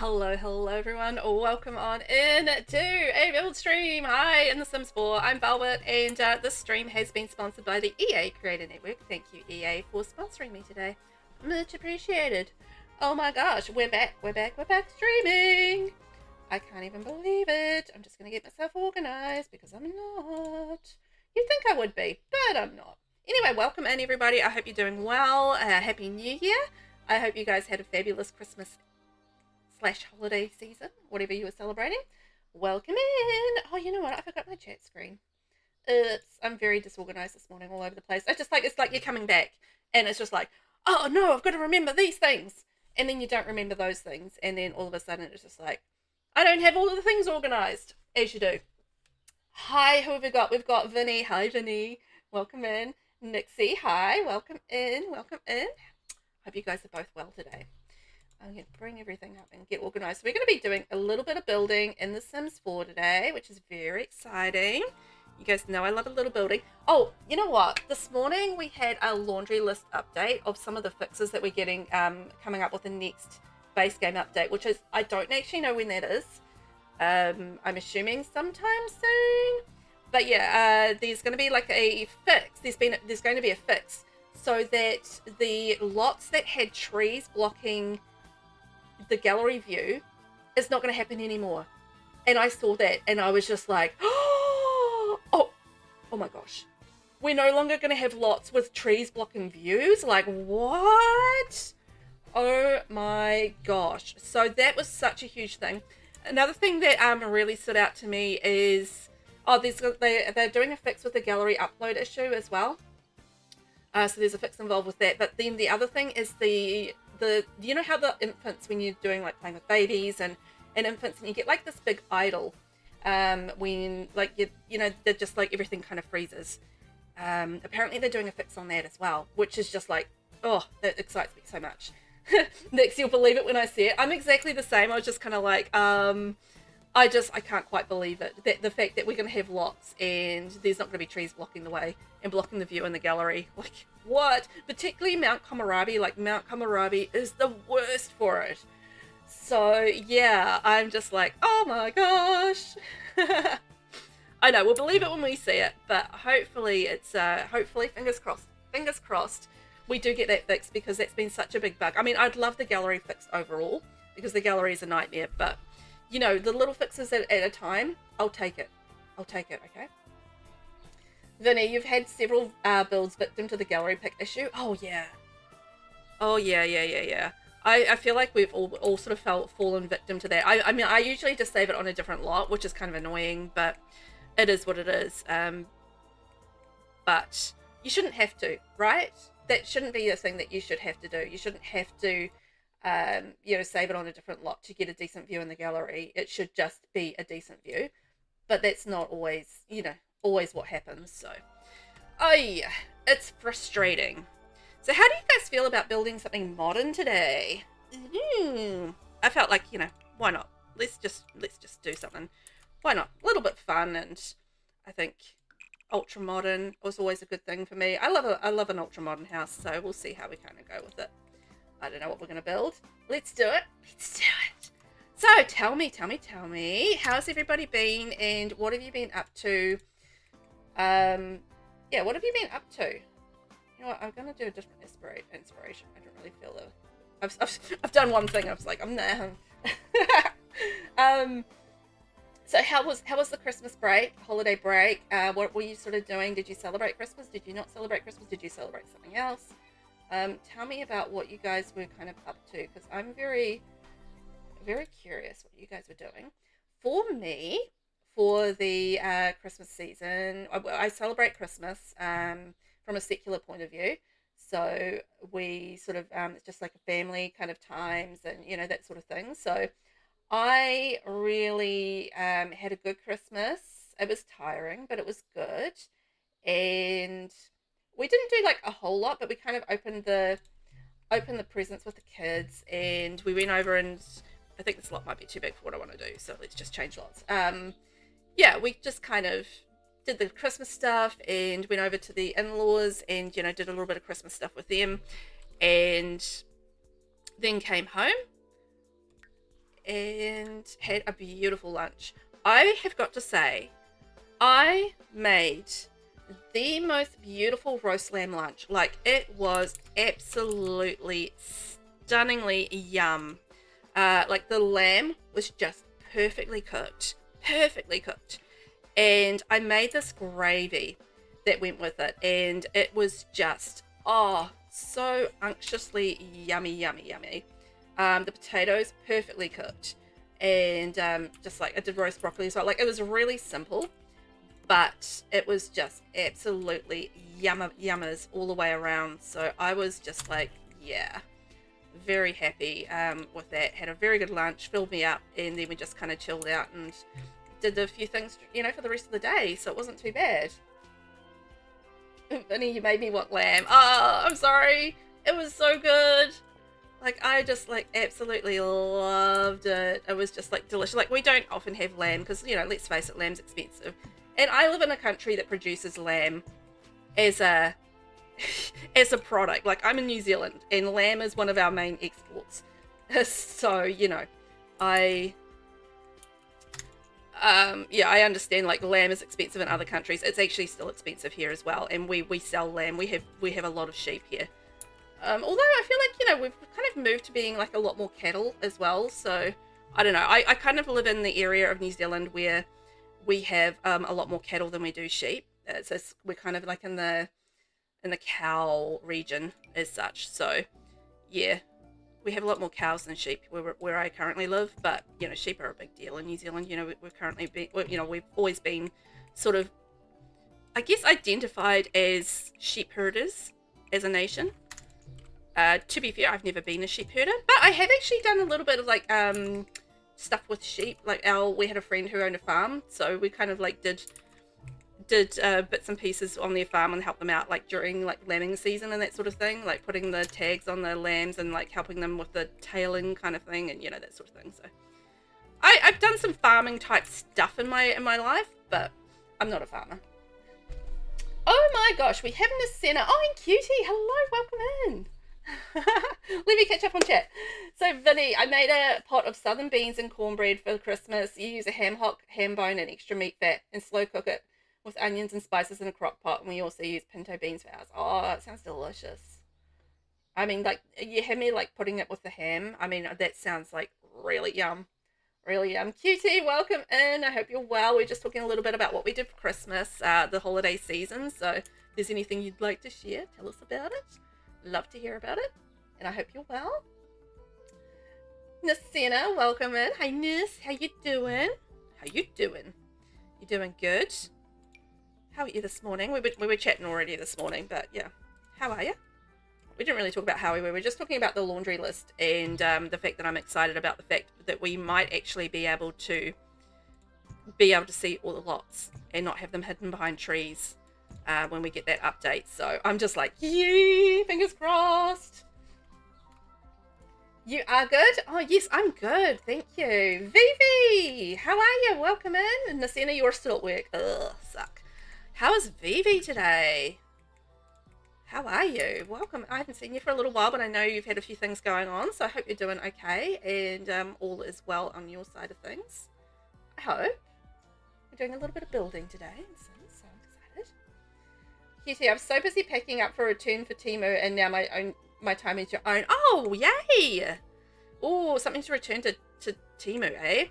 Hello everyone. Welcome on in to a build stream. Hi, in The Sims 4. I'm Velvet, and this stream has been sponsored by the EA Creator Network. Thank you, EA, for sponsoring me today. Much appreciated. Oh my gosh, we're back streaming. I can't even believe it. I'm just gonna get myself organized because I'm not. You'd think I would be, but I'm not. Anyway, welcome in everybody. I hope you're doing well. Happy New Year. I hope you guys had a fabulous Christmas / holiday season, whatever you were celebrating. Welcome in. Oh, you know what? I forgot my chat screen. Oops. I'm very disorganized this morning, all over the place. It's like you're coming back, and it's just like, oh no, I've got to remember these things, and then you don't remember those things, and then all of a sudden it's just like, I don't have all of the things organized as you do. Hi, who have we got? We've got Vinny. Hi, Vinny. Welcome in. Nixie. Hi. Welcome in. Welcome in. Hope you guys are both well today. I'm going to bring everything up and get organized. So we're going to be doing a little bit of building in The Sims 4 today, which is very exciting. You guys know I love a little building. Oh, you know what? This morning we had a laundry list update of some of the fixes that we're getting coming up with the next base game update, which is, I don't actually know when that is. I'm assuming sometime soon. But yeah, there's going to be like a fix. There's going to be a fix so that the lots that had trees blocking the gallery view is not going to happen anymore. And I saw that and I was just like, oh my gosh, we're no longer going to have lots with trees blocking views. Like, what? Oh my gosh. So that was such a huge thing. Another thing that really stood out to me is they're doing a fix with the gallery upload issue as well. So there's a fix involved with that. But then the other thing is the you know how the infants, when you're doing like playing with babies and infants, and you get like this big idle when like you know they're just like everything kind of freezes. Apparently they're doing a fix on that as well, which is just like, oh, that excites me so much. Next, you'll believe it when I see it. I'm exactly the same. I was just kind of like, I can't quite believe it. That the fact that we're going to have lots and there's not going to be trees blocking the way and blocking the view in the gallery. Like, what? Particularly Mount Komorebi. Like, Mount Komorebi is the worst for it. So, yeah, I'm just like, oh my gosh. I know, we'll believe it when we see it, but hopefully hopefully, fingers crossed, we do get that fixed, because that's been such a big bug. I mean, I'd love the gallery fixed overall, because the gallery is a nightmare, but you know, the little fixes at a time, I'll take it, okay? Vinny, you've had several builds victim to the gallery pick issue. Oh, yeah. I feel like we've all sort of fallen victim to that. I mean, I usually just save it on a different lot, which is kind of annoying, but it is what it is. But you shouldn't have to, right? That shouldn't be a thing that you should have to do. You shouldn't have to you know, save it on a different lot to get a decent view in the gallery. It should just be a decent view, but that's not always, you know, always what happens. So, oh yeah, it's frustrating. So how do you guys feel about building something modern today? I felt like, you know, why not? Let's just do something. Why not? A little bit fun, and I think ultra modern was always a good thing for me. I love an ultra modern house, so we'll see how we kind of go with it. I don't know what we're going to build. Let's do it. So tell me, how's everybody been, and what have you been up to? Yeah, what have you been up to? You know what, I'm going to do a different inspiration. I don't really feel I've done one thing. I was like, I'm nah. So how was the Christmas break, holiday break? What were you sort of doing? Did you celebrate Christmas? Did you not celebrate Christmas? Did you celebrate something else? Tell me about what you guys were kind of up to, because I'm very, very curious what you guys were doing. For me, for the Christmas season, I celebrate Christmas from a secular point of view. So we sort of, it's just like a family kind of times and, you know, that sort of thing. So I really had a good Christmas. It was tiring, but it was good. And we didn't do like a whole lot, but we kind of opened the presents with the kids, and we went over, and I think this lot might be too big for what I want to do, so let's just change lots. Yeah, we just kind of did the Christmas stuff and went over to the in-laws and, you know, did a little bit of Christmas stuff with them, and then came home and had a beautiful lunch. I have got to say, I made the most beautiful roast lamb lunch. Like, it was absolutely stunningly yum. Like, the lamb was just perfectly cooked, and I made this gravy that went with it, and it was just so unctuously yummy. The potatoes perfectly cooked, and just like I did roast broccoli as well. Like, it was really simple, but it was just absolutely yummers all the way around. So I was just like, yeah, very happy with that. Had a very good lunch, filled me up, and then we just kind of chilled out and did a few things, for the rest of the day. So it wasn't too bad. Vinny, you made me want lamb. Oh, I'm sorry. It was so good. Like, I just, like, absolutely loved it. It was just, like, delicious. Like, we don't often have lamb because, let's face it, lamb's expensive. And I live in a country that produces lamb as a product. Like, I'm in New Zealand, and lamb is one of our main exports. So, I understand, like, lamb is expensive in other countries. It's actually still expensive here as well, and we sell lamb. We have a lot of sheep here. Although I feel like, we've kind of moved to being, like, a lot more cattle as well. So, I don't know. I kind of live in the area of New Zealand where we have a lot more cattle than we do sheep. So we're kind of, like, in the cow region as such. So, yeah. We have a lot more cows than sheep where I currently live, but sheep are a big deal in New Zealand. We've always been sort of, I guess, identified as sheep herders as a nation. To be fair, I've never been a sheep herder, but I have actually done a little bit of like stuff with sheep. Like we had a friend who owned a farm, so we kind of like did bits and pieces on their farm and help them out like during like lambing season and that sort of thing, like putting the tags on the lambs and like helping them with the tailing kind of thing, and that sort of thing. So I've done some farming type stuff in my life, but I'm not a farmer. Oh my gosh, we have Nasena. Oh, and Cutie, hello, welcome in. Let me catch up on chat. So Vinny, I made a pot of southern beans and cornbread for Christmas. You use a ham hock, ham bone, and extra meat fat, and slow cook it with onions and spices in a crock pot, and we also use pinto beans for ours. Oh, it sounds delicious. I mean, like, you had me, like, putting it with the ham. I mean, that sounds, like, really yum. Really yum. Cutie, welcome in. I hope you're well. We're just talking a little bit about what we did for Christmas, the holiday season. So, if there's anything you'd like to share, tell us about it. Love to hear about it. And I hope you're well. Nasena, welcome in. Hi, Nis. How you doing? You doing good? How are you this morning? We were chatting already this morning, but yeah. How are you? We didn't really talk about how we were. We were just talking about the laundry list and the fact that I'm excited about the fact that we might actually be able to see all the lots and not have them hidden behind trees when we get that update. So I'm just like, yay, fingers crossed. You are good? Oh, yes, I'm good. Thank you. Vivi, how are you? Welcome in. Nasena, you're still at work. Ugh, suck. How is Vivi today? How are you? Welcome. I haven't seen you for a little while, but I know you've had a few things going on, so I hope you're doing okay and all is well on your side of things. I hope. We're doing a little bit of building today, so excited. Kitty, I'm so busy packing up for a return for Temu, and now my time is your own. Oh, yay! Oh, something to return to Temu, eh?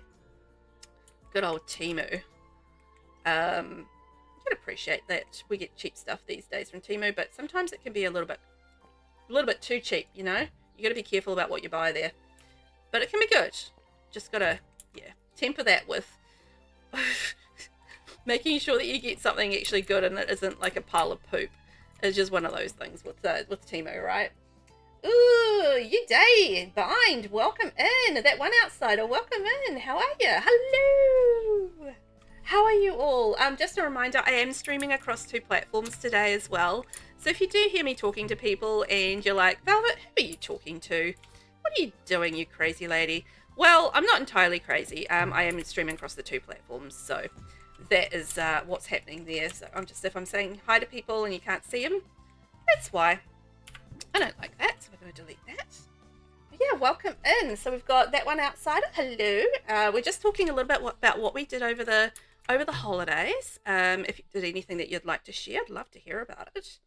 Good old Temu. I can appreciate that we get cheap stuff these days from Temu, but sometimes it can be a little bit too cheap, You got to be careful about what you buy there. But it can be good. Just got to, temper that with making sure that you get something actually good and it isn't like a pile of poop. It's just one of those things with Temu, right? Ooh, you day behind. Welcome in. That one outsider, welcome in. How are you? Hello. How are you all? Just a reminder, I am streaming across 2 platforms today as well. So if you do hear me talking to people and you're like, Velvet, who are you talking to? What are you doing, you crazy lady? Well, I'm not entirely crazy. I am streaming across the 2 platforms, so that is what's happening there. So if I'm saying hi to people and you can't see them, that's why. I don't like that, so we're going to delete that. But yeah, yeah, welcome in. So we've got that one outside. Hello. We're just talking a little bit about what we did over the holidays. If you did anything that you'd like to share, I'd love to hear about it.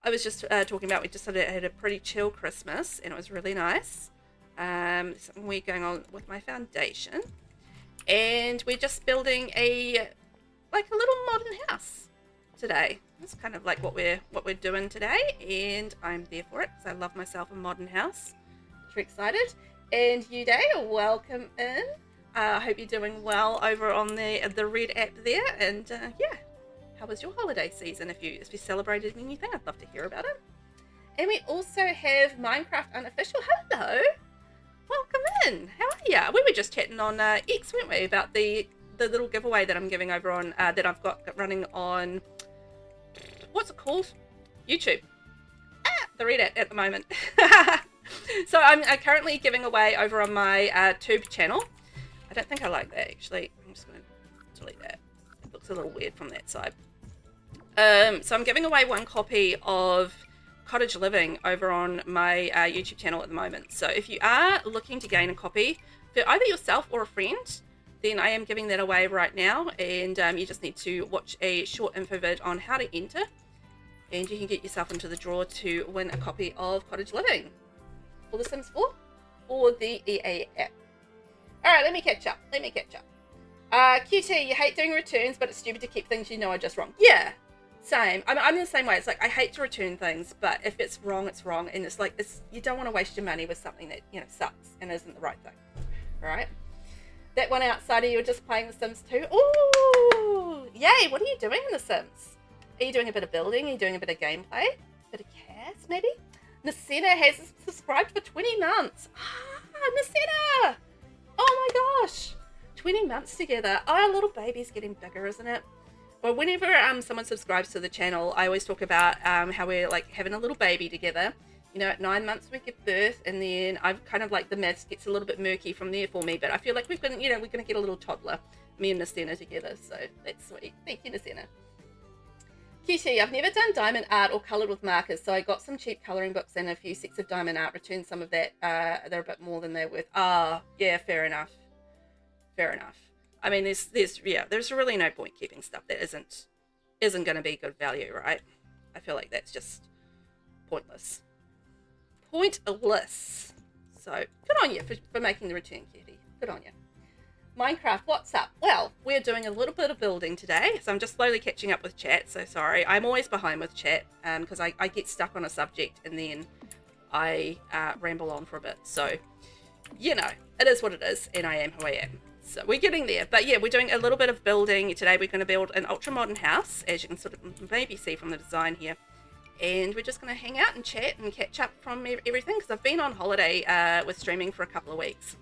I was just talking about we just had a pretty chill Christmas, and it was really nice. Something we're going on with my foundation, and we're just building a little modern house today. That's kind of like what we're doing today, and I'm there for it because I love myself a modern house. Very excited. And you day, welcome in. I hope you're doing well over on the Red app there. And yeah, how was your holiday season? If you celebrated anything, I'd love to hear about it. And we also have Minecraft Unofficial. Hello, welcome in. How are you? We were just chatting on X, weren't we, about the little giveaway that I'm giving over on that I've got running on, what's it called? YouTube. The Red app at the moment. So I'm currently giving away over on my Tube channel. I don't think I like that, actually. I'm just going to delete that. It looks a little weird from that side. So I'm giving away one copy of Cottage Living over on my YouTube channel at the moment. So if you are looking to gain a copy for either yourself or a friend, then I am giving that away right now. And you just need to watch a short info vid on how to enter. And you can get yourself into the draw to win a copy of Cottage Living for The Sims 4 or the EA app. Alright, let me catch up. QT, you hate doing returns, but it's stupid to keep things you know are just wrong. Yeah, same. I'm the same way. It's like, I hate to return things, but if it's wrong, it's wrong. And it's like, you don't want to waste your money with something that, sucks and isn't the right thing. Alright? That one outside of you just playing The Sims 2. Ooh! Yay! What are you doing in The Sims? Are you doing a bit of building? Are you doing a bit of gameplay? A bit of cats, maybe? Nasena has subscribed for 20 months. Ah, Nasena! Oh my gosh! 20 months together. Oh, our little baby's getting bigger, isn't it? Well, whenever someone subscribes to the channel, I always talk about how we're like having a little baby together. At 9 months we give birth, and then I've kind of like the maths gets a little bit murky from there for me, but I feel like we're going to get a little toddler, me and Nasena together, so that's sweet. Thank you, Nasena. QT, I've never done diamond art or coloured with markers, so I got some cheap colouring books and a few sets of diamond art, returned some of that. They're a bit more than they're worth. Yeah, fair enough. I mean, there's really no point keeping stuff that isn't going to be good value, right? I feel like that's just pointless. So, good on you for making the return, Kitty. Good on you. Minecraft, what's up? Well, we're doing a little bit of building today, so I'm just slowly catching up with chat, so sorry. I'm always behind with chat, because I get stuck on a subject and then I ramble on for a bit. So, it is what it is, and I am who I am. So we're getting there. But yeah, we're doing a little bit of building today. We're going to build an ultra-modern house, as you can sort of maybe see from the design here. And we're just going to hang out and chat and catch up from everything, because I've been on holiday with streaming for a couple of weeks.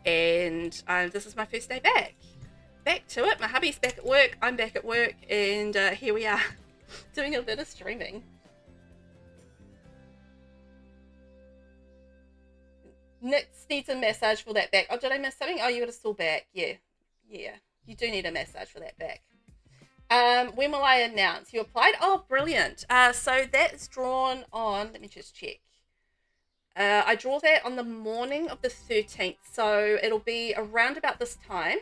And this is my first day back. Back to it. My hubby's back at work. I'm back at work. And here we are doing a bit of streaming. Nick needs a massage for that back. Oh, did I miss something? Oh, you got a sore back. Yeah. You do need a massage for that back. When will I announce? You applied? Oh, brilliant. So that's drawn on, let me just check. I draw that on the morning of the 13th, so it'll be around about this time,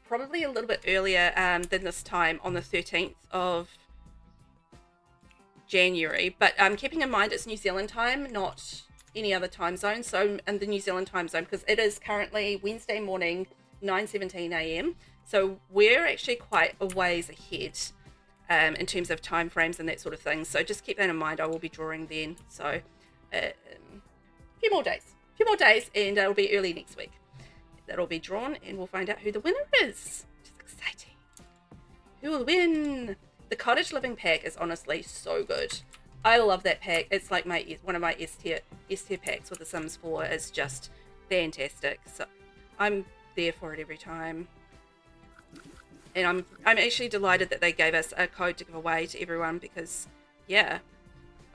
probably a little bit earlier than this time on the 13th of January, but keeping in mind it's New Zealand time, not any other time zone, so in the New Zealand time zone, because it is currently Wednesday morning, 9:17 a.m, so we're actually quite a ways ahead in terms of time frames and that sort of thing, so just keep that in mind. I will be drawing then, so a few more days, and it'll be early next week. That'll be drawn, and we'll find out who the winner is, which is exciting. Who will win? The Cottage Living pack is honestly so good. I love that pack. It's like one of my S tier packs with The Sims 4. It's just fantastic. So I'm there for it every time. And I'm actually delighted that they gave us a code to give away to everyone, because yeah,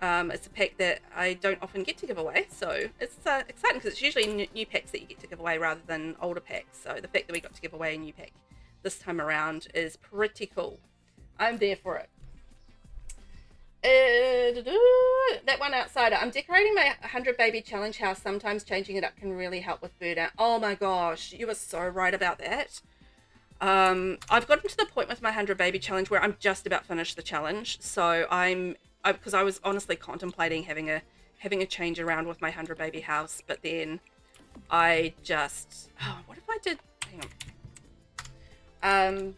it's a pack that I don't often get to give away, so it's exciting, because it's usually new packs that you get to give away rather than older packs. So the fact that we got to give away a new pack this time around is pretty cool. I'm there for it. That one outsider. I'm decorating my 100 baby challenge house. Sometimes changing it up can really help with burnout. Oh my gosh, you were so right about that. I've gotten to the point with my 100 baby challenge where I'm just about finished the challenge. So because I was honestly contemplating having a change around with my 100 baby house, but then I just, what if I did, hang on.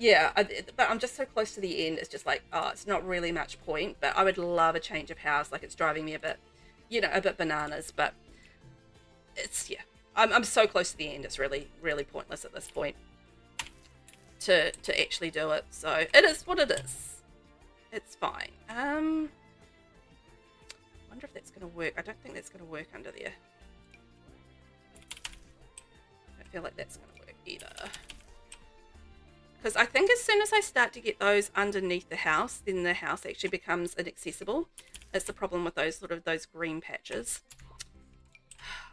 Yeah, but I'm just so close to the end. It's just like, oh, it's not really much point, but I would love a change of house. Like, it's driving me a bit, a bit bananas, but it's, yeah, I'm so close to the end. It's really, really pointless at this point to actually do it. So it is what it is. It's fine. I wonder if that's going to work. I don't think that's going to work under there. I don't feel like that's going to work either. Because I think as soon as I start to get those underneath the house, then the house actually becomes inaccessible. That's the problem with those green patches.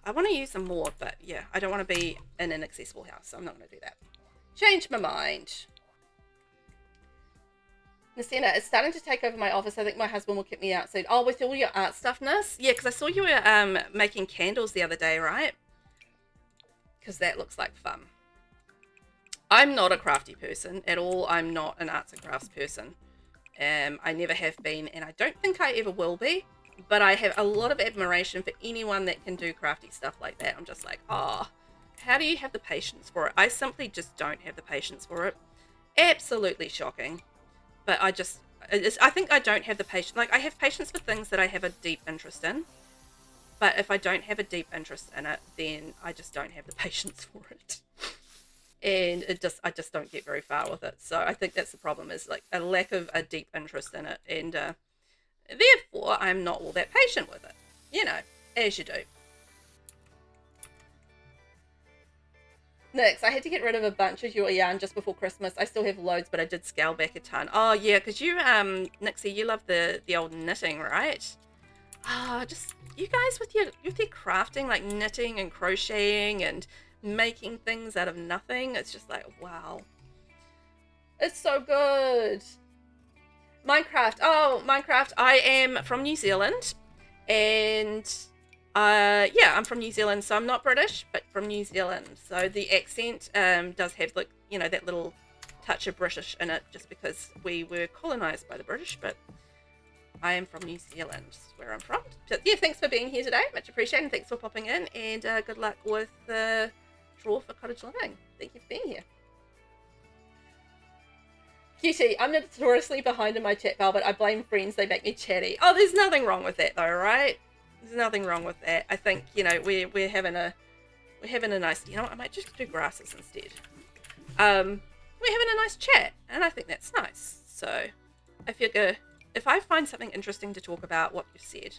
I want to use them more, but yeah, I don't want to be in an inaccessible house, so I'm not going to do that. Change my mind. Nasina, it's starting to take over my office. I think my husband will kick me out soon. Oh, with all your art stuffness? Yeah, because I saw you were making candles the other day, right? Because that looks like fun. I'm not a crafty person at all. I'm not an arts and crafts person. I never have been, and I don't think I ever will be. But I have a lot of admiration for anyone that can do crafty stuff like that. I'm just like, oh, how do you have the patience for it? I simply just don't have the patience for it. Absolutely shocking. But I think I don't have the patience. Like, I have patience for things that I have a deep interest in. But if I don't have a deep interest in it, then I just don't have the patience for it. And I just don't get very far with it. So I think that's the problem, is like a lack of a deep interest in it, and therefore I'm not all that patient with it, as you do. Next, I had to get rid of a bunch of your yarn just before Christmas. I still have loads, but I did scale back a ton. Oh yeah, because you Nixie, you love the old knitting, right? Just you guys with your crafting, like knitting and crocheting and making things out of nothing. It's just like, wow, it's so good. Minecraft. I am from New Zealand, and yeah, I'm from New Zealand, so I'm not British, but from New Zealand. So the accent does have, like, that little touch of British in it, just because we were colonized by the British. But I am from New Zealand, where I'm from. So yeah, thanks for being here today, much appreciated, and thanks for popping in, and good luck with the draw for Cottage Living. Thank you for being here. Cutie, I'm notoriously behind in my chat, Val, but I blame friends, they make me chatty. Oh, there's nothing wrong with that though, right? There's nothing wrong with that. I think, we're having a nice, I might just do grasses instead. We're having a nice chat, and I think that's nice. So I figure if I find something interesting to talk about what you've said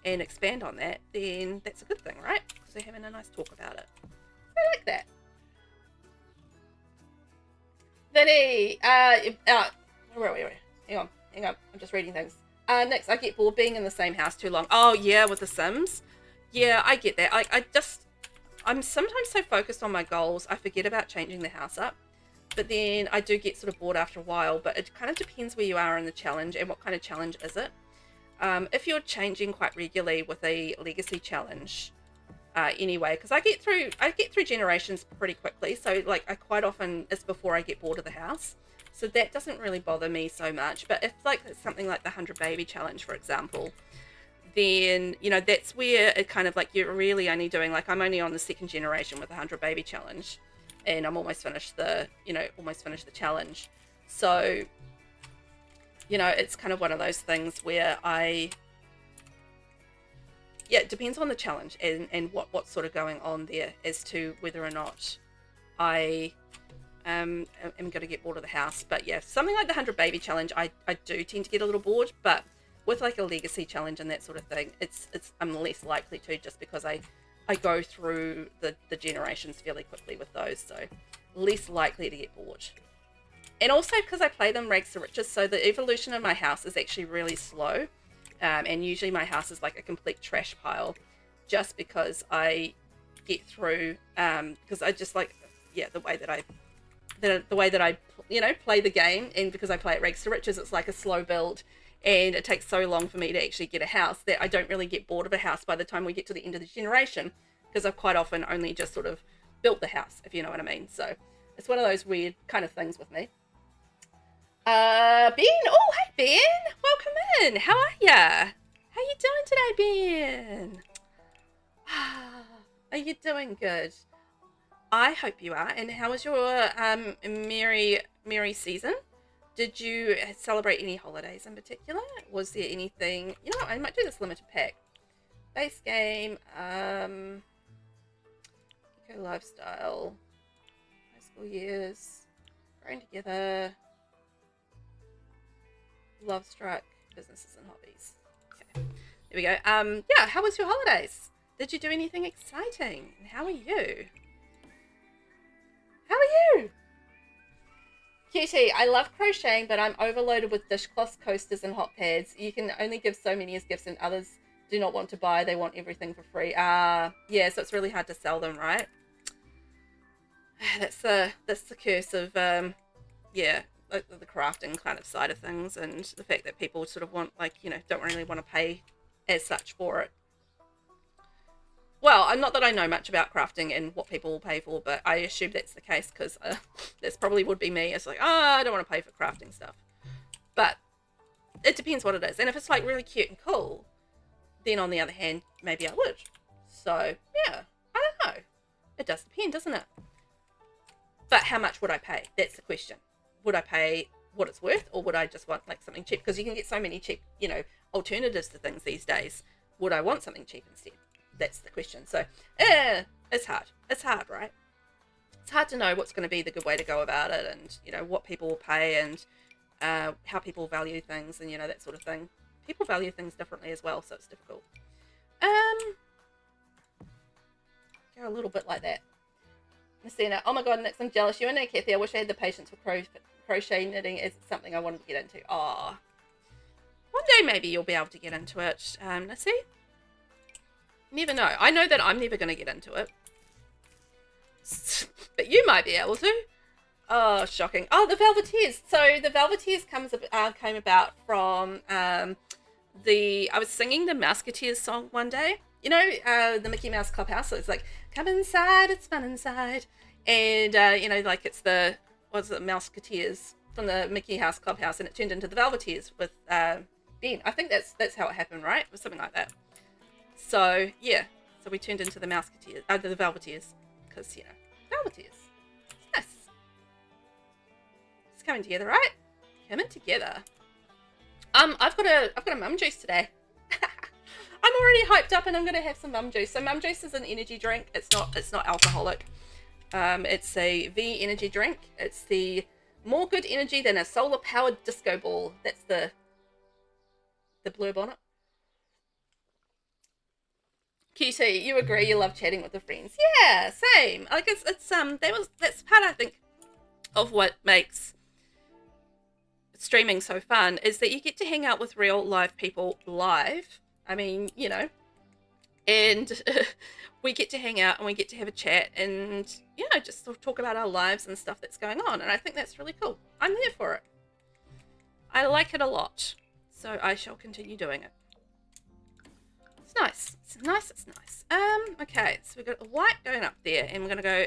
and expand on that, then that's a good thing, right? Because we're having a nice talk about it. I like that. Vinny, where are we? Hang on. I'm just reading things. Next, I get bored being in the same house too long. Oh yeah, with The Sims. Yeah, I get that. I'm sometimes so focused on my goals, I forget about changing the house up. But then I do get sort of bored after a while, but it kind of depends where you are in the challenge and what kind of challenge is it. If you're changing quite regularly with a legacy challenge, anyway, because I get through generations pretty quickly, so like I quite often, it's before I get bored of the house, so that doesn't really bother me so much. But if like it's something like the 100 baby challenge, for example, then that's where it kind of like you're really only doing, like, I'm only on the second generation with the 100 baby challenge, and I'm almost finished the challenge. So it's kind of one of those things where it depends on the challenge and what's sort of going on there as to whether or not I am going to get bored of the house. But yeah, something like the 100 baby challenge, I do tend to get a little bored, but with like a legacy challenge and that sort of thing, I'm less likely to, just because I go through the generations fairly quickly with those, so less likely to get bored. And also because I play them rags to riches, so the evolution of my house is actually really slow. And usually my house is like a complete trash pile, just because I get through, because I just like, the way that I play the game, and because I play it rags to riches, it's like a slow build, And it takes so long for me to actually get a house that I don't really get bored of a house by the time we get to the end of the generation, because I've quite often only just sort of built the house, if you know what I mean. So it's one of those weird kind of things with me. Ben, oh hey Ben, welcome in. How are ya? How you doing today, Ben? Are you doing good? I hope you are. And how was your merry season? Did you celebrate any holidays in particular? Was there anything? You know what? I might do this limited pack. Base game, eco lifestyle, high school years, growing together, love struck, businesses and hobbies. Okay, there we go. Yeah, how was your holidays? Did you do anything exciting? And how are you? How are you? QT, I love crocheting, but I'm overloaded with dishcloths, coasters, and hot pads. You can only give so many as gifts, and others do not want to buy. They want everything for free. Yeah, so it's really hard to sell them, right? That's the curse of yeah, the crafting kind of side of things, and the fact that people sort of want, like, you know, don't really want to pay as such for it. Well, not that I know much about crafting and what people will pay for, but I assume that's the case, because this probably would be me. It's like, I don't want to pay for crafting stuff. But it depends what it is. And if it's like really cute and cool, then on the other hand, maybe I would. So, yeah, I don't know. It does depend, doesn't it? But how much would I pay? That's the question. Would I pay what it's worth, or would I just want like something cheap? Because you can get so many cheap, you know, alternatives to things these days. Would I want something cheap instead? That's the question. So, it's hard. It's hard, right? It's hard to know what's going to be the good way to go about it, and, you know, what people will pay, and how people value things, and, you know, that sort of thing. People value things differently as well, so it's difficult. Go a little bit like that. Messina, oh my god, Nix, I'm jealous. You and Kathy, I wish I had the patience for crochet knitting. Is something I wanted to get into. Oh, one day maybe you'll be able to get into it. Let's see. Never know. I know that I'm never going to get into it. But you might be able to. Oh, shocking. Oh, the Velveteers. So the Velveteers came about from I was singing the Mouseketeers song one day. You know, the Mickey Mouse Clubhouse. So it's like, come inside, it's fun inside. And, you know, like it's the Mouseketeers from the Mickey Mouse Clubhouse, and it turned into the Velveteers with Ben. I think that's how it happened, right? Or something like that. So, yeah. So we turned into the Mouseketeers, the Velveteers. Because, you know, Velveteers. It's nice. It's coming together, right? Coming together. I've got a mum juice today. I'm already hyped up, and I'm gonna have some mum juice. So mum juice is an energy drink. It's not alcoholic. It's a V energy drink. It's the more good energy than a solar powered disco ball. That's the blurb on it. QT, you agree? You love chatting with the friends? Yeah, same. Like that's part, I think, of what makes streaming so fun, is that you get to hang out with real live people live. I mean, you know, and we get to hang out and we get to have a chat and, you know, just sort of talk about our lives and stuff that's going on. And I think that's really cool. I'm there for it. I like it a lot. So I shall continue doing it. It's nice. It's nice. It's nice. Okay, so we've got a white going up there, and we're going to go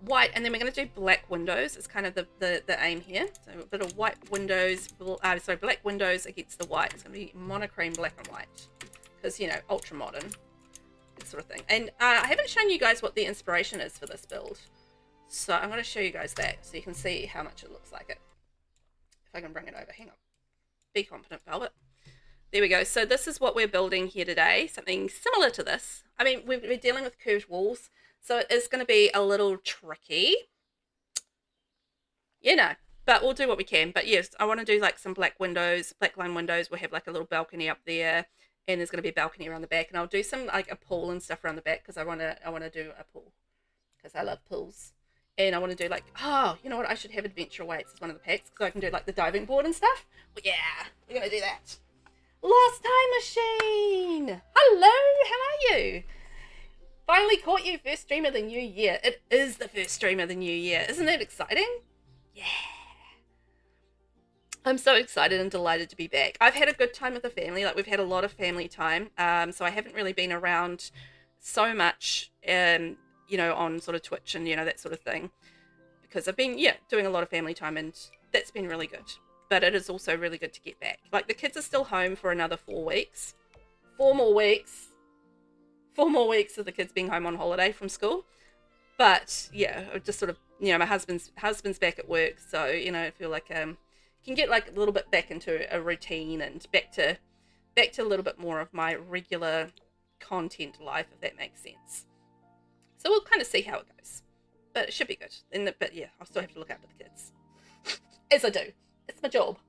white, and then we're going to do black windows. It's kind of the aim here. So a bit of white windows, black windows against the white. It's going to be monochrome black and white, because, you know, ultra modern, that sort of thing. And I haven't shown you guys what the inspiration is for this build, so I'm going to show you guys that so you can see how much it looks like it. If I can bring it over, hang on. Be competent, Velvet. There we go. So this is what we're building here today. Something similar to this. I mean, we're dealing with curved walls, so it is going to be a little tricky, you know, but we'll do what we can. But yes, I want to do like some black windows, black line windows. We'll have like a little balcony up there, and there's going to be a balcony around the back, and I'll do some like a pool and stuff around the back, because I want to do a pool, because I love pools. And I want to do like, oh, you know what, I should have adventure weights as one of the packs, because I can do like the diving board and stuff. Well, yeah, we're going to do that. Lost Time Machine! Hello, how are you? Finally caught you, first stream of the new year. It is the first stream of the new year. Isn't that exciting? Yeah. I'm so excited and delighted to be back. I've had a good time with the family. Like we've had a lot of family time. So I haven't really been around so much, on sort of Twitch and that sort of thing, because I've been doing a lot of family time, and that's been really good. But it is also really good to get back. Like the kids are still home for another 4 weeks, 4 more weeks, 4 more weeks of the kids being home on holiday from school. But yeah, I just sort of my husband's back at work, so I feel like can get like a little bit back into a routine and back to a little bit more of my regular content life, if that makes sense. So we'll kind of see how it goes, but it should be good. But yeah, I'll still have to look after the kids, as I do. It's my job.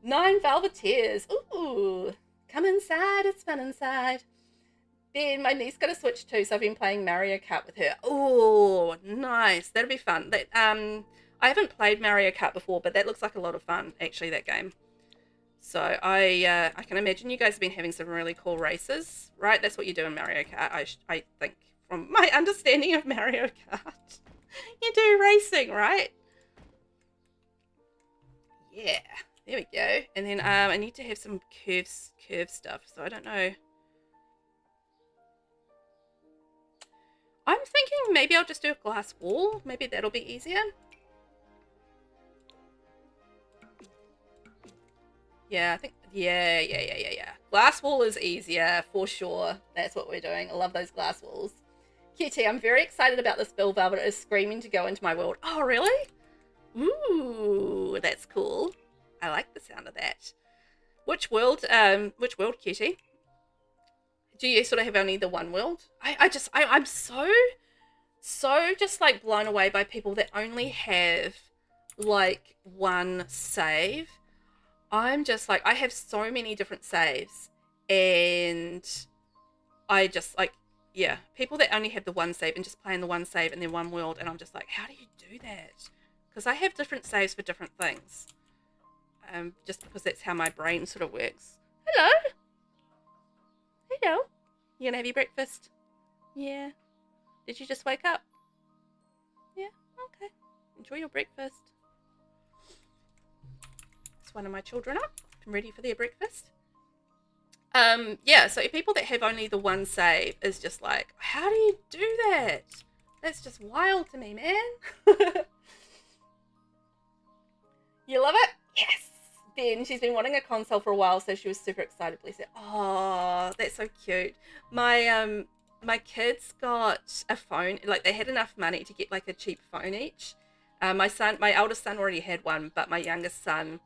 9 Velveteers. Ooh, come inside. It's fun inside. Then my niece got a Switch too, so I've been playing Mario Kart with her. Oh, nice. That'll be fun. I haven't played Mario Kart before, but that looks like a lot of fun, actually, that game. So I can imagine you guys have been having some really cool races, right? That's what you do in Mario Kart, I think, from my understanding of Mario Kart. You do racing, right? Yeah, there we go. And then I need to have some curve stuff, so I don't know. I'm thinking maybe I'll just do a glass wall. Maybe that'll be easier. Yeah, I think, yeah. Glass wall is easier, for sure. That's what we're doing. I love those glass walls. QT, I'm very excited about this build. Velvet is screaming to go into my world. Oh, really? Ooh, that's cool. I like the sound of that. Which world, QT? Do you sort of have only the one world? I'm so just like blown away by people that only have like one save. I'm just like, I have so many different saves, and I just like, yeah, people that only have the one save and just play in the one save and then one world, and I'm just like, how do you do that? Because I have different saves for different things. Just because that's how my brain sort of works. Hello. Hello. You gonna have your breakfast? Yeah. Did you just wake up? Yeah. Okay. Enjoy your breakfast. Is one of my children up and ready for their breakfast? Yeah, so people that have only the one save is just like, how do you do that? That's just wild to me, man. You love it? Yes. Then she's been wanting a console for a while, so she was super excited. Bless her. Oh, that's so cute. My kids got a phone. Like they had enough money to get like a cheap phone each. My eldest son already had one, but my youngest son,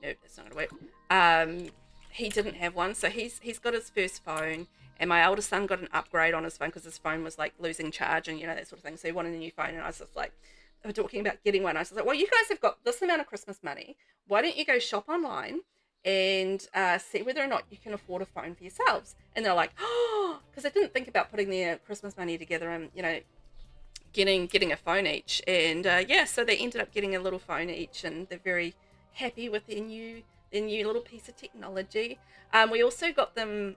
no, that's not gonna work. He didn't have one, so he's got his first phone, and my eldest son got an upgrade on his phone because his phone was like losing charge and that sort of thing. So he wanted a new phone, and I was just like, they were talking about getting one. I was like, well, you guys have got this amount of Christmas money. Why don't you go shop online and see whether or not you can afford a phone for yourselves? And they're like, oh, because they didn't think about putting their Christmas money together and getting a phone each. And so they ended up getting a little phone each, and they're very happy with their new little piece of technology. We also got them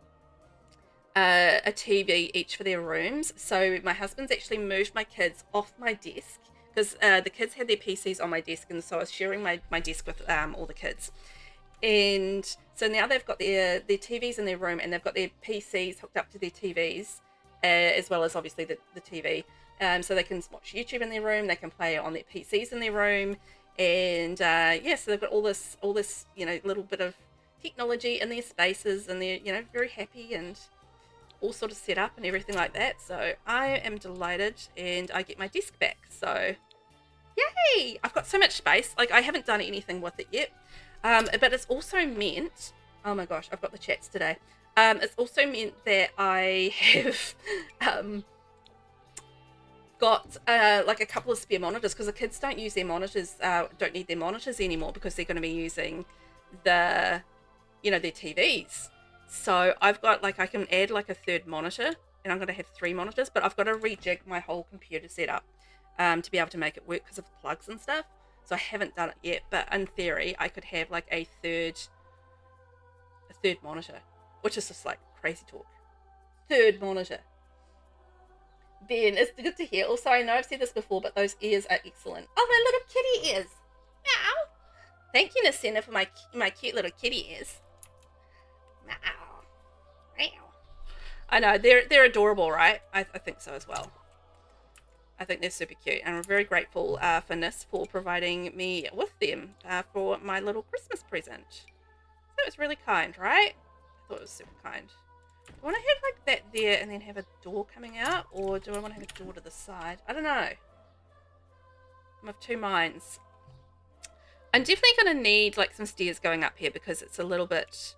a TV each for their rooms. So my husband's actually moved my kids off my desk, because the kids had their PCs on my desk, and so I was sharing my desk with all the kids. And so now they've got their TVs in their room, and they've got their PCs hooked up to their TVs, as well as obviously the TV. So they can watch YouTube in their room, they can play on their PCs in their room, and so they've got all this little bit of technology in their spaces, and they're very happy and all sort of set up and everything like that. So I am delighted, and I get my desk back. So yay! I've got so much space. Like I haven't done anything with it yet, but it's also meant. Oh my gosh, I've got the chats today. It's also meant that I have got like a couple of spare monitors, because the kids don't use their monitors, don't need their monitors anymore, because they're going to be using their TVs. So I've got I can add like a third monitor, and I'm going to have 3 monitors, but I've got to rejig my whole computer setup to be able to make it work because of the plugs and stuff. So I haven't done it yet, but in theory I could have like a third monitor, which is just like crazy talk. Third monitor. Then it's good to hear. Also, I know I've said this before, but those ears are excellent. Oh, my little kitty ears. Meow. Thank you, Nasina, for my cute little kitty ears. Meow. Meow. I know, they're adorable, right? I think so as well. I think they're super cute, and I'm very grateful for Nis for providing me with them for my little Christmas present. So it was really kind, right? I thought it was super kind. Do I want to have like that there and then have a door coming out, or do I want to have a door to the side? I don't know. I'm of two minds. I'm definitely going to need like some stairs going up here because it's a little bit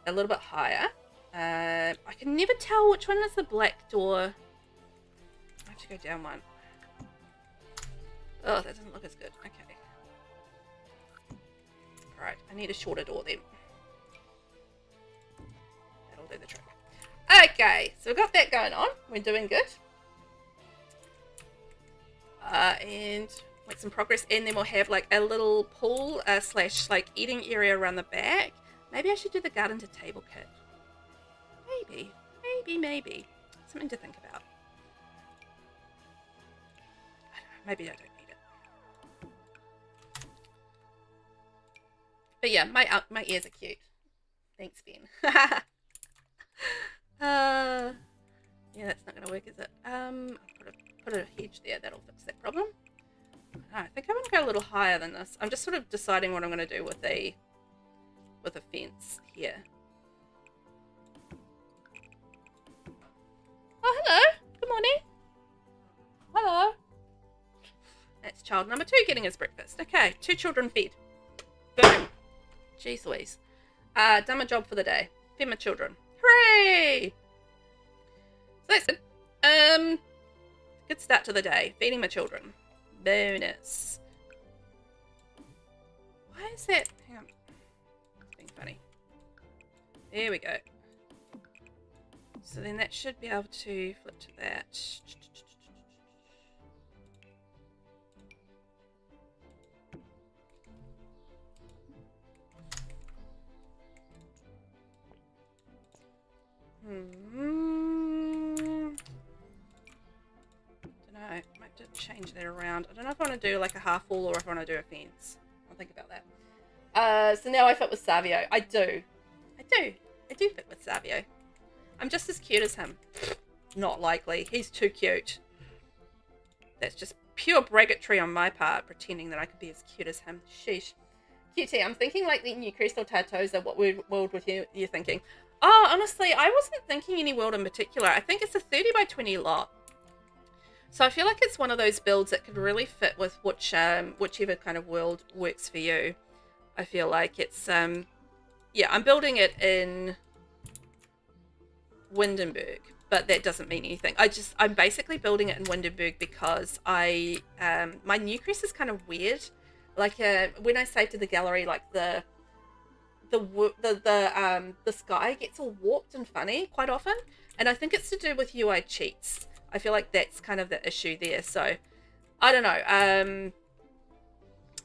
higher. I can never tell which one is the black door. I have to go down one. Oh, that doesn't look as good. Okay. Alright, I need a shorter door then. That'll do the trick. Okay, so we've got that going on. We're doing good. And make some progress, and then we'll have like a little pool slash like eating area around the back. Maybe I should do the garden to table kit. Maybe. Something to think about. I don't know, maybe I don't need it. But yeah, my ears are cute. Thanks, Ben. Yeah, that's not gonna work, is it? I'll put a hedge there. That'll fix that problem. I think I'm gonna go a little higher than this. I'm just sort of deciding what I'm gonna do with a fence here. Oh, hello. Good morning. Hello. That's child number 2 getting his breakfast. Okay, 2 children fed. Boom. Jeez Louise. Done my job for the day. Fed my children. Hooray! So that's good. Good start to the day. Feeding my children. Bonus. Why is that? Hang on. It's being funny. There we go. So then that should be able to flip to that. Don't know. Might have to change that around. I don't know if I want to do like a half wall or if I want to do a fence. I'll think about that. So now I fit with Savio. I do fit with Savio. I'm just as cute as him. Not likely. He's too cute. That's just pure braggartry on my part, pretending that I could be as cute as him. Sheesh. QT, I'm thinking like the new Crystal Tartosa. What world were you thinking? Oh, honestly, I wasn't thinking any world in particular. I think it's a 30 by 20 lot. So I feel like it's one of those builds that could really fit with whichever kind of world works for you. I feel like it's, yeah, I'm building it in Windenburg, but that doesn't mean anything. I'm basically building it in Windenburg because my Newcrest is kind of weird. Like when I save to the gallery, like the sky gets all warped and funny quite often, and I think it's to do with UI cheats. I feel like that's kind of the issue there. So I don't know.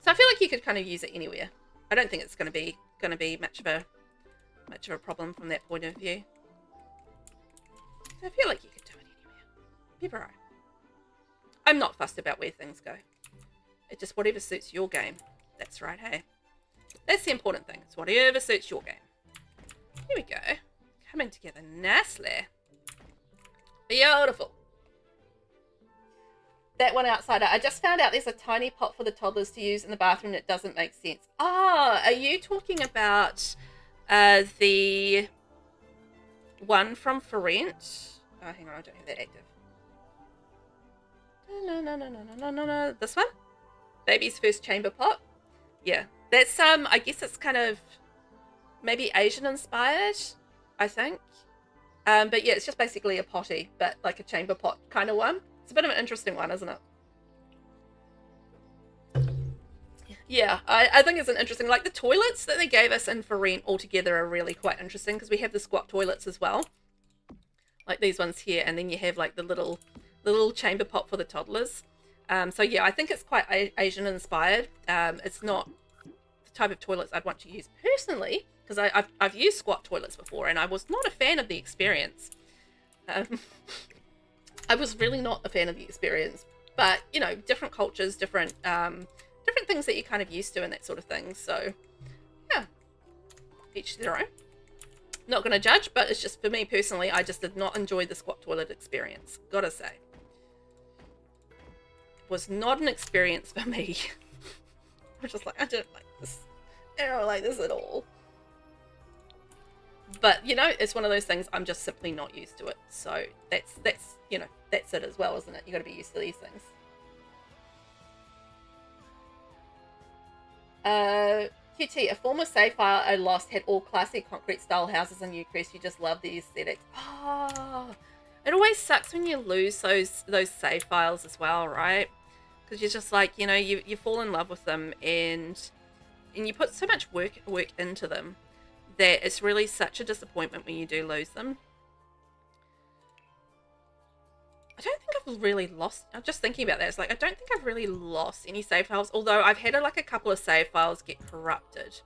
So I feel like you could kind of use it anywhere. I don't think it's going to be much of a problem from that point of view. I feel like you could do it anywhere. Be right. I'm not fussed about where things go. It's just whatever suits your game. That's right, hey? That's the important thing. It's whatever suits your game. Here we go. Coming together nicely. Beautiful. That one outside. I just found out there's a tiny pot for the toddlers to use in the bathroom that doesn't make sense. Ah, are you talking about the one from Ferent? Oh, hang on, I don't have that active. No. This one? Baby's first chamber pot? Yeah. That's, I guess it's kind of maybe Asian inspired, I think. But yeah, it's just basically a potty, but like a chamber pot kind of one. It's a bit of an interesting one, isn't it? Yeah, I think it's an interesting, like the toilets that they gave us in For Rent altogether are really quite interesting because we have the squat toilets as well. Like these ones here, and then you have like the little chamber pot for the toddlers. So yeah, I think it's quite Asian inspired. It's not the type of toilets I'd want to use personally, because I've used squat toilets before and I was not a fan of the experience. I was really not a fan of the experience, but you know, different cultures, different things things that you're kind of used to and that sort of thing. So, yeah, each their own. Not going to judge, but it's just for me personally, I just did not enjoy the squat toilet experience. Gotta say. It was not an experience for me. I was just like, I don't like this. I don't like this at all. But, you know, it's one of those things, I'm just simply not used to it. So that's you know, that's it as well, isn't it? You got to be used to these things. QT, a former save file I lost had all classic concrete style houses in Newcrest. You just love the aesthetics. Oh, it always sucks when you lose those save files as well, right? Because you're just like, you know, you fall in love with them and you put so much work into them that it's really such a disappointment when you do lose them. I don't think I've really lost, I'm just thinking about that, it's like I don't think I've really lost any save files, although I've had like a couple of save files get corrupted,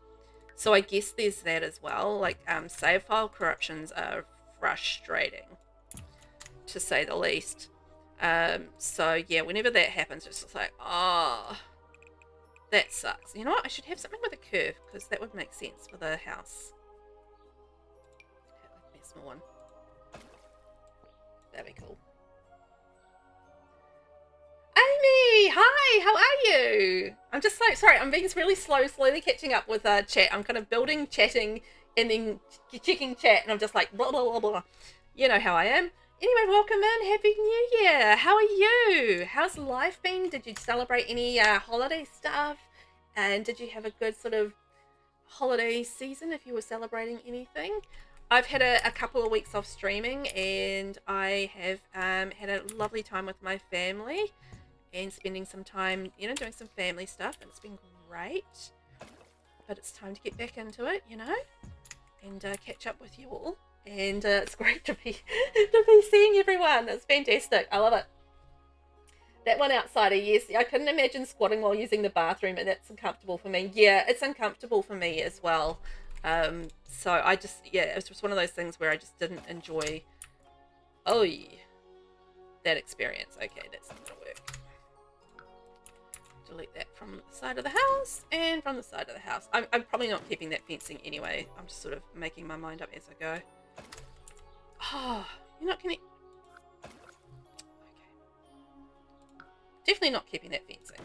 so I guess there's that as well. Like save file corruptions are frustrating, to say the least. So yeah, whenever that happens, it's just like, oh, that sucks. You know what, I should have something with a curve, because that would make sense for the house. That would be a small one. That'd be cool. Amy, hi, how are you? I'm just like, sorry, I'm being really slowly catching up with chat. I'm kind of building, chatting, and then checking chat, and I'm just like, blah, blah, blah, blah. You know how I am. Anyway, welcome in. Happy New Year. How are you? How's life been? Did you celebrate any holiday stuff? And did you have a good sort of holiday season if you were celebrating anything? I've had a couple of weeks off streaming, and I have had a lovely time with my family and spending some time, you know, doing some family stuff, and it's been great. But it's time to get back into it, you know, and catch up with you all. And it's great to be seeing everyone. It's fantastic. I love it. That one outsider, yes, I couldn't imagine squatting while using the bathroom, and that's uncomfortable for me. Yeah, it's uncomfortable for me as well. So I just, yeah, it was just one of those things where I just didn't enjoy, that experience. Okay, that's not gonna work. Delete that from the side of the house and from the side of the house. I'm probably not keeping that fencing anyway. I'm just sort of making my mind up as I go. Oh, you're not gonna... Okay. Definitely not keeping that fencing.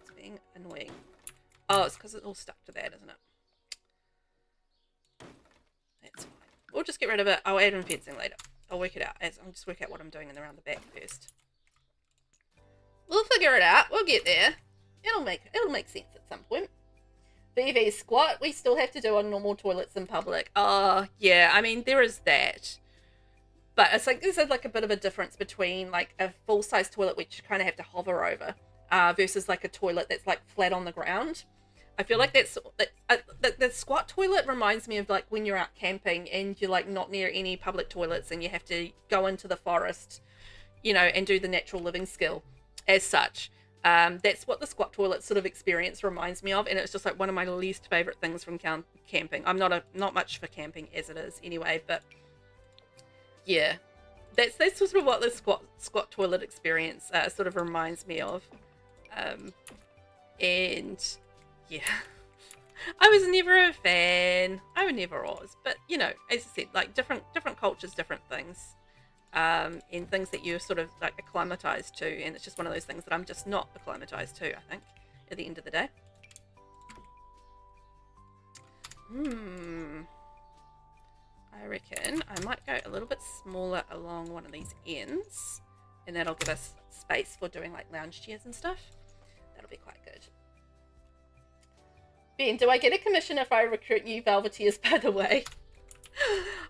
It's being annoying. Oh, it's because it's all stuck to that, isn't it? That's fine. We'll just get rid of it. I'll add in fencing later. I'll work it out. I'll just work out what I'm doing around the back first. We'll figure it out. We'll get there. It'll make sense at some point. VV squat, we still have to do on normal toilets in public. Oh, yeah. I mean, there is that. But it's like, there's like a bit of a difference between like a full-size toilet, which you kind of have to hover over, versus like a toilet that's like flat on the ground. I feel like the squat toilet reminds me of like when you're out camping and you're like not near any public toilets and you have to go into the forest, you know, and do the natural living skill as such. That's what the squat toilet sort of experience reminds me of, and it's just like one of my least favorite things from camping. I'm not much for camping as it is anyway, but yeah, that's sort of what the squat toilet experience sort of reminds me of. And yeah, I was never a fan. I never was, but you know, as I said, like different cultures, different things. And things that you're sort of like acclimatized to, and it's just one of those things that I'm just not acclimatized to, I think, at the end of the day. I reckon I might go a little bit smaller along one of these ends, and that'll give us space for doing like lounge chairs and stuff. That'll be quite good. Ben, do I get a commission if I recruit new Velveteers, by the way?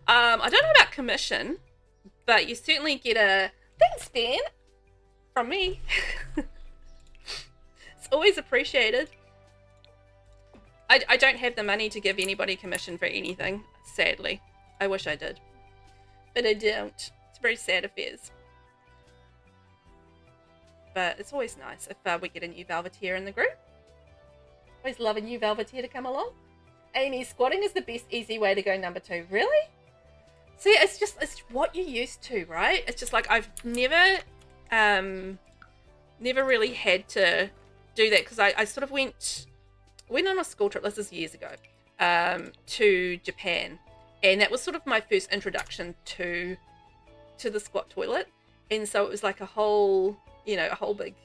I don't know about commission, but you certainly get a thanks, Ben, from me. It's always appreciated. I don't have the money to give anybody commission for anything, sadly. I wish I did, but I don't. It's very sad affairs. But it's always nice if we get a new Velveteer in the group. Always love a new Velveteer to come along. Amy, squatting is the best easy way to go number 2. Really? See, it's what you're used to, right? It's just like I've never really had to do that because I sort of went on a school trip, this is years ago, to Japan, and that was sort of my first introduction to the squat toilet, and so it was like a whole big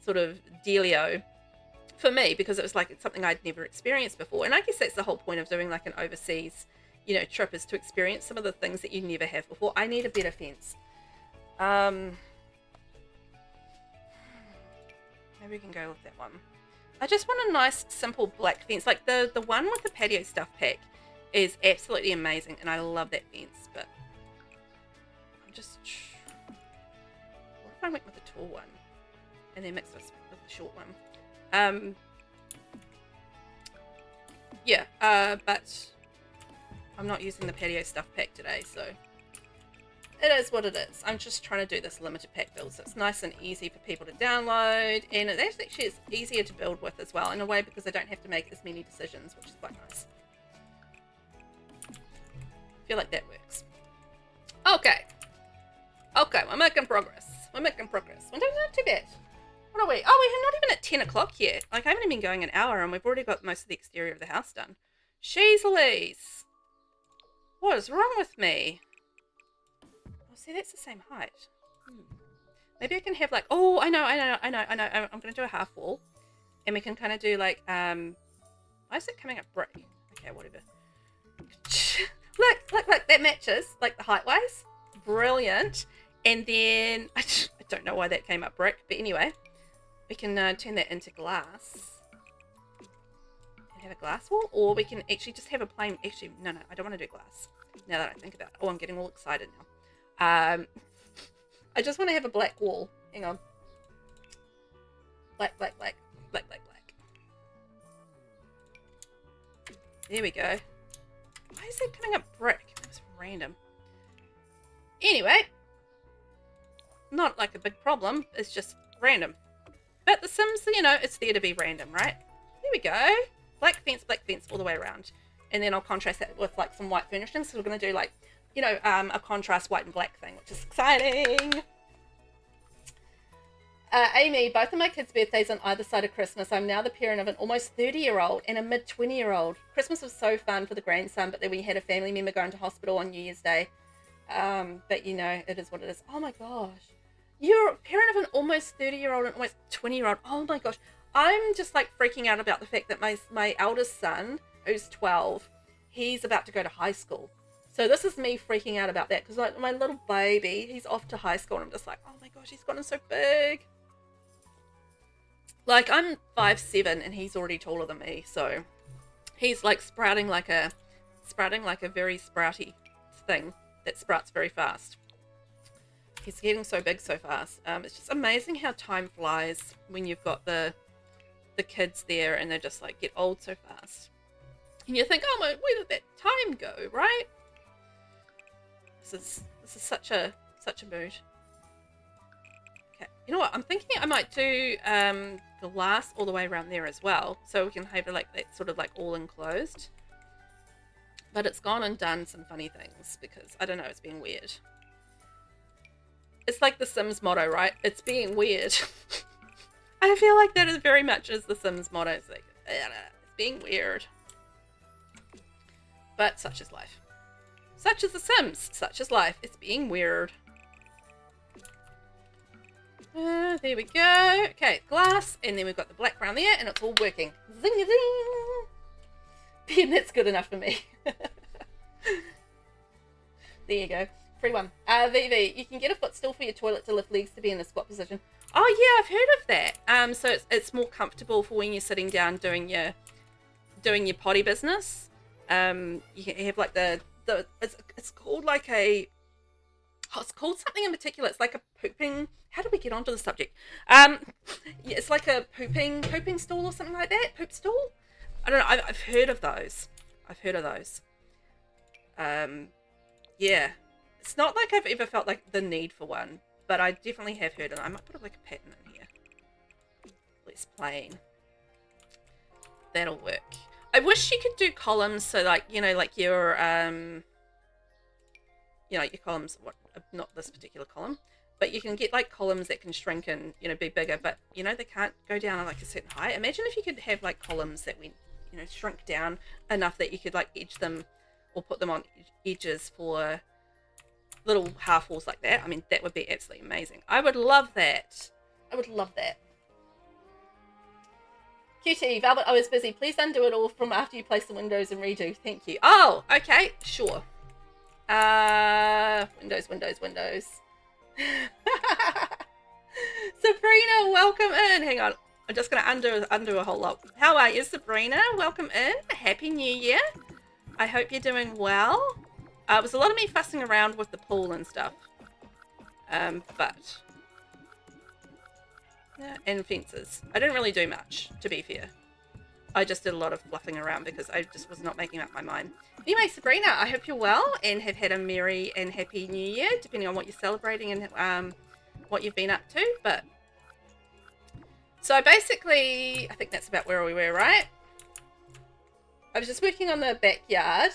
sort of dealio for me because it was like it's something I'd never experienced before. And I guess that's the whole point of doing like an overseas trip, is to experience some of the things that you never have before. I need a better fence. Maybe we can go with that one. I just want a nice simple black fence. Like the one with the patio stuff pack is absolutely amazing and I love that fence, but I'm just, what if I went with the tall one and then mix this with the short one? Yeah, but I'm not using the patio stuff pack today, so it is what it is. I'm just trying to do this limited pack build, so it's nice and easy for people to download, and it actually is easier to build with as well, in a way, because I don't have to make as many decisions, which is quite nice. I feel like that works. Okay, we're making progress. We're doing not too bad. What are we? Oh, we're not even at 10 o'clock yet. Like, I haven't even been going an hour, and we've already got most of the exterior of the house done. Jeez Louise. What is wrong with me? See, that's the same height. Maybe I can have like, oh, I know. I'm going to do a half wall. And we can kind of do like, why is it coming up brick? Okay, whatever. Look, that matches, like the height wise. Brilliant. And then, I don't know why that came up brick, but anyway, we can turn that into glass. And have a glass wall, or we can actually just have a plain, actually, no, I don't want to do glass. Now that I think about it. Oh, I'm getting all excited now. I just want to have a black wall. Hang on. Black. There we go. Why is that coming up brick? It's random. Anyway. Not like a big problem. It's just random. But The Sims, it's there to be random, right? There we go. Black fence all the way around. And then I'll contrast that with like some white furnishings. So we're going to do like, a contrast white and black thing, which is exciting. Amy, both of my kids' birthdays on either side of Christmas. I'm now the parent of an almost 30-year-old and a mid-20-year-old. Christmas was so fun for the grandson, but then we had a family member go into hospital on New Year's Day. But it is what it is. Oh my gosh. You're a parent of an almost 30-year-old and almost 20-year-old. Oh my gosh. I'm just like freaking out about the fact that my eldest son, who's 12, he's about to go to high school. So this is me freaking out about that, because like my little baby, he's off to high school, and I'm just like, oh my gosh, he's gotten so big. Like, I'm 5'7", and he's already taller than me, so he's like sprouting like a very sprouty thing that sprouts very fast. He's getting so big so fast. It's just amazing how time flies when you've got the kids there, and they just like get old so fast. And you think, oh my, where did that time go, right? This is such a mood. Okay, you know what? I'm thinking I might do glass all the way around there as well, so we can have it like that, sort of like all enclosed. But it's gone and done some funny things because I don't know, it's being weird. It's like the Sims motto, right? It's being weird. I feel like that is very much as the Sims motto. It's like, it's being weird. But such is life. Such is The Sims. Such is life. It's being weird. There we go. Okay, glass. And then we've got the black brown there. And it's all working. Zing-a-zing. And that's good enough for me. There you go. Free one. Vivi, you can get a footstool for your toilet to lift legs to be in the squat position. Oh, yeah, I've heard of that. So it's more comfortable for when you're sitting down doing your potty business. You can have like it's called like it's called something in particular. It's like a pooping. How did we get onto the subject? Yeah, it's like a pooping stool or something like that. Poop stool. I don't know. I've heard of those. Yeah, it's not like I've ever felt like the need for one, but I definitely have heard it. I might put like a pattern in here. Let's plain. That'll work. I wish you could do columns, so like, like your, like your columns, not this particular column, but you can get like columns that can shrink and, you know, be bigger, but you know, they can't go down like a certain height. Imagine if you could have like columns that went, you know, shrink down enough that you could like edge them or put them on edges for little half walls like that. I mean, that would be absolutely amazing. I would love that. I would love that. QT, Velvet, I was busy. Please undo it all from after you place the windows and redo. Thank you. Oh, okay, sure. Windows. Sabrina, welcome in. Hang on. I'm just going to undo a whole lot. How are you, Sabrina? Welcome in. Happy New Year. I hope you're doing well. It was a lot of me fussing around with the pool and stuff. But... yeah, and fences. I didn't really do much, to be fair. I just did a lot of fluffing around because I just was not making up my mind. Anyway, Sabrina, I hope you're well and have had a merry and happy New Year, depending on what you're celebrating and what you've been up to. But so basically, I think that's about where we were, right? I was just working on the backyard.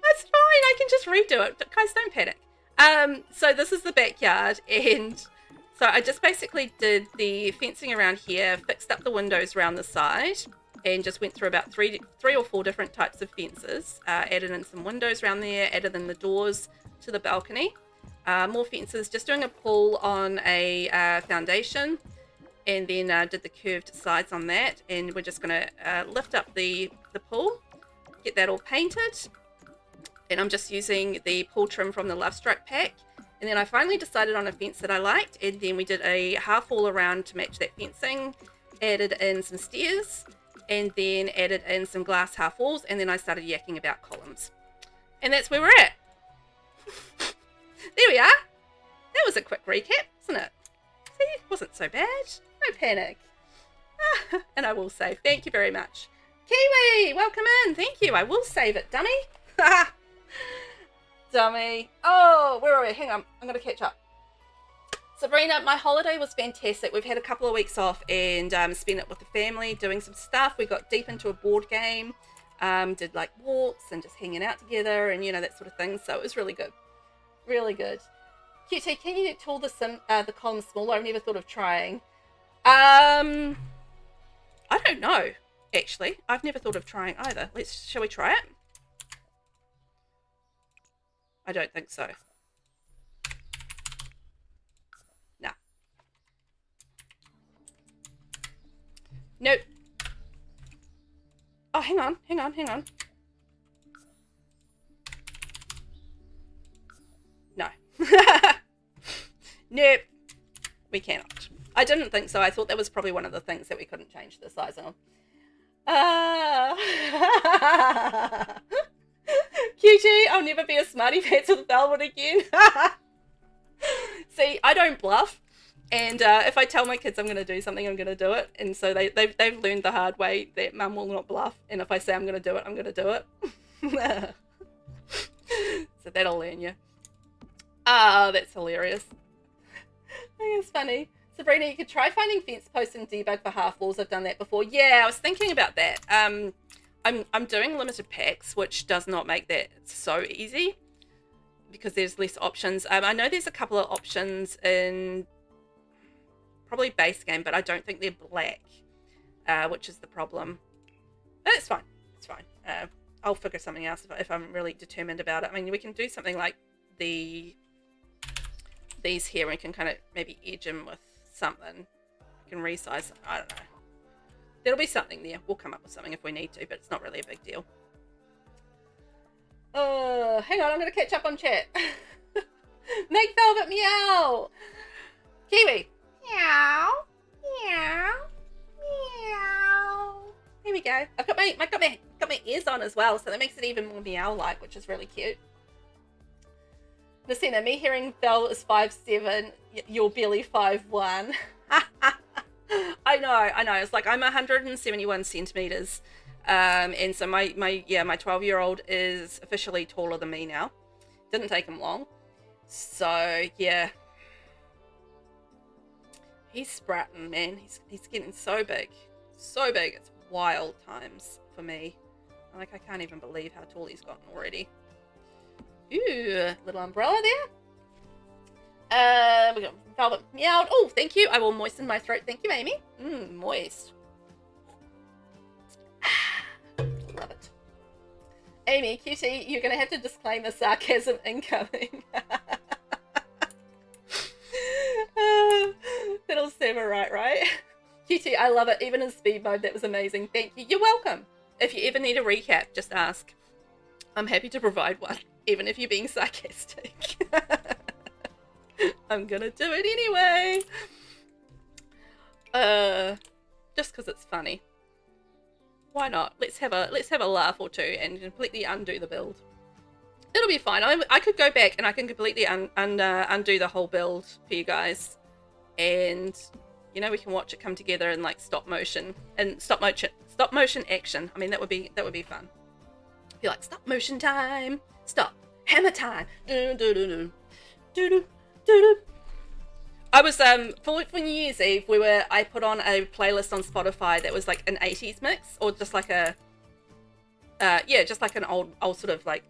That's fine. I can just redo it. Guys, don't panic. So this is the backyard, and so I just basically did the fencing around here, fixed up the windows around the side, and just went through about three or four different types of fences. Added in some windows around there, added in the doors to the balcony. More fences, just doing a pull on a foundation, and then did the curved sides on that, and we're just going to lift up the pool, get that all painted. And I'm just using the pool trim from the Love Struck pack. And then I finally decided on a fence that I liked. And then we did a half wall around to match that fencing. Added in some stairs. And then added in some glass half walls. And then I started yakking about columns. And that's where we're at. There we are. That was a quick recap, wasn't it? See, it wasn't so bad. No panic. And I will save. Thank you very much. Kiwi, welcome in. Thank you. I will save it, dummy. Dummy. Oh, where are we? Hang on. I'm going to catch up. Sabrina, my holiday was fantastic. We've had a couple of weeks off and spent it with the family doing some stuff. We got deep into a board game, did like walks and just hanging out together and, you know, that sort of thing. So it was really good. Really good. QT, can you tool the column smaller? I've never thought of trying. I don't know, actually. I've never thought of trying either. Shall we try it? I don't think so. Nah. Nope. Oh, hang on. No. Nope. We cannot. I didn't think so. I thought that was probably one of the things that we couldn't change the size of. QG, I'll never be a smarty pants with Velvet again. See, I don't bluff, and if I tell my kids I'm going to do something, I'm going to do it, and so they've learned the hard way that Mum will not bluff, and if I say I'm going to do it, I'm going to do it. So that'll learn you. Ah, that's hilarious. I think it's funny. Sabrina, you could try finding fence posts and debug for half walls. I've done that before. Yeah, I was thinking about that. I'm doing limited packs, which does not make that so easy because there's less options. I know there's a couple of options in probably base game, but I don't think they're black, which is the problem. But it's fine. It's fine. I'll figure something else if I'm really determined about it. I mean, we can do something like these here. We can kind of maybe edge them with something. We can resize them. I don't know. There'll be something there. We'll come up with something if we need to, but it's not really a big deal. Hang on, I'm going to catch up on chat. Make Velvet meow. Kiwi. Meow. Meow. Meow. Here we go. I've got my ears on as well, so that makes it even more meow-like, which is really cute. Messina, me hearing Vel is 5'7", you're barely 5'1". I know. It's like I'm 171 centimeters, and so my 12-year-old is officially taller than me now. Didn't take him long, so yeah. He's sprouting, man. He's getting so big, so big. It's wild times for me. Like I can't even believe how tall he's gotten already. Ooh, little umbrella there. We got Velvet meowed. Oh, thank you. I will moisten my throat. Thank you, Amy. Moist. Love it. Amy, QT, you're going to have to disclaim the sarcasm incoming. That'll serve her right? QT, I love it. Even in speed mode, that was amazing. Thank you. You're welcome. If you ever need a recap, just ask. I'm happy to provide one, even if you're being sarcastic. I'm gonna do it anyway. Just because it's funny. Why not? Let's have a laugh or two and completely undo the build. It'll be fine. I could go back and I can completely undo the whole build for you guys, and you know, we can watch it come together in like stop motion action. I mean, that would be fun. Be like, stop motion time, stop hammer time. Do do do do do do do. I was for New Year's Eve, I put on a playlist on Spotify that was like an 80s mix, or just like a just like an old sort of like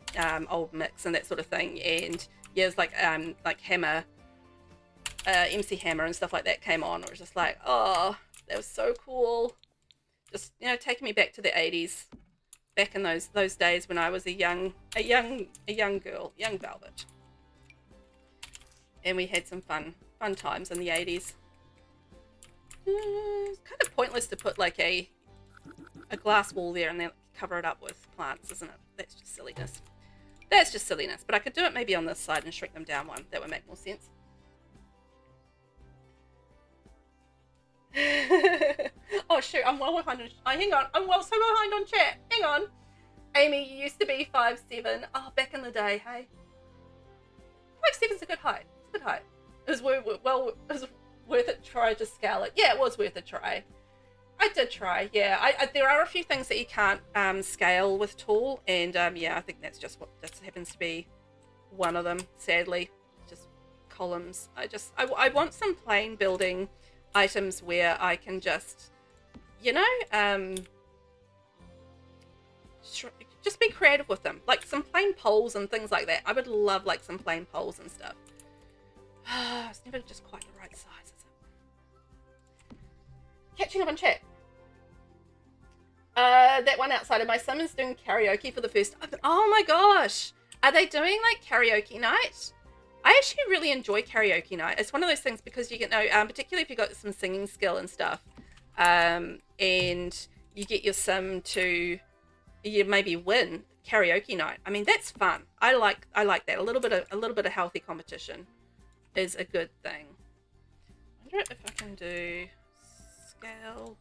old mix and that sort of thing. And yeah, it was like Hammer, MC Hammer and stuff like that came on. It was just like, oh, that was so cool. Just, you know, taking me back to the 80s, back in those days when I was a young girl, young Velvet, and we had some fun times in the 80s. It's kind of pointless to put like a glass wall there and then cover it up with plants, isn't it? That's just silliness. That's just silliness. But I could do it maybe on this side and shrink them down one. That would make more sense. Oh shoot, I'm well behind hang on, I'm so behind on chat. Hang on. Amy, you used to be 5'7". Oh, back in the day, hey. 5'7's a good height. It's a good height. It was worth a try to scale it. Yeah, it was worth a try. I did try, yeah. I there are a few things that you can't scale with tall, and yeah, I think that's just what just happens to be one of them, sadly. Just columns. I want some plain building items where I can just, you know, just be creative with them. Like some plain poles and things like that. I would love like some plain poles and stuff. It's never just quite the right size, is it? Catching up on chat. That one outside of my son is doing karaoke for the first time. Oh my gosh. Are they doing like karaoke night? I actually really enjoy karaoke night. It's one of those things because you get particularly if you've got some singing skill and stuff, and you get your sim to maybe win karaoke night. I mean, that's fun. I like that. A little bit of healthy competition is a good thing. I wonder if I can do scale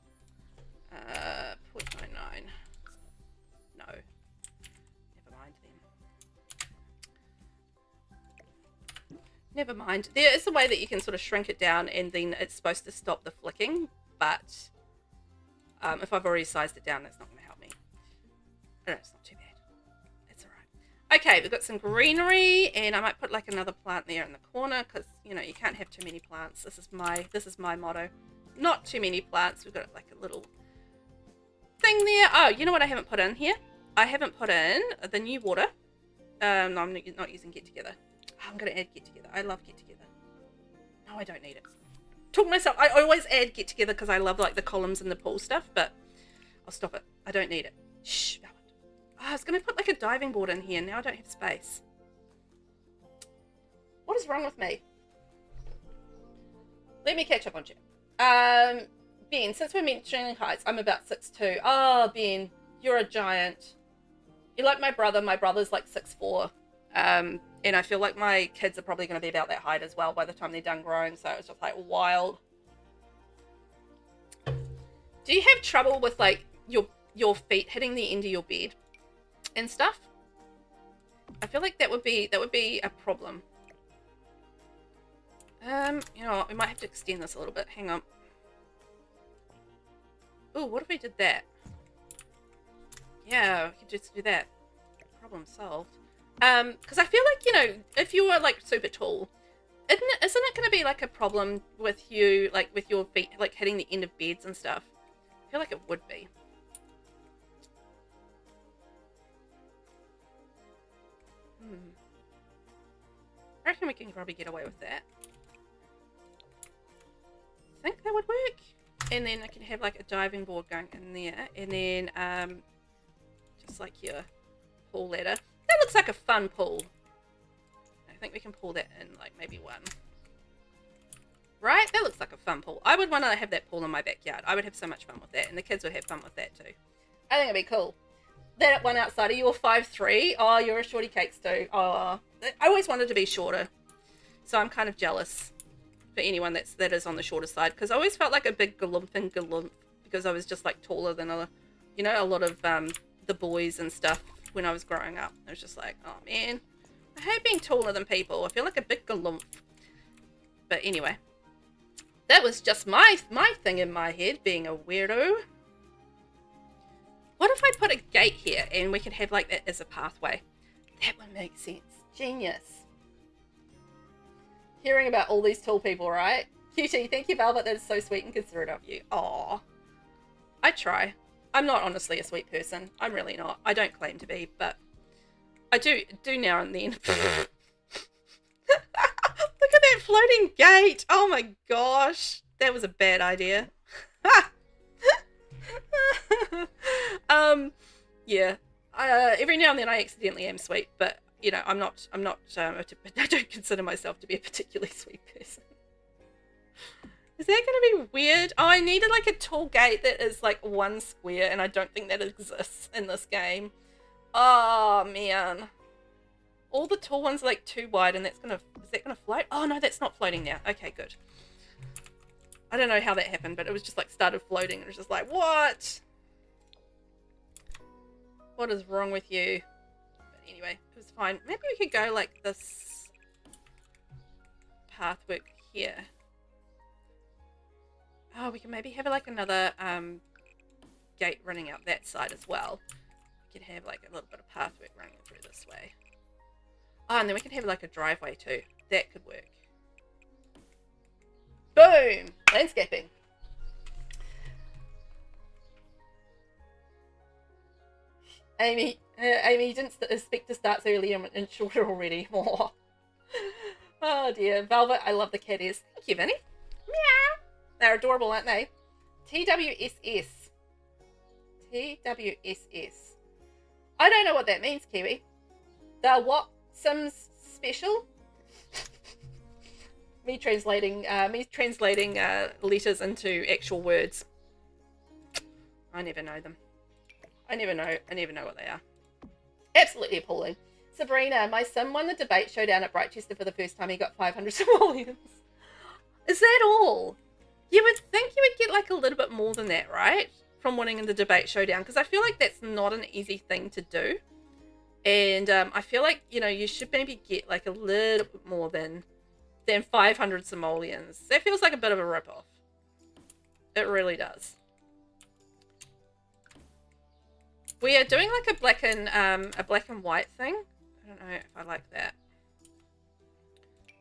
0.99. No. Never mind then. Never mind. There is a way that you can sort of shrink it down and then it's supposed to stop the flicking, but if I've already sized it down, that's not going to help me. Oh, no, it's not too bad. It's alright. Okay, we've got some greenery, and I might put like another plant there in the corner because, you know, you can't have too many plants. This is my motto. Not too many plants. We've got like a little thing there. Oh, you know what I haven't put in here? I haven't put in the new water. No, I'm not using Get Together. I'm going to add Get Together. I love Get Together. No, I don't need it. Talk myself. I always add Get Together because I love like the columns and the pool stuff, but I'll stop it. I don't need it. Shh. Oh, I was going to put like a diving board in here. Now I don't have space. What is wrong with me? Let me catch up on chat. Ben, since we're mentioning heights, I'm about 6'2". Oh, Ben, you're a giant. You're like my brother. My brother's like 6'4". And I feel like my kids are probably going to be about that height as well by the time they're done growing. So it's just like wild. Do you have trouble with like your feet hitting the end of your bed and stuff? I feel like that would be a problem. You know what? We might have to extend this a little bit. Hang on. Oh, what if we did that? Yeah, we could just do that. Problem solved. Because I feel like, you know, if you were like super tall, isn't it going to be like a problem with you, like with your feet, like hitting the end of beds and stuff? I feel like it would be. I reckon we can probably get away with that. I think that would work. And then I can have like a diving board going in there, and then just like your pool ladder. That looks like a fun pool. I think we can pull that in like maybe one. Right? That looks like a fun pool. I would want to have that pool in my backyard. I would have so much fun with that, and the kids would have fun with that too. I think it'd be cool. That one outside, are you a 5'3"? Oh, you're a shorty cakes too. Oh, I always wanted to be shorter, so I'm kind of jealous for anyone that is on the shorter side, because I always felt like a big galumphing galump because I was just like taller than a lot of the boys and stuff when I was growing up. I was just like, oh man, I hate being taller than people. I feel like a big galump. But anyway. That was just my thing in my head, being a weirdo. What if I put a gate here and we could have like that as a pathway? That would make sense. Genius. Hearing about all these tall people, right? QT, thank you, Velvet. That is so sweet and considerate of you. Aw. I try. I'm not honestly a sweet person. I'm really not. I don't claim to be, but I do now and then. Look at that floating gate. Oh my gosh. That was a bad idea. Yeah. Every now and then I accidentally am sweet, but you know, I'm not, I don't consider myself to be a particularly sweet person. Is that going to be weird? Oh, I needed like a tall gate that is like 1 square, and I don't think that exists in this game. Oh man. All the tall ones are like too wide, and is that gonna float? Oh no, that's not floating now. Okay, good. I don't know how that happened, but it was just like started floating, and it was just like, what? What is wrong with you? But anyway, it was fine. Maybe we could go like this path work here. Oh, we can maybe have like another gate running out that side as well. We can have like a little bit of path work running through this way. Oh, and then we can have like a driveway too. That could work. Boom! Landscaping. Amy, you didn't expect to start so early and shorter already. Oh dear. Velvet, I love the cat ears. Thank you, Vinny. Meow. They're adorable, aren't they? TWSS. TWSS. I don't know what that means, Kiwi. The what? Sims special? me translating letters into actual words. I never know them. I never know what they are. Absolutely appalling. Sabrina, my son won the debate showdown at Brightchester for the first time. He got 500 simoleons. Is that all? You would think you would get like a little bit more than that, right? From winning in the debate showdown, because I feel like that's not an easy thing to do. And I feel like, you know, you should maybe get like a little bit more than 500 simoleons. That feels like a bit of a rip-off. It really does. We are doing like a black and white thing. I don't know if I like that.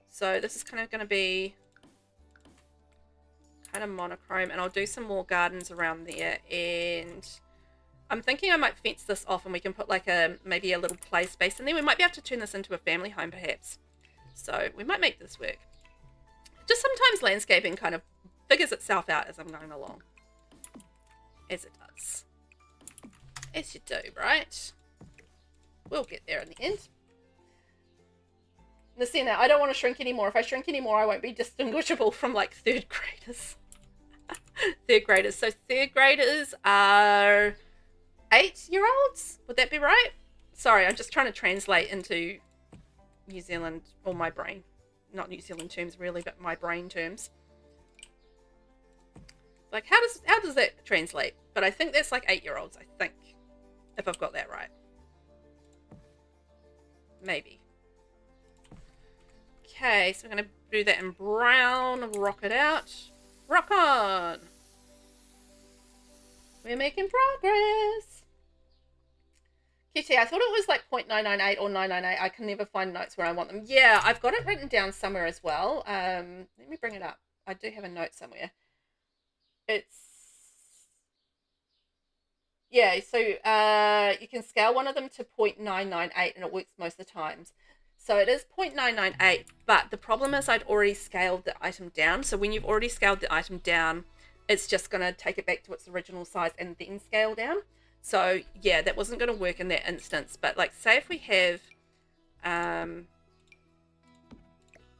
So this is kind of going to be kind of monochrome, and I'll do some more gardens around there, and I'm thinking I might fence this off and we can put like maybe a little play space, and then we might be able to turn this into a family home perhaps. So we might make this work. Just sometimes landscaping kind of figures itself out as I'm going along. As it does. As you do, right? We'll get there in the end. Nasina, I don't want to shrink anymore. If I shrink anymore, I won't be distinguishable from like 3rd graders. 3rd graders. So 3rd graders are 8-year-olds? Would that be right? Sorry, I'm just trying to translate into New Zealand, or my brain. Not New Zealand terms really, but my brain terms. Like, how does that translate? But I think that's like 8-year-olds, I think. If I've got that right. Maybe. Okay, so we're going to do that in brown. Rock it out. Rock on! We're making progress. Kitty, I thought it was like 0.998 or 998. I can never find notes where I want them. Yeah, I've got it written down somewhere as well. Let me bring it up. I do have a note somewhere. It's... Yeah, so you can scale one of them to 0.998 and it works most of the times. So it is 0.998, but the problem is I'd already scaled the item down. So when you've already scaled the item down, it's just going to take it back to its original size and then scale down. So yeah, that wasn't going to work in that instance. But like, say if we have, I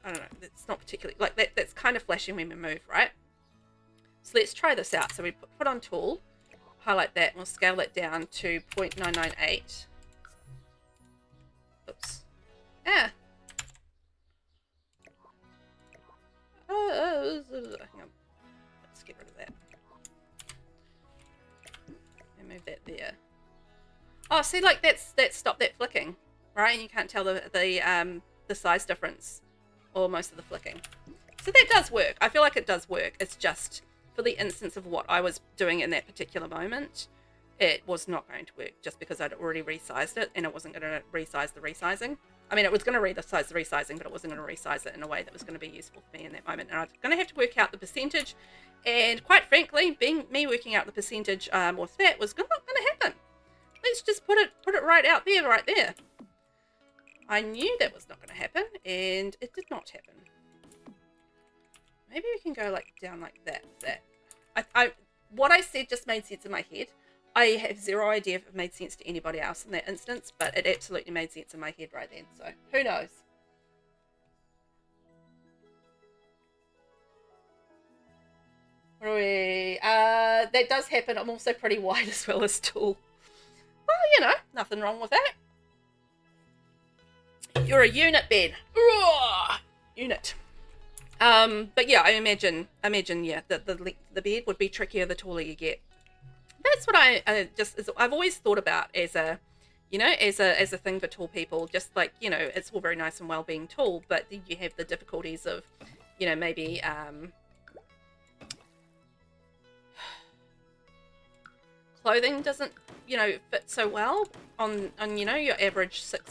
don't know, it's not particularly, like that's kind of flashing when we move, right? So let's try this out. So we put on tool, highlight that, and we'll scale it down to 0.998. Oops. Ah. Hang on. Let's get rid of that. And move that there. Oh, see, like that stopped that flicking, right? And you can't tell the size difference or most of the flicking. So that does work. I feel like it does work. It's just for the instance of what I was doing in that particular moment, it was not going to work just because I'd already resized it and it wasn't going to resize the resizing. I mean, it was going to resize the resizing, but it wasn't going to resize it in a way that was going to be useful for me in that moment. And I was going to have to work out the percentage. And quite frankly, being me working out the percentage with that was not going to happen. Let's just put it right out there, right there. I knew that was not going to happen, and it did not happen. Maybe we can go like down like that. What I said just made sense in my head. I have zero idea if it made sense to anybody else in that instance, but it absolutely made sense in my head right then. So who knows? What are we? That does happen. I'm also pretty wide as well as tall. Well, you know, nothing wrong with that. You're a unit, Ben. Unit. But yeah, I imagine, yeah, the bed would be trickier the taller you get. That's what I've always thought about as a, you know, as a thing for tall people. Just like, you know, it's all very nice and well being tall, but you have the difficulties of, you know, maybe clothing doesn't, you know, fit so well on you know, your average six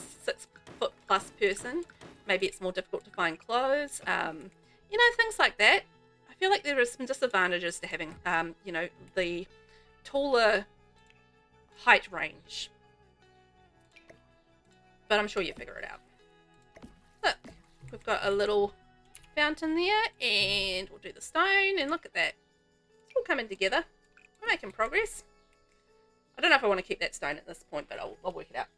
foot plus person. Maybe it's more difficult to find clothes. You know, things like that. I feel like there are some disadvantages to having, you know, the taller height range. But I'm sure you figure it out. Look, we've got a little fountain there, and we'll do the stone, and look at that. It's all coming together. We're making progress. I don't know if I want to keep that stone at this point, but I'll work it out.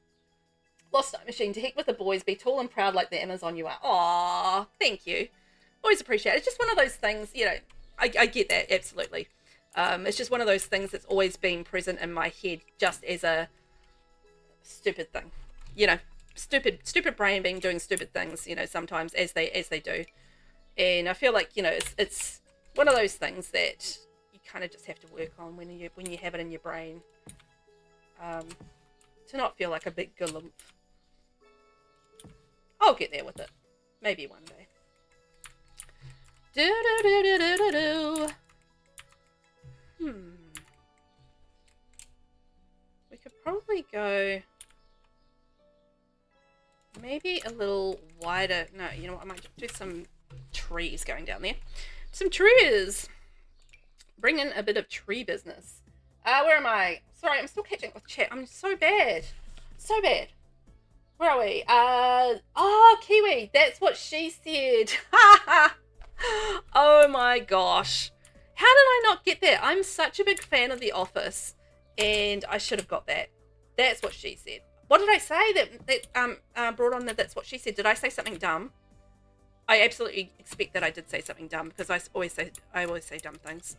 Lost Stone Machine, to heck with the boys, be tall and proud like the Amazon you are. Aww, thank you. Always appreciate it. It's just one of those things, you know, I get that, absolutely. It's just one of those things that's always been present in my head just as a stupid thing. You know, stupid brain being doing stupid things, you know, sometimes as they do. And I feel like, you know, it's one of those things that you kind of just have to work on when you have it in your brain. To not feel like a big galump. I'll get there with it. Maybe one day. We could probably go maybe a little wider. No, you know what? I might just do some trees going down there. Some trees. Bring in a bit of tree business. Where am I? Sorry, I'm still catching up with chat. I'm so bad. So bad. Where are we? Oh, Kiwi. That's what she said. Oh my gosh. How did I not get that? I'm such a big fan of The Office, and I should have got that. That's what she said. What did I say that brought on that's what she said? Did I say something dumb? I absolutely expect that I did say something dumb, because I always say dumb things.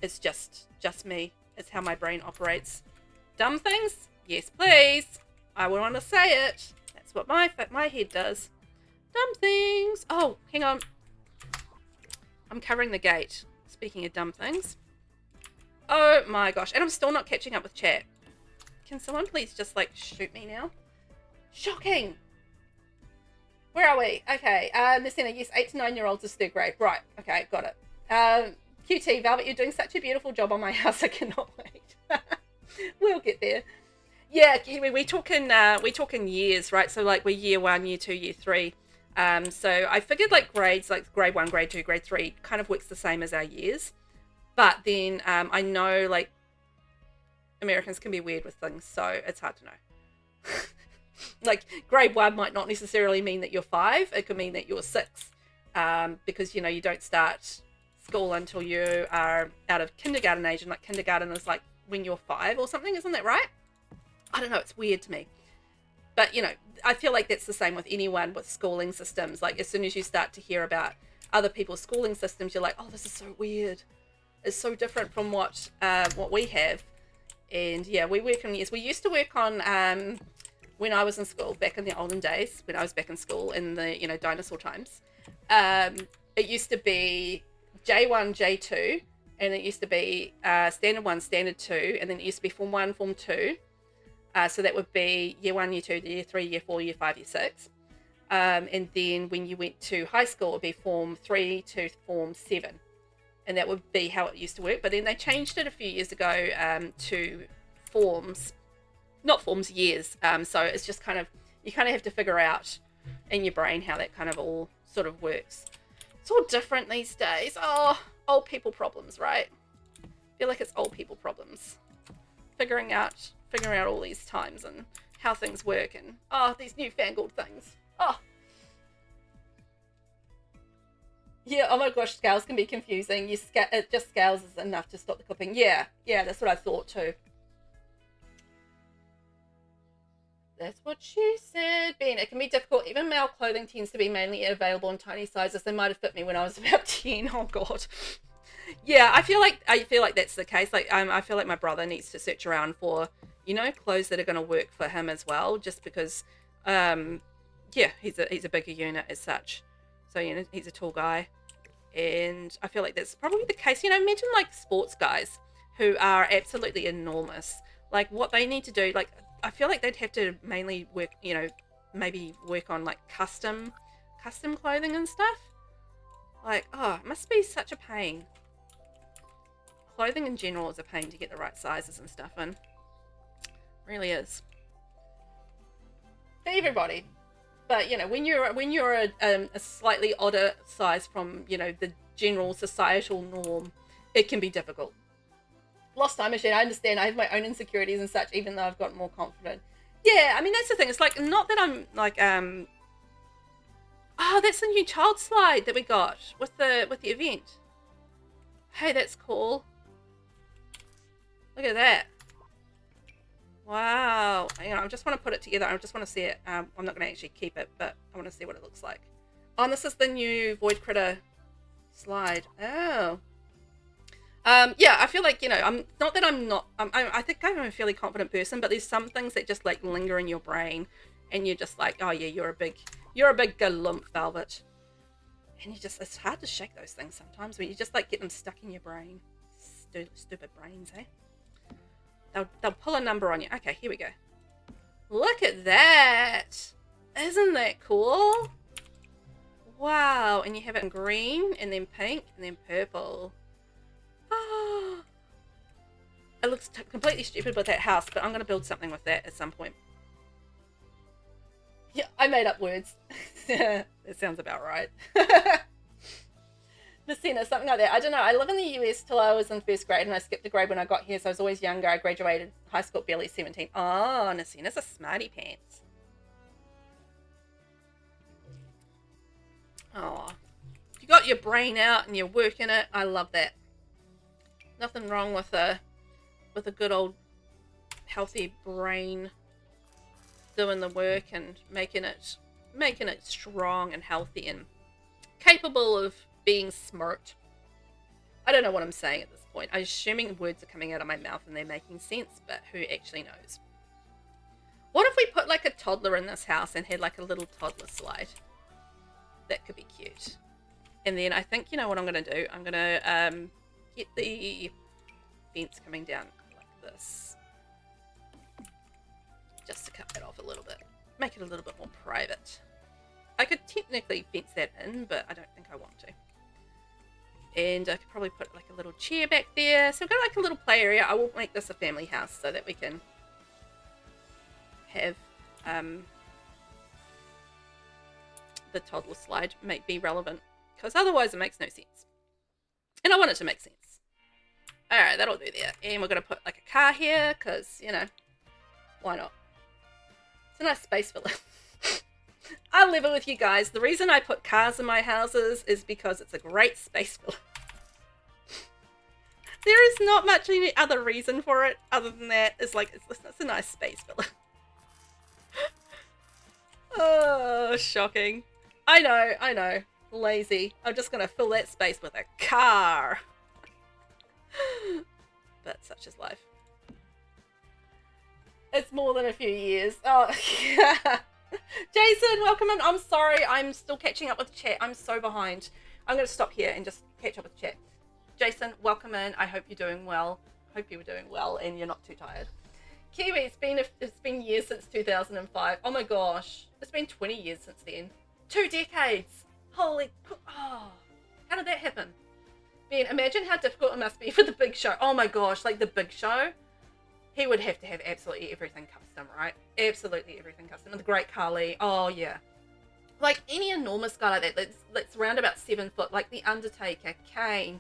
It's just me. It's how my brain operates. Dumb things? Yes, please. I would want to say it. That's what my head does. Dumb things. Oh, hang on. I'm covering the gate. Speaking of dumb things. Oh my gosh. And I'm still not catching up with chat. Can someone please just like shoot me now? Shocking. Where are we? Okay. Messina, yes, 8 to 9 year olds is 3rd grade. Right. Okay, got it. QT, Velvet, you're doing such a beautiful job on my house. I cannot wait. We'll get there. Yeah, Kiwi, we talk in years, right? So like we're year 1, year 2, year 3. So I figured like grades, like grade 1, grade 2, grade 3 kind of works the same as our years. But then I know like Americans can be weird with things, so it's hard to know. Like grade 1 might not necessarily mean that you're 5. It could mean that you're 6, because you don't start school until you are out of kindergarten age, and like kindergarten is like when you're 5 or something, isn't that right? I don't know, it's weird to me. But I feel like that's the same with anyone with schooling systems. Like as soon as you start to hear about other people's schooling systems, you're like, oh, this is so weird. It's so different from what we have. And yeah, we work on years. We used to work on when I was in school back in the olden days, when I was back in school in the dinosaur times. It used to be J1, J2, and it used to be standard 1, standard 2, and then it used to be form 1, form 2. So that would be year 1, year 2, year 3, year 4, year 5, year 6. And then when you went to high school, it would be form 3 to form 7. And that would be how it used to work. But then they changed it a few years ago to forms, not forms, years. So it's just you kind of have to figure out in your brain how that kind of all sort of works. It's all different these days. Oh, old people problems, right? I feel like it's old people problems. Figuring out all these times and how things work, and these newfangled things. Yeah, oh my gosh, scales can be confusing. It just scales is enough to stop the clipping. Yeah, that's what I thought too. That's what she said. Ben, it can be difficult. Even male clothing tends to be mainly available in tiny sizes. They might have fit me when I was about 10. Oh god. Yeah, I feel like that's the case. Like I feel like my brother needs to search around for clothes that are going to work for him as well, just because he's a bigger unit as such. So he's a tall guy, and I feel like that's probably the case. Imagine like sports guys who are absolutely enormous. Like what they need to do, like I feel like they'd have to mainly work, maybe work on like custom clothing and stuff. Like, it must be such a pain. Clothing in general is a pain to get the right sizes and stuff in. Really is. For everybody. But when you're a slightly odder size from the general societal norm, it can be difficult. Lost time machine. I understand. I have my own insecurities and such, even though I've gotten more confident. Yeah, I mean that's the thing. It's like not that I'm like that's the new child slide that we got with the event. Hey, that's cool. Look at that. Wow. I just want to put it together. I just want to see it. I'm not going to actually keep it, but I want to see what it looks like. Oh, and this is the new Void Critter slide. Oh. Yeah, I feel like, I'm not that I'm not, I think I'm a fairly confident person, but there's some things that just like linger in your brain and you're just like, oh yeah, you're a big galump, Velvet. And it's hard to shake those things sometimes when you just like get them stuck in your brain. Stupid brains, eh? They'll pull a number on you. Okay, here we go. Look at that. Isn't that cool? Wow, and you have it in green and then pink and then purple. It looks completely stupid with that house, but I'm going to build something with that at some point. Yeah, I made up words. That sounds about right. Messina, something like that. I don't know. I live in the US till I was in first grade, and I skipped a grade when I got here, so I was always younger. I graduated high school at barely 17. Oh, Nasina's a smarty pants. Oh, you got your brain out and you're working it. I love that. Nothing wrong with a good old healthy brain doing the work and making it strong and healthy and capable of being smart. I don't know what I'm saying at this point. I'm assuming words are coming out of my mouth and they're making sense, but who actually knows? What if we put like a toddler in this house and had like a little toddler slide? That could be cute. And then I think, you know what I'm going to do? I'm going to get the fence coming down like this. Just to cut that off a little bit. Make it a little bit more private. I could technically fence that in, but I don't think I want to. And I could probably put like a little chair back there. So we've got like a little play area. I will make this a family house so that we can have the toddler slide might be relevant. Because otherwise it makes no sense. And I want it to make sense. Alright, that'll do there. And we're going to put like a car here because, you know, why not? It's a nice space filler. I'll level with you guys. The reason I put cars in my houses is because it's a great space filler. There is not much any other reason for it other than that. It's like, it's a nice space filler. Oh, shocking. I know. Lazy. I'm just going to fill that space with a car. But such is life. It's more than a few years. Oh, yeah. Jason, welcome in. I'm sorry. I'm still catching up with the chat. I'm so behind. I'm going to stop here and just catch up with the chat. Jason, welcome in. I hope you're doing well. Hope you were doing well and you're not too tired. Kiwi, it's been years since 2005. Oh my gosh. It's been 20 years since then. 2 decades. Holy, oh, how did that happen? Man, imagine how difficult it must be for the Big Show. Oh my gosh, like the Big Show. He would have to have absolutely everything custom, right? Absolutely everything custom. And the Great Khali. Oh yeah. Like any enormous guy like that, that's around about 7 foot, like the Undertaker, Kane,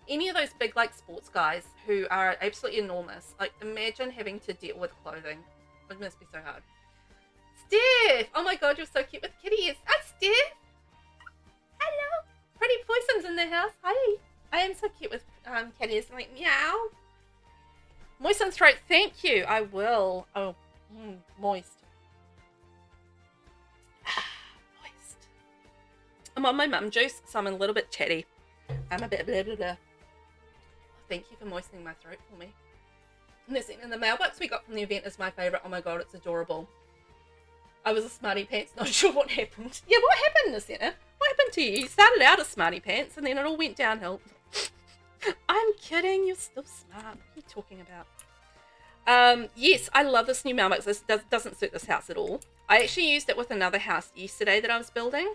any of those big like sports guys who are absolutely enormous. Like imagine having to deal with clothing. It must be so hard. Steph! Oh my god, you're so cute with kitties. Hi Steph! Hello! Pretty Poison's in the house. Hi! I am so cute with kitties. I'm like, meow. Moisten throat, thank you. I will. Oh, moist. Moist. I'm on my mum juice, so I'm a little bit chatty. I'm a bit blah blah blah. Thank you for moistening my throat for me. And the mailbox we got from the event is my favourite. Oh my god, it's adorable. I was a smarty pants, not sure what happened. Yeah, what happened, Nasena? What happened to you? You started out as smarty pants and then it all went downhill. I'm kidding, you're still smart. What are you talking about? Yes, I love this new mailbox. This doesn't suit this house at all. I actually used it with another house yesterday that I was building.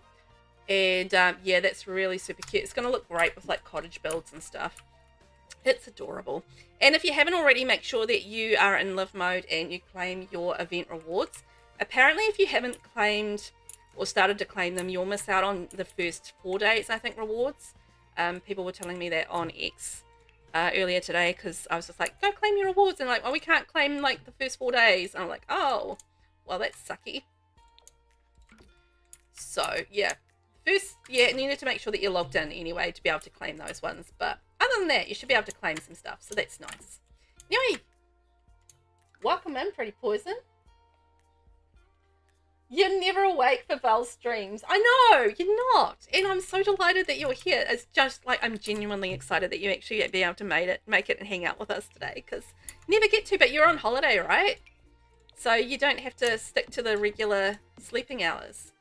And yeah, that's really super cute. It's going to look great with like cottage builds and stuff. It's adorable. And if you haven't already, make sure that you are in live mode and you claim your event rewards. Apparently, if you haven't claimed or started to claim them, you'll miss out on the first 4 days, I think, rewards. People were telling me that on X earlier today because I was just like, go claim your rewards. And like, well, we can't claim like the first 4 days. And I'm like, oh, well, that's sucky. So, yeah. First, yeah, you need to make sure that you're logged in anyway to be able to claim those ones. But other than that, you should be able to claim some stuff. So that's nice. Anyway, welcome in, Pretty Poison. You're never awake for Val's streams. I know, you're not. And I'm so delighted that you're here. It's just like, I'm genuinely excited that you actually be able to make it and hang out with us today. Because you never get to, but you're on holiday, right? So you don't have to stick to the regular sleeping hours.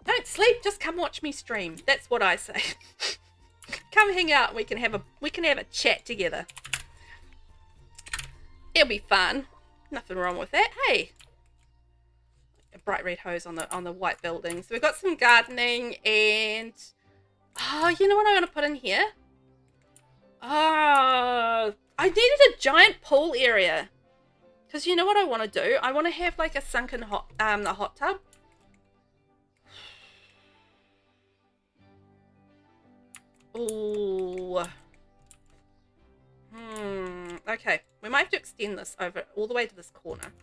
Don't sleep, just come watch me stream. That's what I say. Come hang out. We can have a chat together. It'll be fun. Nothing wrong with that. Hey, a bright red hose on the white building. So we've got some gardening and you know what I want to put in here? I needed a giant pool area because you know what I want to do? I want to have like a sunken hot tub. Oh, okay, we might have to extend this over all the way to this corner,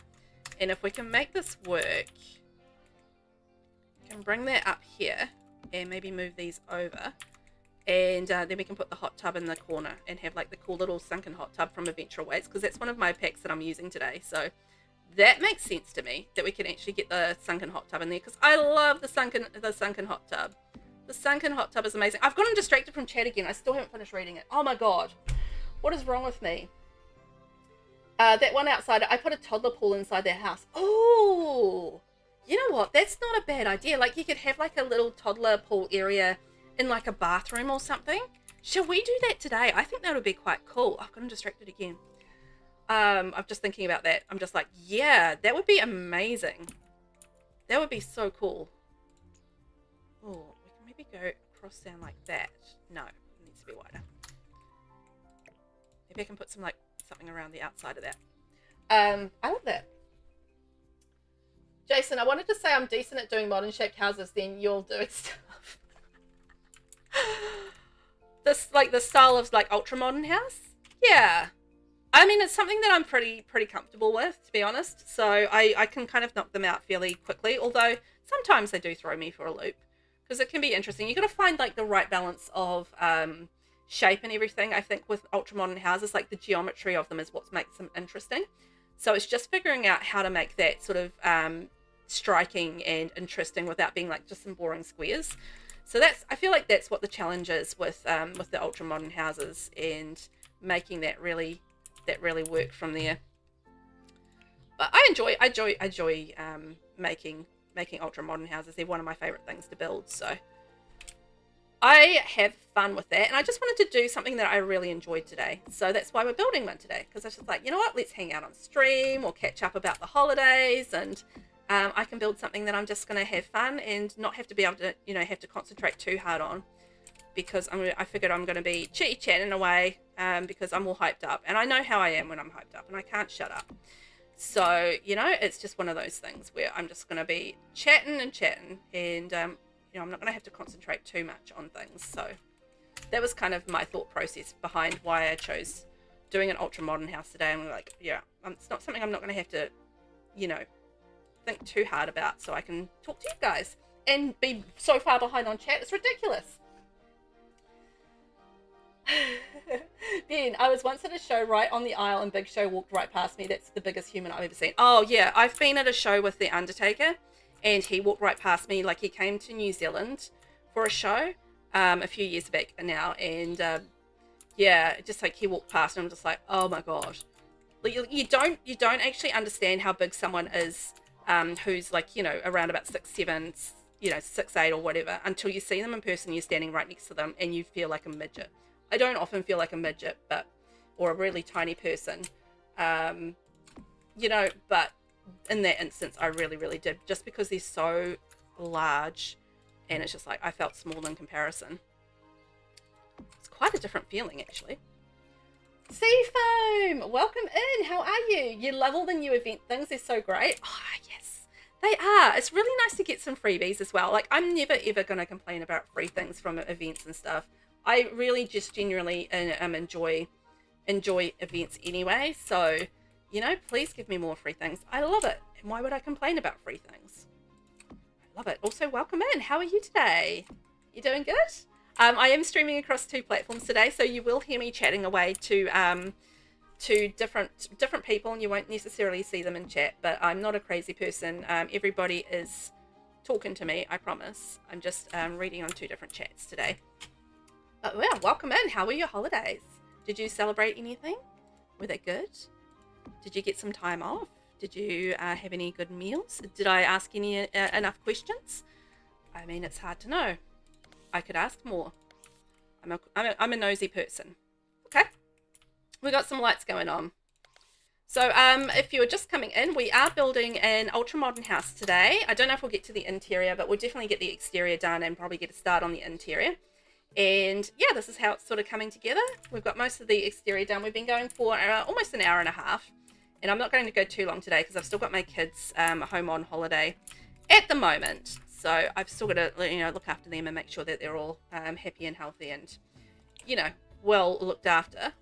and if we can make this work, we can bring that up here and maybe move these over, and then we can put the hot tub in the corner and have like the cool little sunken hot tub from Adventure Awaits, because that's one of my packs that I'm using today. So that makes sense to me that we can actually get the sunken hot tub in there, because I love the sunken hot tub. The sunken hot tub is amazing. I've gotten distracted from chat again. I still haven't finished reading it. Oh my god. What is wrong with me? That one outside, I put a toddler pool inside their house. Oh, you know what? That's not a bad idea. Like you could have like a little toddler pool area in like a bathroom or something. Shall we do that today? I think that would be quite cool. I've gotten distracted again. I'm just thinking about that. I'm just like, yeah, that would be amazing. That would be so cool. Oh. Maybe go across down like that. No, it needs to be wider. Maybe I can put something around the outside of that. I love that. Jason, I wanted to say I'm decent at doing modern shaped houses, then you'll do it stuff. This like the style of like ultra modern house? Yeah. I mean, it's something that I'm pretty comfortable with, to be honest. So I can kind of knock them out fairly quickly, although sometimes they do throw me for a loop because it can be interesting. You got to find like the right balance of shape and everything. I think with ultra modern houses, like the geometry of them is what makes them interesting. So it's just figuring out how to make that sort of striking and interesting without being like just some boring squares. So I feel like that's what the challenge is with the ultra modern houses and making that really work from there. But I enjoy making ultra modern houses. They're one of my favorite things to build. So I have fun with that, and I just wanted to do something that I really enjoyed today. So that's why we're building one today, because I was just like, you know what, let's hang out on stream or catch up about the holidays, and I can build something that I'm just going to have fun and not have to be able to, have to concentrate too hard on, because I figured I'm going to be chitty-chatting away because I'm all hyped up, and I know how I am when I'm hyped up, and I can't shut up. So, it's just one of those things where I'm just going to be chatting, and I'm not going to have to concentrate too much on things. So that was kind of my thought process behind why I chose doing an ultra modern house today. And we're like, it's not something I'm not going to have to, think too hard about, so I can talk to you guys and be so far behind on chat. It's ridiculous. Ben, I was once at a show right on the aisle and Big Show walked right past me. That's the biggest human I've ever seen. Oh yeah, I've been at a show with The Undertaker and he walked right past me. Like, he came to New Zealand for a show a few years back now, and just like he walked past and I'm just like, oh my god. You don't actually understand how big someone is who's like, around about 6'7", 6'8" or whatever, until you see them in person. You're standing right next to them and you feel like a midget. I don't often feel like a midget, or a really tiny person, but in that instance, I really, really did, just because they're so large, and it's just like I felt small in comparison. It's quite a different feeling, actually. Seafoam, welcome in. How are you? You love all the new event things. They're so great. Oh, yes, they are. It's really nice to get some freebies as well. Like, I'm never, ever going to complain about free things from events and stuff. I really just genuinely enjoy events anyway. So, please give me more free things. I love it. And why would I complain about free things? I love it. Also, welcome in. How are you today? You doing good? I am streaming across 2 platforms today, so you will hear me chatting away to different people, and you won't necessarily see them in chat. But I'm not a crazy person. Everybody is talking to me, I promise. I'm just reading on 2 different chats today. But well, welcome in. How were your holidays? Did you celebrate anything? Were they good? Did you get some time off? Did you have any good meals? Did I ask any enough questions? I mean, it's hard to know. I could ask more. I'm a nosy person. Okay, we got some lights going on. So if you're just coming in, we are building an ultra modern house today. I don't know if we'll get to the interior, but we'll definitely get the exterior done and probably get a start on the interior. And yeah, this is how it's sort of coming together. We've got most of the exterior done. We've been going for almost an hour and a half, and I'm not going to go too long today because I've still got my kids home on holiday at the moment. So I've still got to, look after them and make sure that they're all happy and healthy and, well looked after.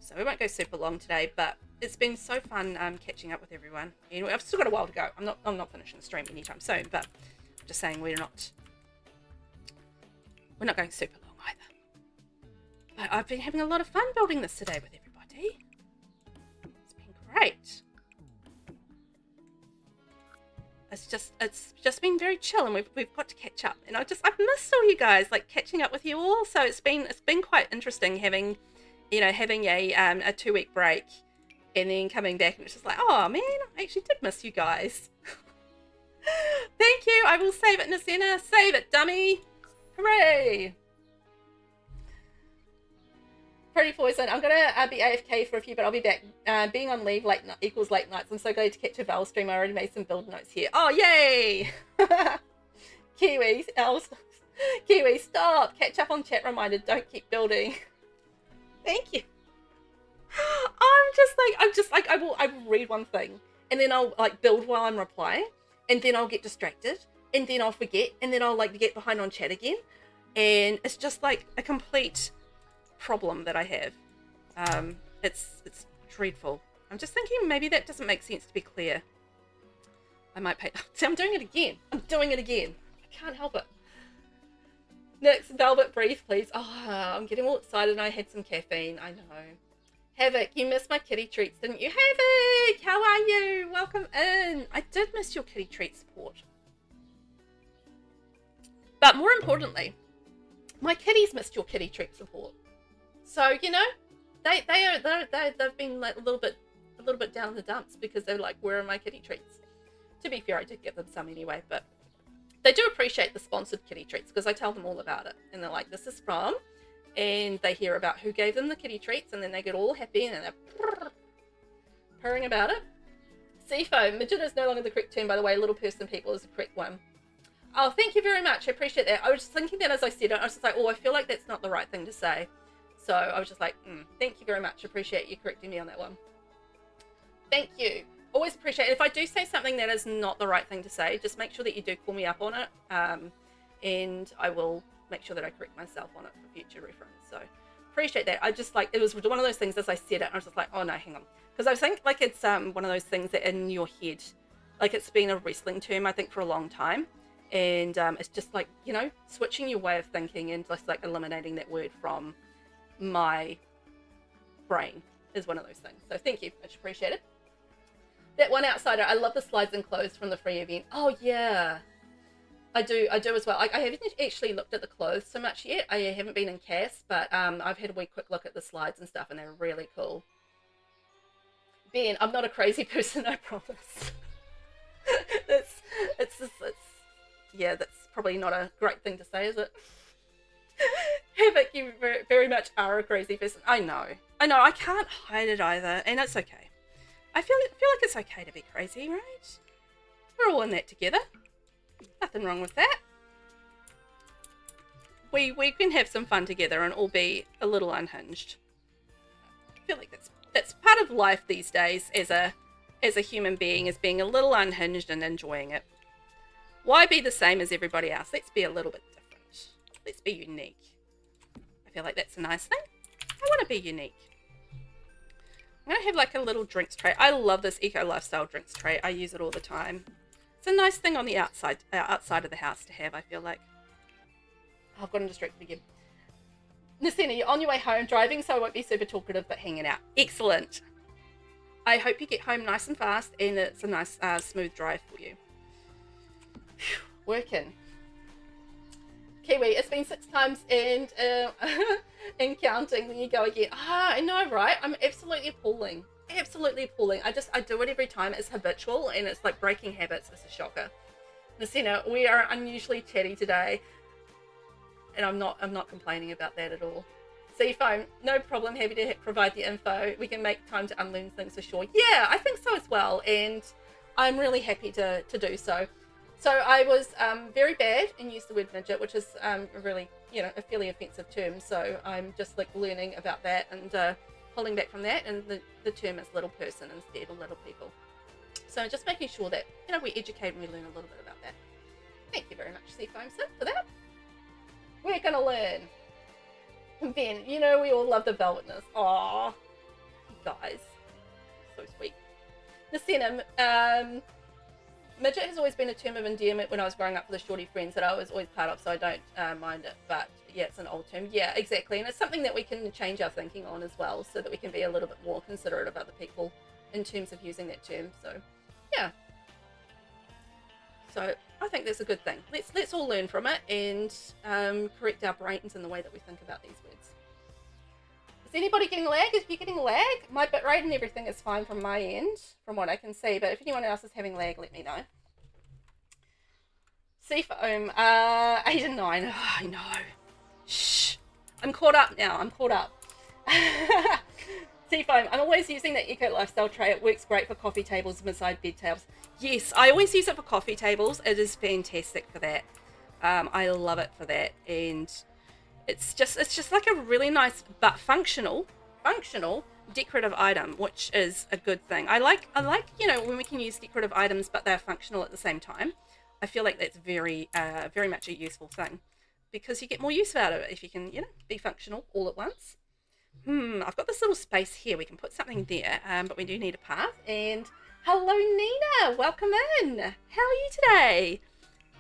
So we won't go super long today, but it's been so fun catching up with everyone. And I've still got a while to go. I'm not finishing the stream anytime soon, but I'm just saying we're not going super long either. But I've been having a lot of fun building this today with everybody. It's been great. It's just been very chill, and we've got to catch up. And I've missed all you guys, like catching up with you all. So it's been quite interesting having a 2-week break and then coming back, and it's just like, oh man, I actually did miss you guys. Thank you. I will save it, Nasena. Save it, dummy. Hooray! Pretty Poison. I'm gonna be AFK for a few, but I'll be back. Being on leave equals late nights. I'm so glad to catch a Val stream. I already made some build notes here. Oh yay! Kiwi, Kiwi, stop! Catch up on chat reminder. Don't keep building. Thank you. I'm just like I will read one thing and then I'll like build while I'm replying, and then I'll get distracted, and then I'll forget, and then I'll like get behind on chat again, and it's just like a complete problem that I have. It's dreadful. I'm just thinking maybe that doesn't make sense to be clear. I might pay. See, I'm doing it again. I'm doing it again. I can't help it. Next, Velvet Breathe, please. Oh, I'm getting all excited and I had some caffeine. I know. Havoc, you missed my kitty treats, didn't you? Havoc, how are you? Welcome in. I did miss your kitty treat support. But more importantly, my kitties missed your kitty treat support. So, you know, they've been like a little bit down in the dumps because they're like, where are my kitty treats? To be fair, I did give them some anyway, but they do appreciate the sponsored kitty treats because I tell them all about it. And they're like, this is from, and they hear about who gave them the kitty treats, and then they get all happy and they're purring about it. Seafoam, midget is no longer the correct term, by the way. Little person people is the correct one. Oh, thank you very much. I appreciate that. I was just thinking that as I said it, I was just like, oh, I feel like that's not the right thing to say. So I was just like, thank you very much. Appreciate you correcting me on that one. Thank you. Always appreciate it. If I do say something that is not the right thing to say, just make sure that you do call me up on it. And I will make sure that I correct myself on it for future reference. So appreciate that. I just like, it was one of those things as I said it, I was just like, oh no, hang on. Because I think like it's one of those things that in your head, like it's been a wrestling term, I think, for a long time. And it's just like, you know, switching your way of thinking and just like eliminating that word from my brain is one of those things. So thank you. Much appreciated. That one outsider, I love the slides and clothes from the free event. Oh yeah, I do as well. I haven't actually looked at the clothes so much yet. I haven't been in CAS, but I've had a wee quick look at the slides and stuff, and they're really cool. Ben, I'm not a crazy person, I promise. Yeah, that's probably not a great thing to say, is it? Havoc, you very much are a crazy person. I know, I can't hide it either, and it's okay. I feel like it's okay to be crazy, right? We're all in that together. Nothing wrong with that. We can have some fun together and all be a little unhinged. I feel like that's part of life these days as a human being, is being a little unhinged and enjoying it. Why be the same as everybody else? Let's be a little bit different. Let's be unique. I feel like that's a nice thing. I want to be unique. I'm going to have like a little drinks tray. I love this Eco Lifestyle drinks tray. I use it all the time. It's a nice thing on the outside of the house to have, I feel like. Oh, I've gotten distracted again. Nasina, you're on your way home driving, so I won't be super talkative, but hanging out. Excellent. I hope you get home nice and fast and it's a nice smooth drive for you. Whew, working. Kiwi, it's been 6 times and counting. Then you go again. I know, right? I'm absolutely appalling. Absolutely appalling. I do it every time. It's habitual and it's like breaking habits. It's a shocker. Nasina, we are unusually chatty today, and I'm not complaining about that at all. Seafoam, no problem. Happy to provide the info. We can make time to unlearn things for sure. Yeah, I think so as well, and I'm really happy to do so. So I was very bad and used the word midget, which is really, you know, a fairly offensive term. So I'm just like learning about that and pulling back from that. And the term is little person instead, or little people. So just making sure that, you know, we educate and we learn a little bit about that. Thank you very much, Seafoam Sim, for that. We're going to learn. And Ben, you know, we all love the velvetness. Aww, you guys. So sweet. Nasina, midget has always been a term of endearment when I was growing up for the shorty friends that I was always part of, so I don't mind it. But yeah, it's an old term. Yeah, exactly. And it's something that we can change our thinking on as well, so that we can be a little bit more considerate of other people in terms of using that term. So yeah. So I think that's a good thing. Let's all learn from it and correct our brains in the way that we think about these words. Is anybody getting lag? If you're getting lag, my bitrate and everything is fine from my end, from what I can see. But if anyone else is having lag, let me know. Seafoam, 8 and 9. Oh, I know. Shh. I'm caught up now. I'm caught up. Seafoam, I'm always using the Eco Lifestyle tray. It works great for coffee tables and beside bed tables. Yes, I always use it for coffee tables. It is fantastic for that. I love it for that. And it's just like a really nice but functional decorative item, which is a good thing. I like, you know, when we can use decorative items but they're functional at the same time. I feel like that's very much a useful thing, because you get more use out of it if you can, you know, be functional all at once. I've got this little space here. We can put something there, but we do need a path. And hello, Nina. Welcome in. How are you today?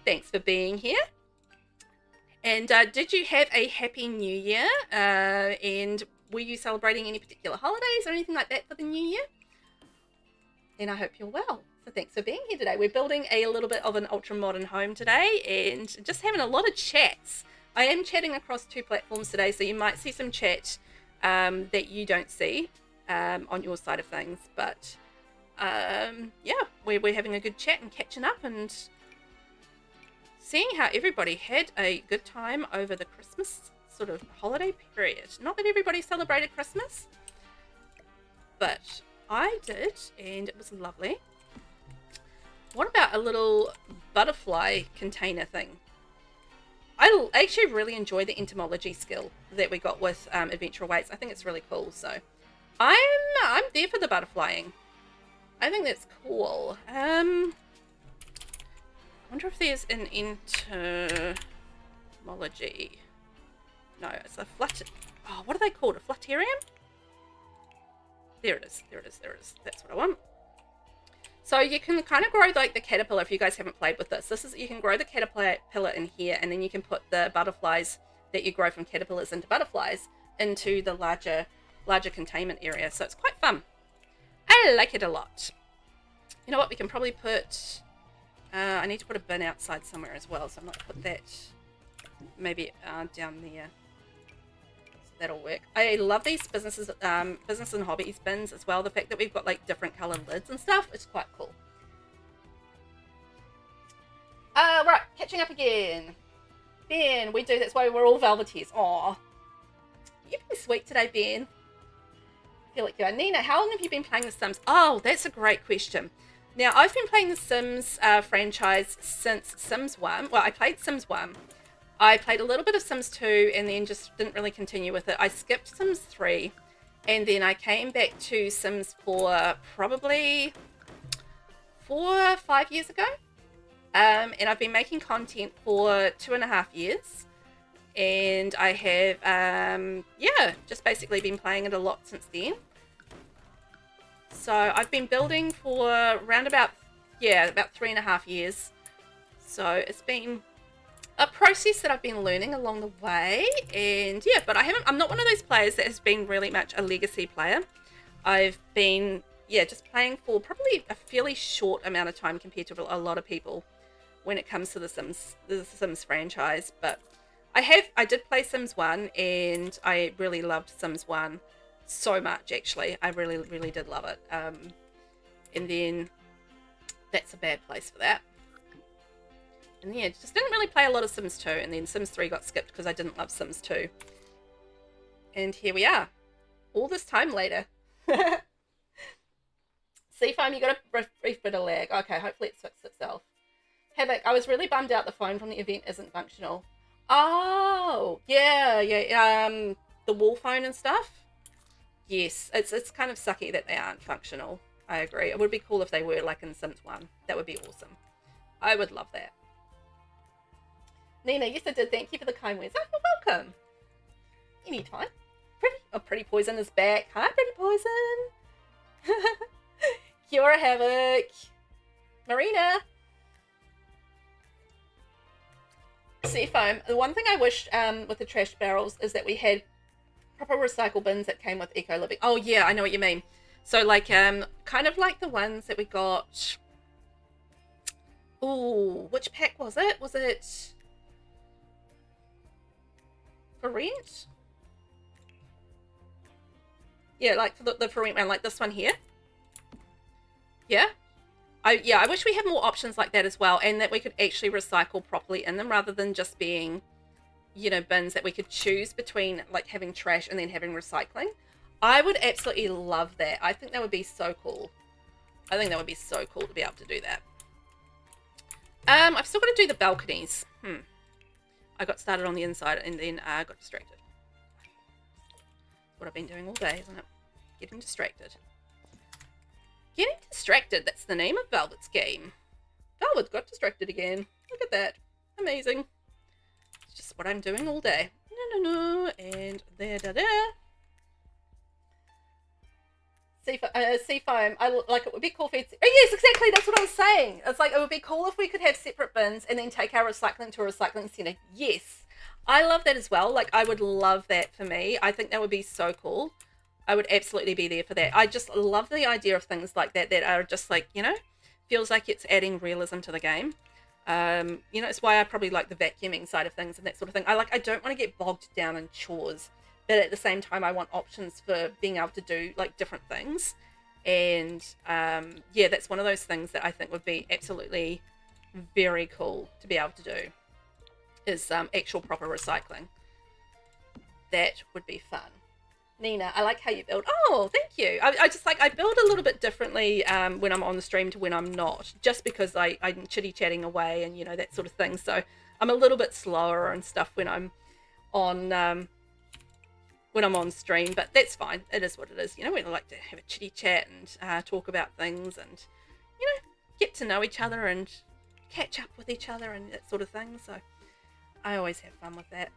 Thanks for being here. And did you have a happy new year? And were you celebrating any particular holidays or anything like that for the new year? And I hope you're well. So thanks for being here today. We're building a little bit of an ultra modern home today and just having a lot of chats. I am chatting across 2 platforms today, so you might see some chat that you don't see on your side of things. But yeah, we're having a good chat and catching up and seeing how everybody had a good time over the Christmas sort of holiday period. Not that everybody celebrated Christmas, but I did, and it was lovely. What about a little butterfly container thing? I actually really enjoy the entomology skill that we got with Adventure Awaits. I think it's really cool. So I'm there for the butterflying. I think that's cool. I wonder if there's an entomology. No, it's a oh, what are they called? A flutterium? There it is. There it is. There it is. That's what I want. So you can kind of grow like the caterpillar if you guys haven't played with this. You can grow the caterpillar in here, and then you can put the butterflies that you grow from caterpillars into butterflies into the larger containment area. So it's quite fun. I like it a lot. You know what? We can probably put. I need to put a bin outside somewhere as well, so I'm not gonna put that maybe down there. That'll work. I love these business and hobbies bins as well. The fact that we've got like different colored lids and stuff, it's quite cool. Right, catching up again. Ben, that's why we're all Velveteers. Aw. You've been sweet today, Ben. I feel like you are. Nina, how long have you been playing The Sims? Oh, that's a great question. Now, I've been playing the Sims franchise since Sims 1. Well, I played Sims 1. I played a little bit of Sims 2 and then just didn't really continue with it. I skipped Sims 3 and then I came back to Sims 4 probably 4 or 5 years ago. And I've been making content for 2.5 years. And I have, yeah, just basically been playing it a lot since then. So I've been building for around about 3.5 years. So it's been a process that I've been learning along the way, and yeah, but I'm not one of those players that has been really much a legacy player. I've been, just playing for probably a fairly short amount of time compared to a lot of people when it comes to the Sims franchise. But I did play Sims 1 and I really loved Sims 1 so much, actually. I really, really did love it. And then that's a bad place for that. And yeah, just didn't really play a lot of Sims 2, and then Sims 3 got skipped because I didn't love Sims 2. And here we are, all this time later. Seafoam, you got a brief bit of lag. Okay, hopefully it's fixed itself. Havoc, I was really bummed out the phone from the event isn't functional. Oh, yeah, the wall phone and stuff. Yes, it's kind of sucky that they aren't functional. I agree. It would be cool if they were like in Sims 1. That would be awesome. I would love that. Nina, yes I did. Thank you for the kind words. Oh, you're welcome. Anytime. Pretty Poison is back. Hi, Pretty Poison. Kia ora, Havoc. Marina. Seafoam. The one thing I wish with the trash barrels is that we had proper recycle bins that came with Eco Living. Oh yeah, I know what you mean. So like kind of like the ones that we got. Ooh, which pack was it? Was it for rent? Yeah, like for the for rent one, like this one here. Yeah. I wish we had more options like that as well, and that we could actually recycle properly in them rather than just being, you know, bins that we could choose between, like having trash and then having recycling. I would absolutely love that. I think that would be so cool. I think that would be so cool to be able to do that. I've still got to do the balconies. I got started on the inside and then got distracted. What I've been doing all day, isn't it? Getting distracted. Getting distracted, that's the name of Velvet's game. Velvet got distracted again. Look at that. Amazing. It's just what I'm doing all day. No, and there, Seafoam. Like it would be cool if it's. Oh yes, exactly. That's what I was saying. It's like it would be cool if we could have separate bins and then take our recycling to a recycling center. Yes, I love that as well. Like I would love that for me. I think that would be so cool. I would absolutely be there for that. I just love the idea of things like that that are just like, you know, feels like it's adding realism to the game. You know, it's why I probably like the vacuuming side of things and that sort of thing. I don't want to get bogged down in chores, but at the same time I want options for being able to do like different things. And yeah, that's one of those things that I think would be absolutely very cool to be able to do, is actual proper recycling. That would be fun. Nina, I like how you build. Oh, thank you. I just like, I build a little bit differently when I'm on the stream to when I'm not, just because I'm chitty-chatting away and, you know, that sort of thing. So I'm a little bit slower and stuff when I'm on stream, but that's fine. It is what it is. You know, we like to have a chitty chat and talk about things and, you know, get to know each other and catch up with each other and that sort of thing. So I always have fun with that.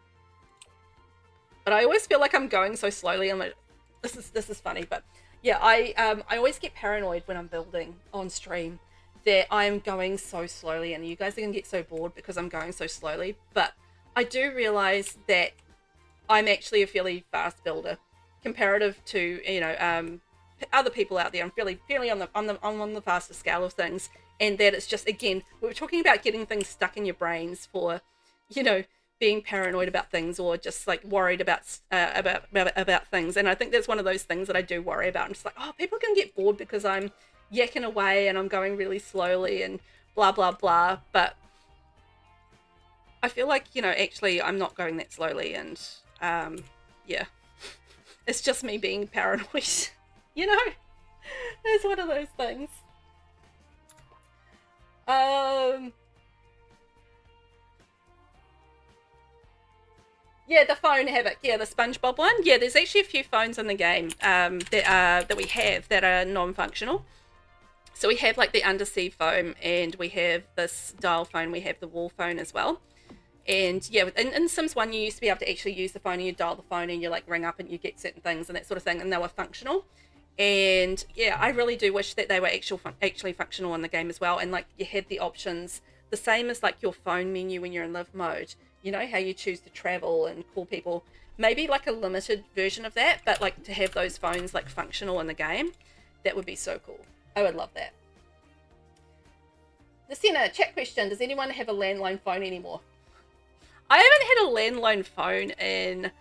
But I always feel like I'm going so slowly. I'm like, this is funny, but yeah, I always get paranoid when I'm building on stream that I'm going so slowly, and you guys are gonna get so bored because I'm going so slowly. But I do realize that I'm actually a fairly fast builder comparative to, you know, other people out there. I'm fairly on the faster scale of things, and that it's just, again, we were talking about getting things stuck in your brains for, you know, being paranoid about things or just like worried about things. And I think that's one of those things that I do worry about. I'm just like, oh, people can get bored because I'm yakking away and I'm going really slowly and blah blah blah. But I feel like, you know, actually I'm not going that slowly, and yeah, it's just me being paranoid. You know, it's one of those things. Yeah, the phone Havoc. Yeah, the SpongeBob one. Yeah, there's actually a few phones in the game that we have that are non-functional. So we have like the undersea phone, and we have this dial phone. We have the wall phone as well. And yeah, in Sims 1, you used to be able to actually use the phone and you dial the phone and you like ring up and you get certain things and that sort of thing, and they were functional. And yeah, I really do wish that they were actually functional in the game as well. And like you had the options, the same as like your phone menu when you're in live mode. You know, how you choose to travel and call people. Maybe like a limited version of that, but like to have those phones like functional in the game, that would be so cool. I would love that. Nasina, chat question, does anyone have a landline phone anymore? I haven't had a landline phone in,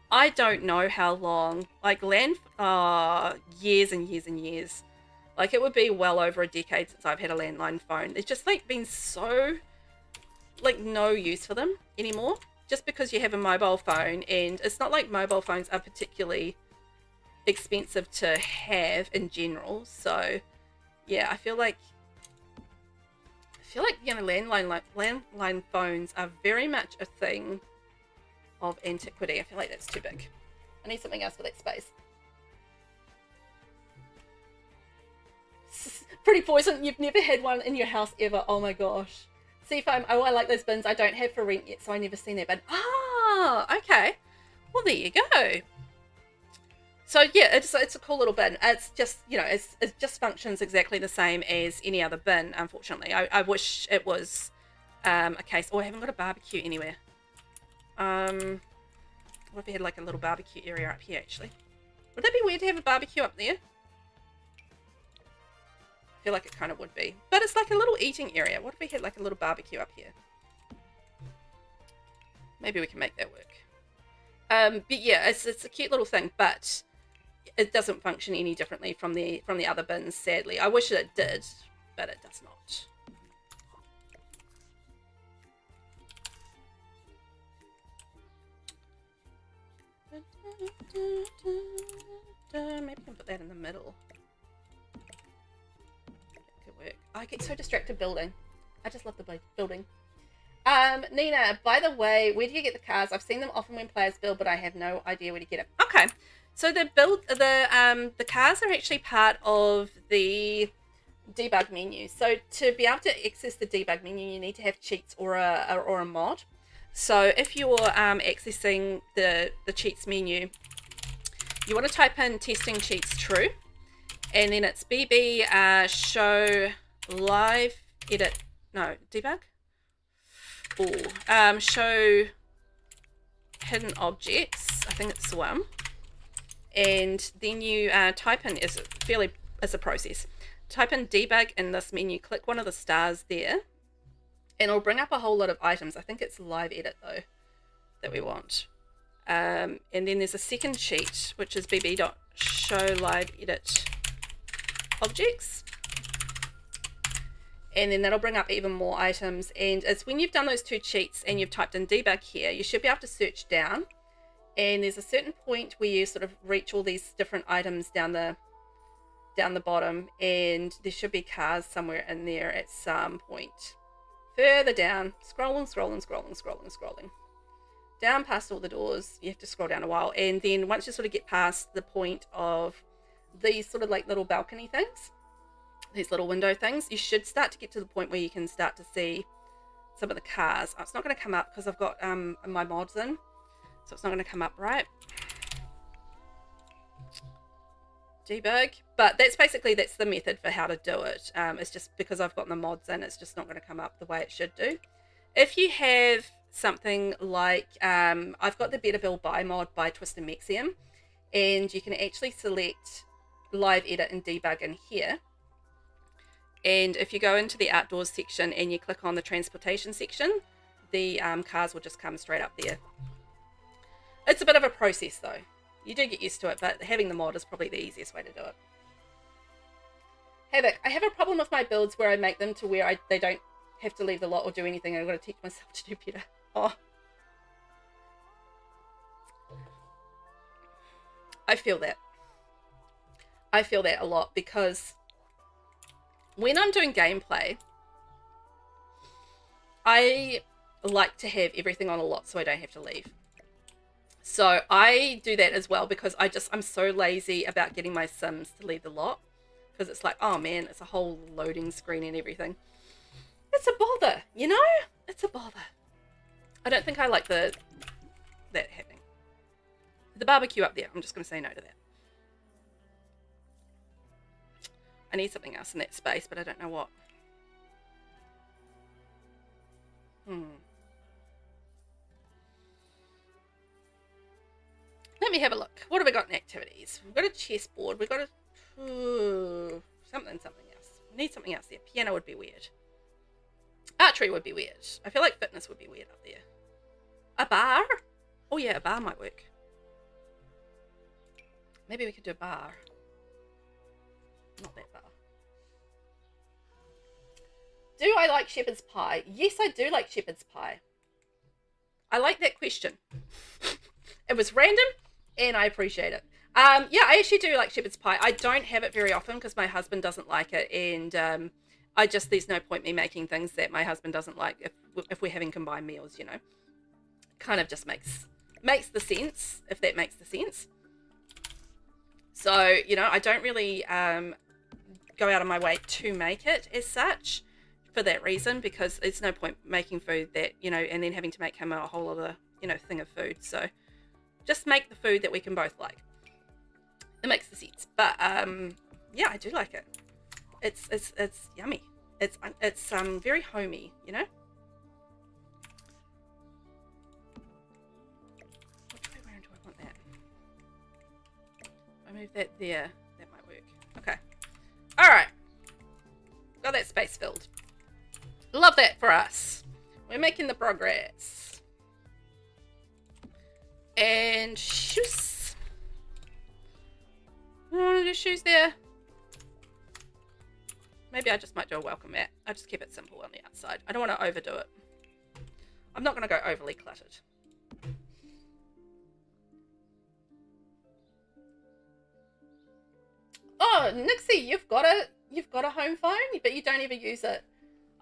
I don't know how long. Like years and years and years. Like it would be well over a decade since I've had a landline phone. It's just like been so like no use for them anymore, just because you have a mobile phone, and it's not like mobile phones are particularly expensive to have in general. So yeah, I feel like you know, landline phones are very much a thing of antiquity. I feel like that's too big. I need something else for that space. Pretty Poison, you've never had one in your house ever. Oh my gosh. Seafoam, oh, I like those bins. I don't have for rent yet, so I never seen that bin. Ah, okay. Well, there you go. So yeah, it's a cool little bin. It's just, you know, it just functions exactly the same as any other bin, unfortunately. I wish it was a case. Oh, I haven't got a barbecue anywhere. What if we had like a little barbecue area up here, actually? Would that be weird to have a barbecue up there? I feel like it kind of would be, but it's like a little eating area. What if we had like a little barbecue up here? Maybe we can make that work. But yeah, it's a cute little thing, but it doesn't function any differently from the other bins, sadly. I wish it did, but it does not. Maybe I can put that in the middle. Work. I get so distracted building. I just love the building. Nina, by the way, where do you get the cars? I've seen them often when players build, but I have no idea where to get them. Okay, so the cars are actually part of the debug menu. So to be able to access the debug menu, you need to have cheats or a mod. So if you're accessing the cheats menu, you want to type in testing cheats true. And then it's BB show live edit, no, debug? Show hidden objects, I think it's the one. And then you type in, as a process, type in debug in this menu, click one of the stars there, and it'll bring up a whole lot of items. I think it's live edit though that we want. And then there's a second sheet, which is bb.show live edit objects. And then that'll bring up even more items. And it's when you've done those two sheets and you've typed in debug here, you should be able to search down. And there's a certain point where you sort of reach all these different items down the bottom, and there should be cars somewhere in there at some point. Further down, scrolling down past all the doors. You have to scroll down a while, and then once you sort of get past the point of these sort of like little balcony things, these little window things, you should start to get to the point where you can start to see some of the cars. It's not going to come up because I've got my mods in, so it's not going to come up right. Debug, but that's the method for how to do it. It's just because I've got the mods in, it's just not going to come up the way it should do. If you have something like I've got the Better Build Buy mod by Twisted Mexium, and you can actually select live edit and debug in here, and if you go into the outdoors section and you click on the transportation section, the cars will just come straight up there. It's a bit of a process though. You do get used to it, but having the mod is probably the easiest way to do it. Havoc, I have a problem with my builds where I make them to where they don't have to leave the lot or do anything. I've got to teach myself to do better. Oh. I feel that. I feel that a lot because when I'm doing gameplay, I like to have everything on a lot so I don't have to leave. So I do that as well because I'm so lazy about getting my Sims to leave the lot, because it's like, oh man, it's a whole loading screen and everything. It's a bother, you know? It's a bother. I don't think I like that happening. The barbecue up there, I'm just going to say no to that. I need something else in that space, but I don't know what. Let me have a look. What have we got in activities? We've got a chessboard. We've got a something else. We need something else there. Piano would be weird. Archery would be weird. I feel like fitness would be weird up there. A bar? Oh yeah, a bar might work. Maybe we could do a bar. Not that bar. Do I like shepherd's pie? Yes, I do like shepherd's pie. I like that question. It was random, and I appreciate it. Yeah, I actually do like shepherd's pie. I don't have it very often because my husband doesn't like it, and there's no point me making things that my husband doesn't like if we're having combined meals, you know. Kind of just makes the sense, if that makes the sense. So, you know, I don't really go out of my way to make it as such for that reason, because it's no point making food that, you know, and then having to make him a whole other, you know, thing of food. So just make the food that we can both like. It makes the sense. But yeah, I do like it. It's yummy. It's very homey, you know. Which way around do I want that? I move that there. That might work. Okay. All right. Got that space filled. Love that for us. We're making the progress. And shoes. I want to do shoes there. Maybe I just might do a welcome mat. I just keep it simple on the outside. I don't want to overdo it. I'm not going to go overly cluttered. Oh, Nixie, you've got a home phone, but you don't even use it.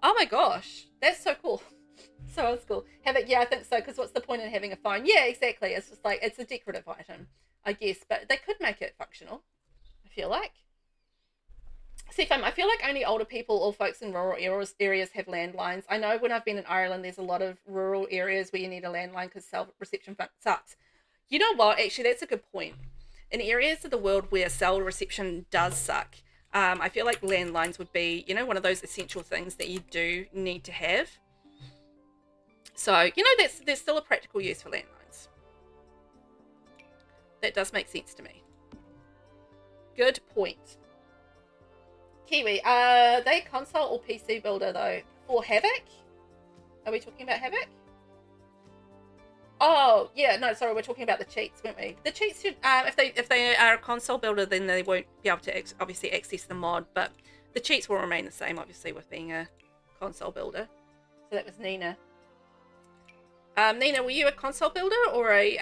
Oh my gosh, that's so cool. So old school. Yeah, I think so, because what's the point in having a phone? Yeah, exactly. It's just like, it's a decorative item, I guess, but they could make it functional, I feel like. See, I feel like only older people or folks in rural areas have landlines. I know when I've been in Ireland, there's a lot of rural areas where you need a landline because cell reception sucks. You know what? Actually, that's a good point. in areas of the world where cell reception does suck, I feel like landlines would be, you know, one of those essential things that you do need to have. So, you know, there's still a practical use for landlines. That does make sense to me. Good point. Kiwi, are they console or PC builder though? For Havoc? Are we talking about Havoc? Oh, yeah, no, sorry, we're talking about the cheats, weren't we? The cheats should, if they are a console builder, then they won't be able to obviously access the mod, but the cheats will remain the same, obviously, with being a console builder. So that was Nina. Nina, were you a console builder or a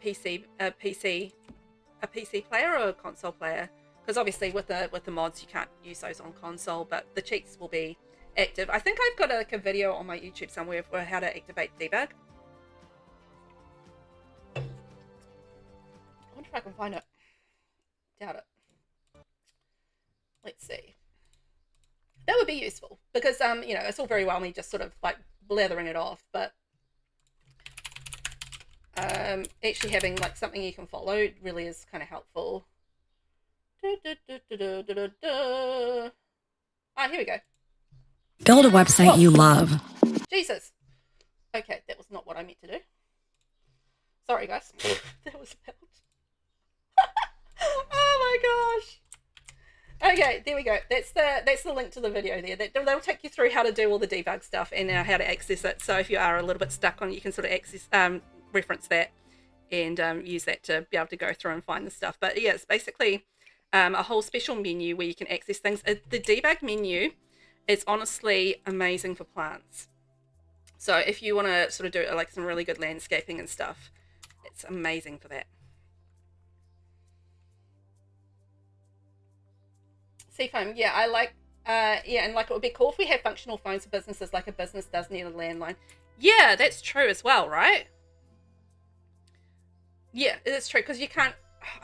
PC player or a console player? Because obviously with the mods you can't use those on console, but the cheats will be active. I think I've got a video on my YouTube somewhere for how to activate debug. I wonder if I can find it. Doubt it. Let's see. That would be useful because you know, it's all very well me just sort of like blathering it off, but actually having like something you can follow really is kind of helpful. Ah, here we go. Build a website you love. Jesus. Okay, that was not what I meant to do. Sorry, guys. That was loud. Oh my gosh. Okay, there we go. That's the link to the video there. That'll take you through how to do all the debug stuff and how to access it. So if you are a little bit stuck on it, you can sort of access reference that and use that to be able to go through and find the stuff. But yeah, it's basically a whole special menu where you can access things. The debug menu is honestly amazing for plants. So if you want to sort of do like some really good landscaping and stuff, it's amazing for that. Seafoam, yeah, I like, yeah, and like it would be cool if we had functional phones for businesses, like a business does need a landline. Yeah, that's true as well, right? Yeah, it's true, because you can't,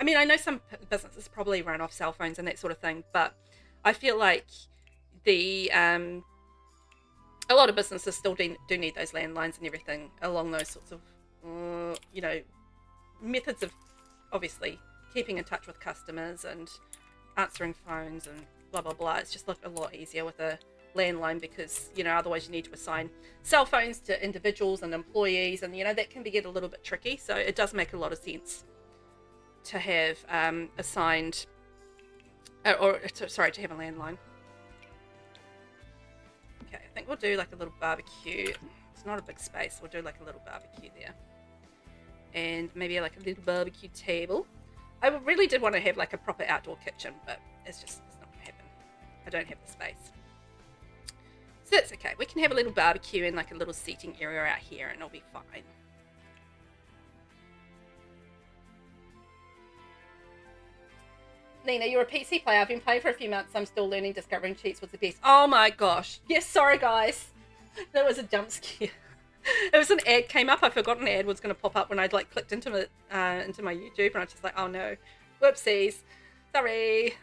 I mean, I know some businesses probably run off cell phones and that sort of thing, but I feel like a lot of businesses still do need those landlines and everything along those sorts of, you know, methods of obviously keeping in touch with customers and answering phones and blah, blah, blah. It's just like a lot easier with a landline because, you know, otherwise you need to assign cell phones to individuals and employees and, you know, that can get a little bit tricky. So it does make a lot of sense to have assigned, to have a landline. Okay, I think we'll do like a little barbecue. It's not a big space. We'll do like a little barbecue there. And maybe like a little barbecue table. I really did want to have like a proper outdoor kitchen, but it's not going to happen. I don't have the space. So that's okay. We can have a little barbecue and like a little seating area out here and it'll be fine. Nina, you're a PC player. I've been playing for a few months. I'm still learning. Discovering cheats was the best. Oh my gosh. Yes, sorry guys. That was a jump scare. It was an ad came up. I forgot an ad was going to pop up when I'd like clicked into it, into my YouTube, and I was just like, oh no, whoopsies, sorry.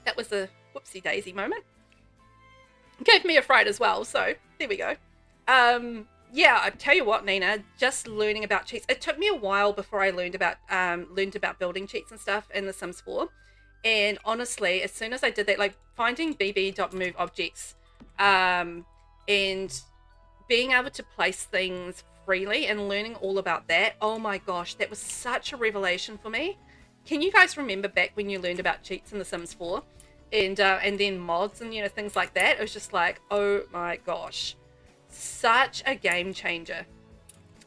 That was a whoopsie daisy moment. Gave me a fright as well, so there we go. Yeah, I tell you what, Nina, just learning about cheats. It took me a while before I learned about building cheats and stuff in The Sims 4. And honestly, as soon as I did that, like finding bb.move objects, and being able to place things freely and learning all about that, oh my gosh, that was such a revelation for me. Can you guys remember back when you learned about cheats in The Sims 4 and then mods and, you know, things like that? It was just like, oh my gosh, such a game changer.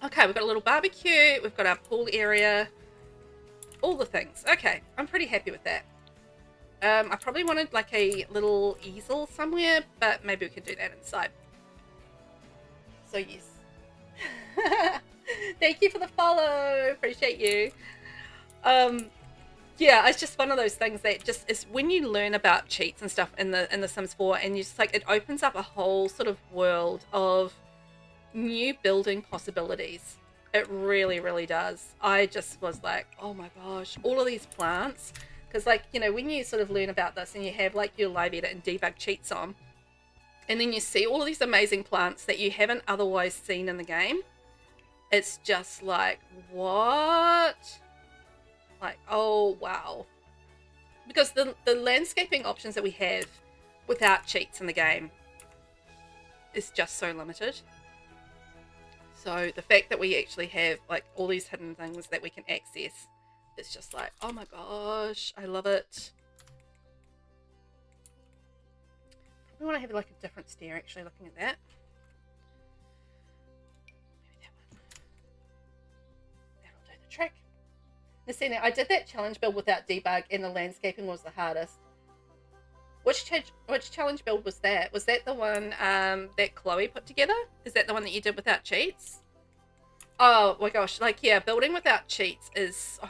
Okay, we've got a little barbecue, we've got our pool area, all the things. Okay, I'm pretty happy with that. I probably wanted like a little easel somewhere, but maybe we could do that inside. So yes. Thank you for the follow. Appreciate you. Yeah, it's just one of those things that just is when you learn about cheats and stuff in the Sims 4, and you just like it opens up a whole sort of world of new building possibilities. It really, really does. I just was like, oh my gosh, all of these plants, because like, you know, when you sort of learn about this and you have like your live edit and debug cheats on, and then you see all of these amazing plants that you haven't otherwise seen in the game. It's just like, what? Like, oh wow. Because the landscaping options that we have without cheats in the game is just so limited. So the fact that we actually have like all these hidden things that we can access, it's just like, oh my gosh, I love it. Probably want to have like a different stair actually looking at that. Maybe that one. That'll do the trick. Now see, now I did that challenge build without debug and the landscaping was the hardest. Which challenge build was that? Was that the one that Chloe put together? Is that the one that you did without cheats? Oh my gosh, like yeah, building without cheats is so...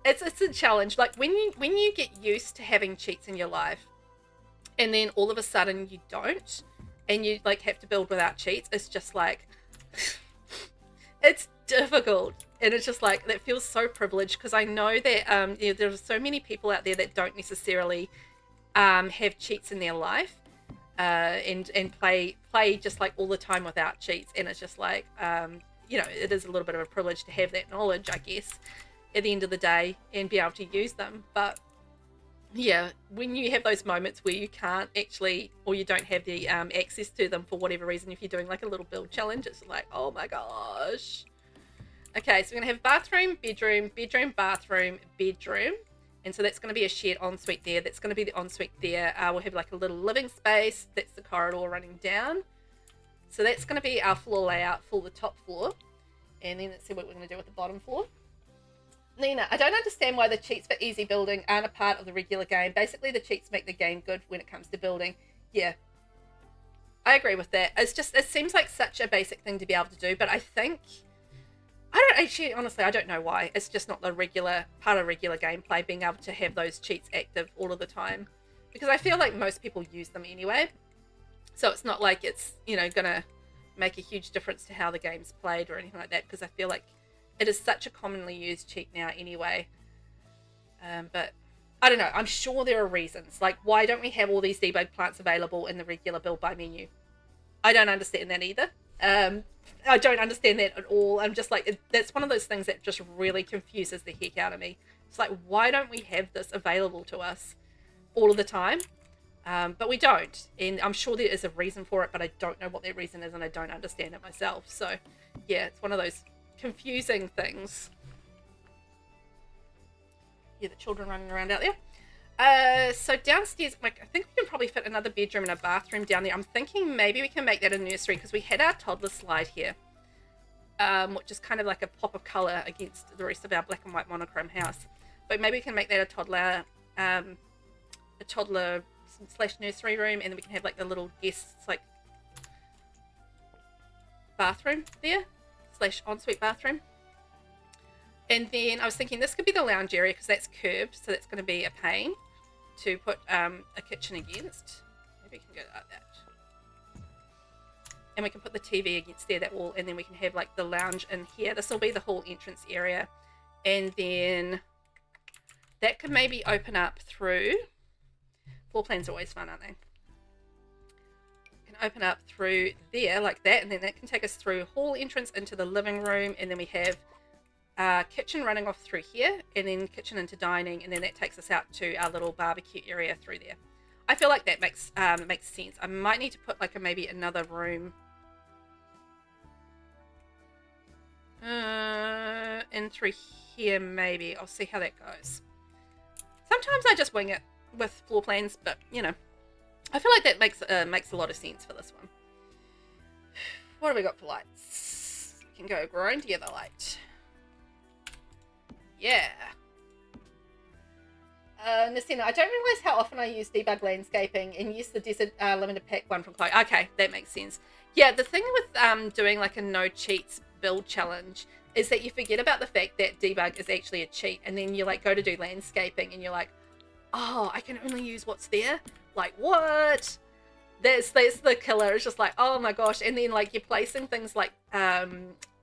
it's a challenge. Like when you get used to having cheats in your life and then all of a sudden you don't and you like have to build without cheats, it's just like it's difficult. And it's just like that feels so privileged because I know that you know, there's so many people out there that don't necessarily have cheats in their life and play just like all the time without cheats, and it's just like you know, it is a little bit of a privilege to have that knowledge, I guess, at the end of the day, and be able to use them. But yeah, when you have those moments where you can't actually, or you don't have the access to them for whatever reason, if you're doing like a little build challenge, it's like, oh my gosh. Okay, so we're gonna have bathroom, bedroom, bedroom, bathroom, bedroom. And so that's going to be a shared ensuite there. That's going to be the ensuite there. We'll have like a little living space. That's the corridor running down. So that's going to be our floor layout for the top floor. And then let's see what we're going to do with the bottom floor. Nina, I don't understand why the cheats for easy building aren't a part of the regular game. Basically, the cheats make the game good when it comes to building. Yeah, I agree with that. It's just, it seems like such a basic thing to be able to do. But I think... I don't actually, honestly, I don't know why. It's just not the regular part of regular gameplay, being able to have those cheats active all of the time. Because I feel like most people use them anyway. So it's not like it's, you know, going to make a huge difference to how the game's played or anything like that. Because I feel like it is such a commonly used cheat now anyway. But I don't know. I'm sure there are reasons. Like, why don't we have all these debug plants available in the regular build by menu? I don't understand that either. I don't understand that at all. I'm just like, that's one of those things that just really confuses the heck out of me. It's like, why don't we have this available to us all of the time? But we don't. And I'm sure there is a reason for it, but I don't know what that reason is and I don't understand it myself. So yeah, it's one of those confusing things. Yeah, the children running around out there. So downstairs, like, I think we can probably fit another bedroom and a bathroom down there. I'm thinking maybe we can make that a nursery because we had our toddler slide here, which is kind of like a pop of color against the rest of our black and white monochrome house. But maybe we can make that a toddler slash nursery room, and then we can have like the little guests like bathroom there slash ensuite bathroom. And then I was thinking this could be the lounge area because that's curved, so that's going to be a pain to put a kitchen against. Maybe we can go like that. And we can put the TV against there, that wall, and then we can have like the lounge in here. This will be the whole entrance area. And then that could maybe open up through... Floor plans are always fun, aren't they? Can open up through there like that, and then that can take us through hall entrance into the living room, and then we have kitchen running off through here, and then kitchen into dining, and then that takes us out to our little barbecue area through there. I feel like that makes sense. I might need to put like maybe another room in through here maybe. I'll see how that goes. Sometimes I just wing it with floor plans, but you know, I feel like that makes a lot of sense for this one. What have we got for lights? We can go grown together light. Yeah. Nasina, I don't realize how often I use debug landscaping, and use the desert limited pack one from Chloe. Okay, that makes sense. Yeah, the thing with doing like a no cheats build challenge is that you forget about the fact that debug is actually a cheat, and then you like go to do landscaping and you're like, oh, I can only use what's there? Like, what? That's the killer. It's just like, oh my gosh. And then like you're placing things like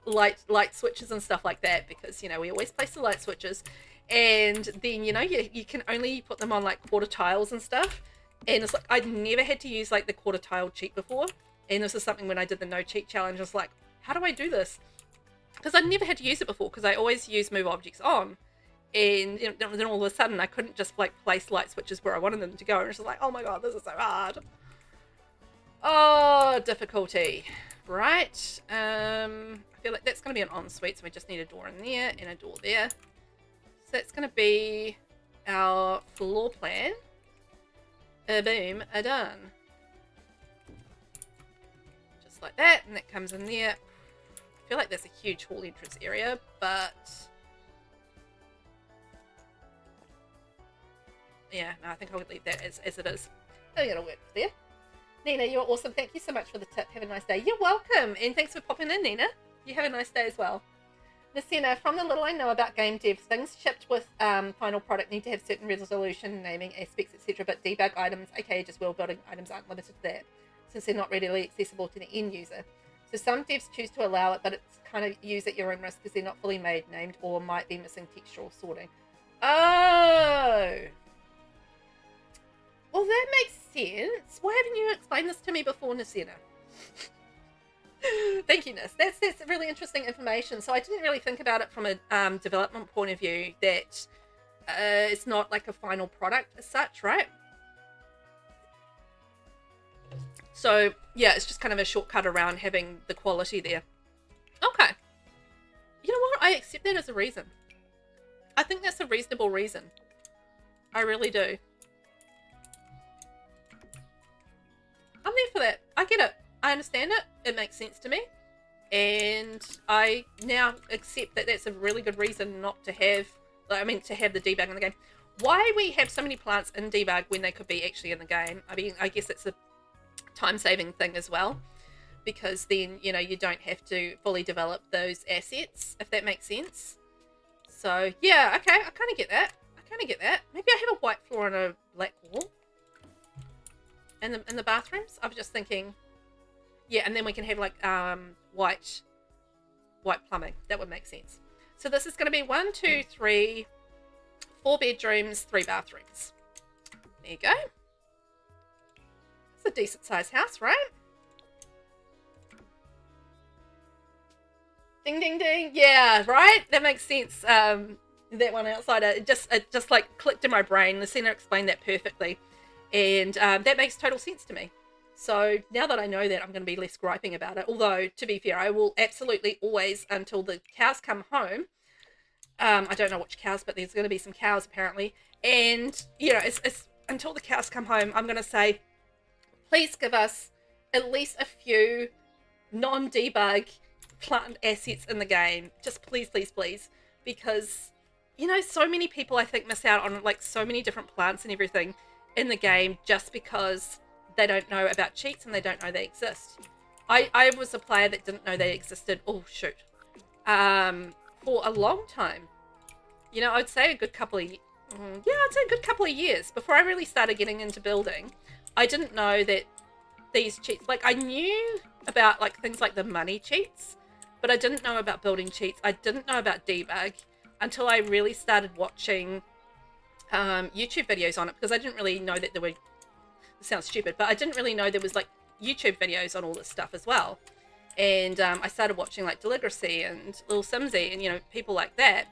light switches and stuff like that, because you know we always place the light switches, and then you know you can only put them on like quarter tiles and stuff, and it's like I'd never had to use like the quarter tile cheat before, and this is something when I did the no cheat challenge, I was like, how do I do this? Because I'd never had to use it before, because I always use move objects on, And then all of a sudden I couldn't just like place light switches where I wanted them to go. And it's just like, oh my god, this is so hard. Oh, difficulty. Right. I feel like that's going to be an ensuite, so we just need a door in there and a door there. So that's going to be our floor plan. Boom, done. Just like that, and that comes in there. I feel like that's a huge hall entrance area, but yeah, no, I think I'll leave that as it is. I think it'll work there. Nina, you're awesome. Thank you so much for the tip. Have a nice day. You're welcome, and thanks for popping in, Nina. You have a nice day as well. Messina, from the little I know about game dev, things shipped with final product need to have certain resolution, naming, aspects, etc. But debug items, aka just world building items, aren't limited to that, since they're not readily accessible to the end user. So some devs choose to allow it, but it's kind of use at your own risk because they're not fully made, named, or might be missing textual sorting. Oh! Well, that makes sense. Why haven't you explained this to me before, Nasina? Thank you, Nis. That's really interesting information. So I didn't really think about it from a development point of view, that it's not like a final product as such, right? So yeah, it's just kind of a shortcut around having the quality there. Okay. You know what? I accept that as a reason. I think that's a reasonable reason. I really do. I'm there for that. I get it. I understand it. It makes sense to me. And I now accept that that's a really good reason not to have, to have the debug in the game. Why we have so many plants in debug when they could be actually in the game? I mean, I guess it's a time-saving thing as well. Because then, you know, you don't have to fully develop those assets, if that makes sense. So, yeah, okay. I kind of get that. Maybe I have a white floor and a black wall. In the bathrooms, I was just thinking, yeah, and then we can have like white plumbing. That would make sense. So this is going to be 1, 2, 3, 4 bedrooms, 3 bathrooms. There you go. It's a decent sized house, right? Ding ding ding. Yeah, right. That makes sense. That one outside, it just like clicked in my brain. The center explained that perfectly. And that makes total sense to me. So now that I know that, I'm going to be less griping about it. Although, to be fair, I will absolutely always, until the cows come home, I don't know which cows, but there's going to be some cows apparently. And, you know, it's until the cows come home, I'm going to say, please give us at least a few non-debug plant assets in the game. Just please, please, please. Because, you know, so many people, I think, miss out on, like, so many different plants and everything in the game just because they don't know about cheats and they don't know they exist. I was a player that didn't know they existed, for a long time. You know, I'd say a good couple of years before I really started getting into building. I didn't know that these cheats, like I knew about like things like the money cheats, but I didn't know about building cheats. I didn't know about debug until I really started watching YouTube videos on it, because I didn't really know that there were, it sounds stupid, but I didn't really know there was like YouTube videos on all this stuff as well. And I started watching like Deligracy and Little Simsy and, you know, people like that.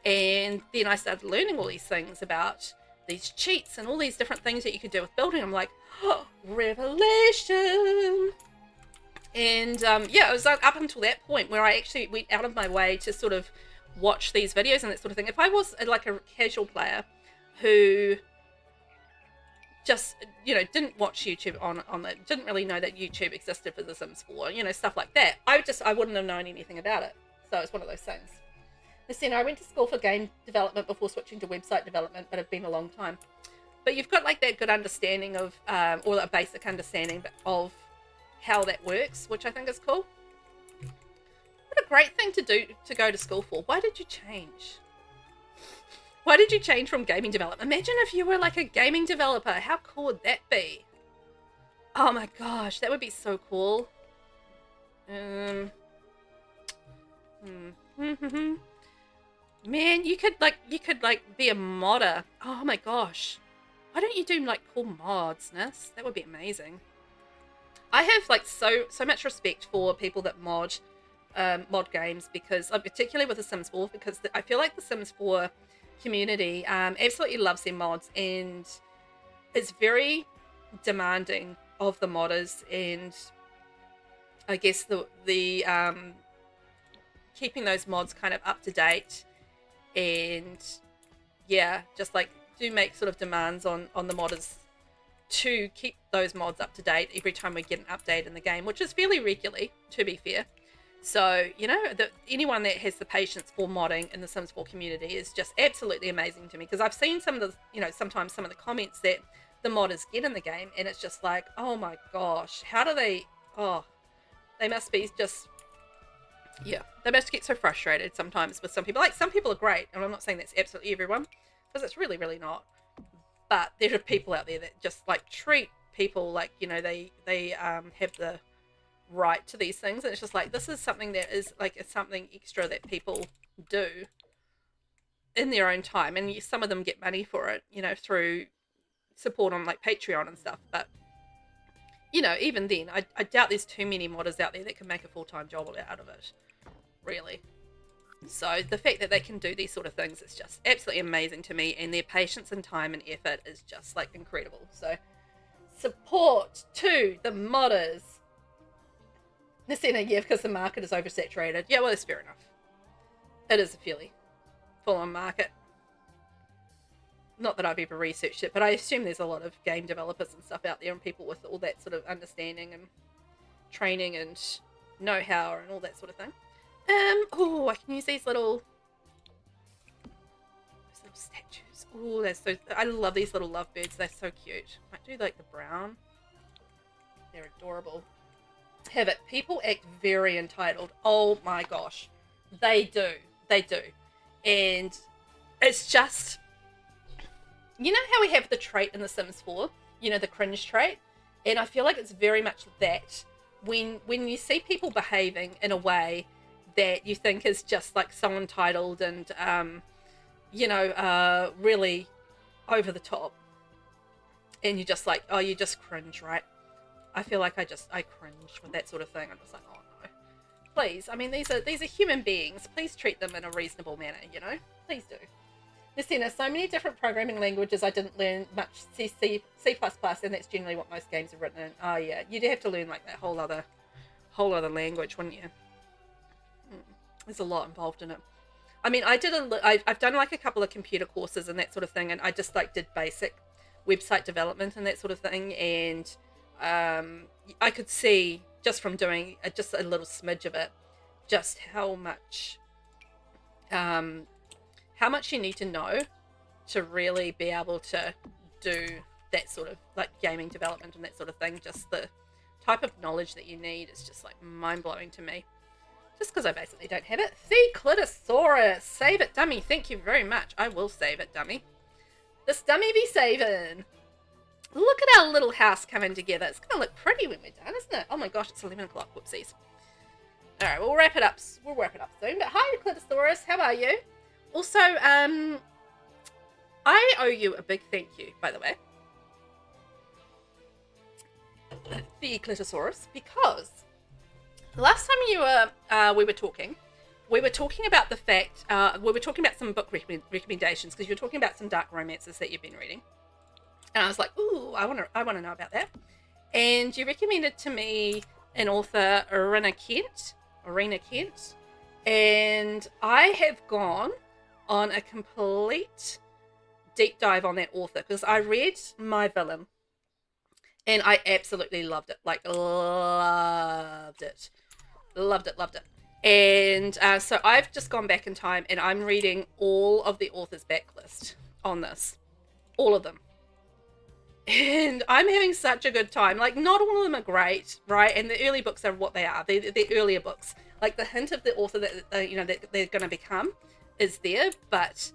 And then I started learning all these things about these cheats and all these different things that you could do with building. I'm like, oh, revelation. And yeah, it was up until that point where I actually went out of my way to sort of watch these videos and that sort of thing. If I was like a casual player who just, you know, didn't watch YouTube on that, didn't really know that YouTube existed for The Sims 4, you know, stuff like that, I wouldn't have known anything about it. So it's one of those things. Listen, I went to school for game development before switching to website development, but it's been a long time. But you've got like that good understanding of, or a basic understanding of how that works, which I think is cool. What a great thing to go to school for. Why did you change? Why did you change from gaming development? Imagine if you were like a gaming developer. How cool would that be? Oh my gosh, that would be so cool. Man, you could be a modder. Oh my gosh. Why don't you do like cool mods, Nis? That would be amazing. I have like so much respect for people that mod games, because particularly with The Sims 4, because I feel like The Sims 4 community absolutely loves their mods and is very demanding of the modders, and I guess the keeping those mods kind of up to date, and yeah, just like do make sort of demands on the modders to keep those mods up to date every time we get an update in the game, which is fairly regularly, to be fair. So, you know, anyone that has the patience for modding in the Sims 4 community is just absolutely amazing to me, because I've seen some of the, you know, sometimes some of the comments that the modders get in the game, and it's just like, oh my gosh, how do they, oh, they must be just, yeah, they must get so frustrated sometimes with some people. Like, some people are great, and I'm not saying that's absolutely everyone, because it's really, really not. But there are people out there that just, like, treat people like, you know, they have the right to these things, and it's just like, this is something that is like, it's something extra that people do in their own time, and some of them get money for it, you know, through support on like Patreon and stuff. But you know, even then, I doubt there's too many modders out there that can make a full-time job out of it, really. So the fact that they can do these sort of things is just absolutely amazing to me, and their patience and time and effort is just like incredible. So support to the modders. Nisena, yeah, because the market is oversaturated. Yeah, well, that's fair enough. It is a fairly full-on market. Not that I've ever researched it, but I assume there's a lot of game developers and stuff out there, and people with all that sort of understanding and training and know-how and all that sort of thing. Oh, I can use these little statues. Oh, they're so, I love these little lovebirds. They're so cute. Might do like the brown. They're adorable. Have it. People act very entitled. Oh my gosh. They do. They do. And it's just, you know how we have the trait in The Sims 4? You know, the cringe trait? And I feel like it's very much that. When you see people behaving in a way that you think is just like so entitled and, you know, really over the top. And you're just like, oh, you just cringe, right? I feel like I cringe with that sort of thing. I'm just like, oh no. Please, I mean, these are human beings. Please treat them in a reasonable manner, you know? Please do. Nisena, so many different programming languages. I didn't learn much C++, and that's generally what most games are written in. Oh yeah, you'd have to learn like that whole other language, wouldn't you? There's a lot involved in it. I mean, I've done like a couple of computer courses and that sort of thing, and I just like did basic website development and that sort of thing, and I could see just from doing just a little smidge of it, just how much you need to know to really be able to do that sort of like gaming development and that sort of thing. Just the type of knowledge that you need is just like mind-blowing to me. Just because I basically don't have it. The Clitosaurus. Save it, dummy. Thank you very much. I will save it, dummy. This dummy be saving. Look at our little house coming together. It's going to look pretty when we're done, isn't it? Oh my gosh, it's 11 o'clock. Whoopsies. All right, we'll wrap it up. We'll wrap it up soon. But hi, Clitosaurus. How are you? Also, I owe you a big thank you, by the way. The Clitosaurus, because the last time we were talking about the fact, we were talking about some book recommendations, because you were talking about some dark romances that you've been reading. And I was like, ooh, I want to know about that. And you recommended to me an author, Irina Kent. And I have gone on a complete deep dive on that author, because I read My Villain and I absolutely loved it. Like, loved it. And so I've just gone back in time and I'm reading all of the author's backlist on this. All of them. And I'm having such a good time. Like, not all of them are great, right? And the early books are what they are. They're earlier books. Like, the hint of the author that you know that they're going to become is there. But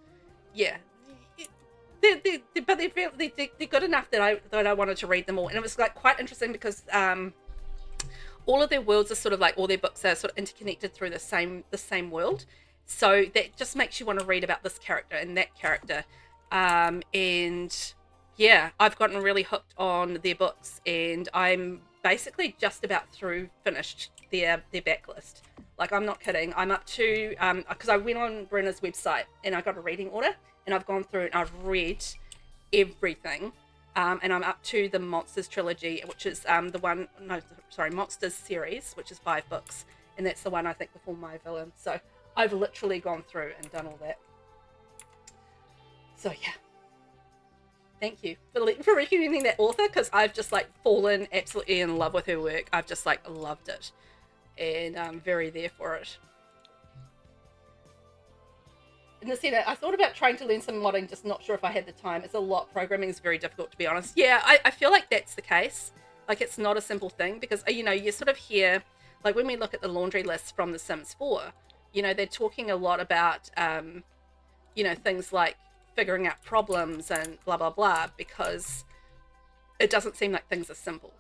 yeah, they're good enough that I wanted to read them all. And it was like quite interesting because all of their worlds are sort of like, all their books are sort of interconnected through the same world. So that just makes you want to read about this character and that character. And yeah, I've gotten really hooked on their books, and I'm basically just about finished their backlist. Like, I'm not kidding. I'm up to, because I went on Brenna's website and I got a reading order, and I've gone through and I've read everything. And I'm up to the Monsters trilogy, which is Monsters series, which is 5 books. And that's the one, I think, before My Villain. So I've literally gone through and done all that. So yeah. Thank you for recommending that author, because I've just like fallen absolutely in love with her work. I've just like loved it. And I'm very there for it. In the center, I thought about trying to learn some modding, just not sure if I had the time. It's a lot. Programming is very difficult, to be honest. Yeah, I feel like that's the case. Like, it's not a simple thing, because, you know, you sort of hear, like when we look at the laundry list from The Sims 4, you know, they're talking a lot about, you know, things like figuring out problems and blah, blah, blah, because it doesn't seem like things are simple.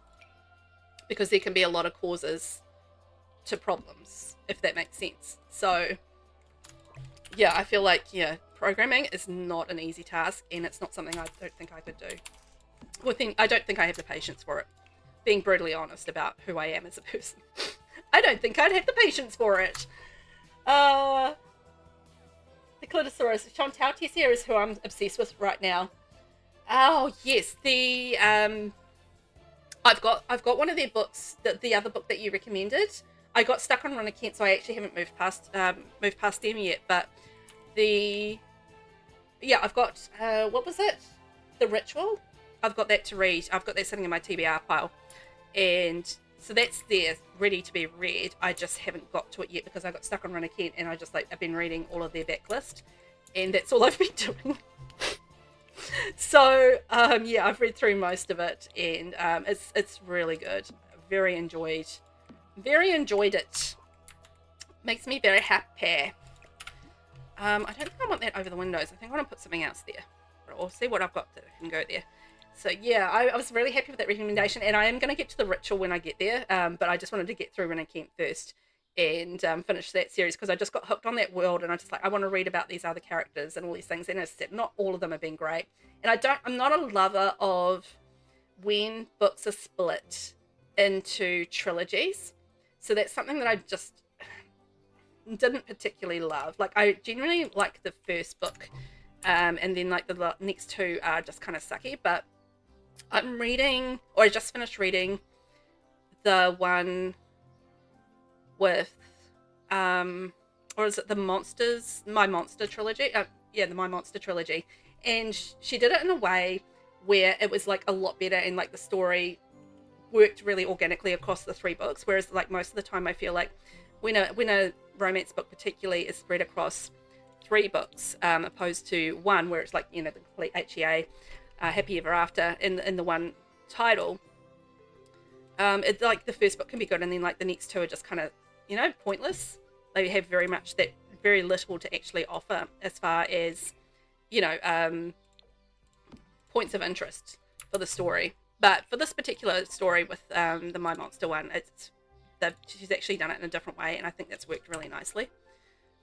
Because there can be a lot of causes to problems, if that makes sense. So yeah, I feel like, yeah, programming is not an easy task, and it's not something I don't think I could do. I don't think I have the patience for it. Being brutally honest about who I am as a person. I don't think I'd have the patience for it. The Clitosaurus, Chantal Tessier is who I'm obsessed with right now. Oh yes, the I've got one of their books, the other book that you recommended. I got stuck on Ronna Kent, so I actually haven't moved past them yet. But I've got what was it? The Ritual. I've got that to read. I've got that sitting in my TBR pile, and so that's there, ready to be read. I just haven't got to it yet because I got stuck on Ronna Kent, and I've been reading all of their backlist, and that's all I've been doing. So yeah, I've read through most of it, and it's really good. Very enjoyed it. Makes me very happy. I don't think I want that over the windows. I think I want to put something else there. Or see what I've got that can go there. So yeah, I was really happy with that recommendation, and I am going to get to the Ritual when I get there. But I just wanted to get through Ronna Kent first and finish that series, because I just got hooked on that world, and I want to read about these other characters and all these things. And as I said, not all of them have been great. And I'm not a lover of when books are split into trilogies. So that's something that I just didn't particularly love. Like, I genuinely like the first book, and then like the next two are just kind of sucky. But I'm reading, or I just finished reading the one with, or is it the Monsters, My Monster trilogy? Yeah, the My Monster trilogy. And she did it in a way where it was like a lot better, and like the story worked really organically across the 3 books, whereas like most of the time I feel like when a romance book particularly is spread across 3 books, opposed to one where it's like, you know, the complete HEA, Happy Ever After in the one title, it's like the first book can be good, and then like the next 2 are just kind of, you know, pointless. They have very little to actually offer as far as, you know, points of interest for the story. But for this particular story with the My Monster one, she's actually done it in a different way, and I think that's worked really nicely.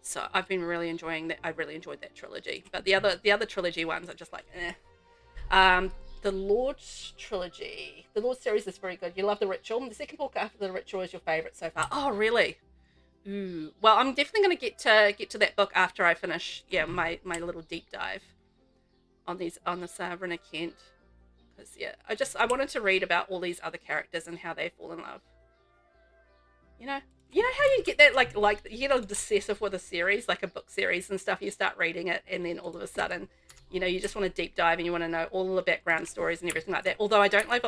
So I've been really enjoying that. I really enjoyed that trilogy. But the other trilogy ones are just like, eh. The Lord trilogy, the Lord series is very good. You love The Ritual. The second book after The Ritual is your favorite so far. Oh, really? Ooh. Well, I'm definitely going to get to that book after I finish, my little deep dive on this Ronna Kent. Because I wanted to read about all these other characters and how they fall in love. You know how you get that, like you get obsessive with a series, like a book series and stuff. You start reading it, and then all of a sudden, you know, you just want to deep dive and you want to know all the background stories and everything like that. Although I don't like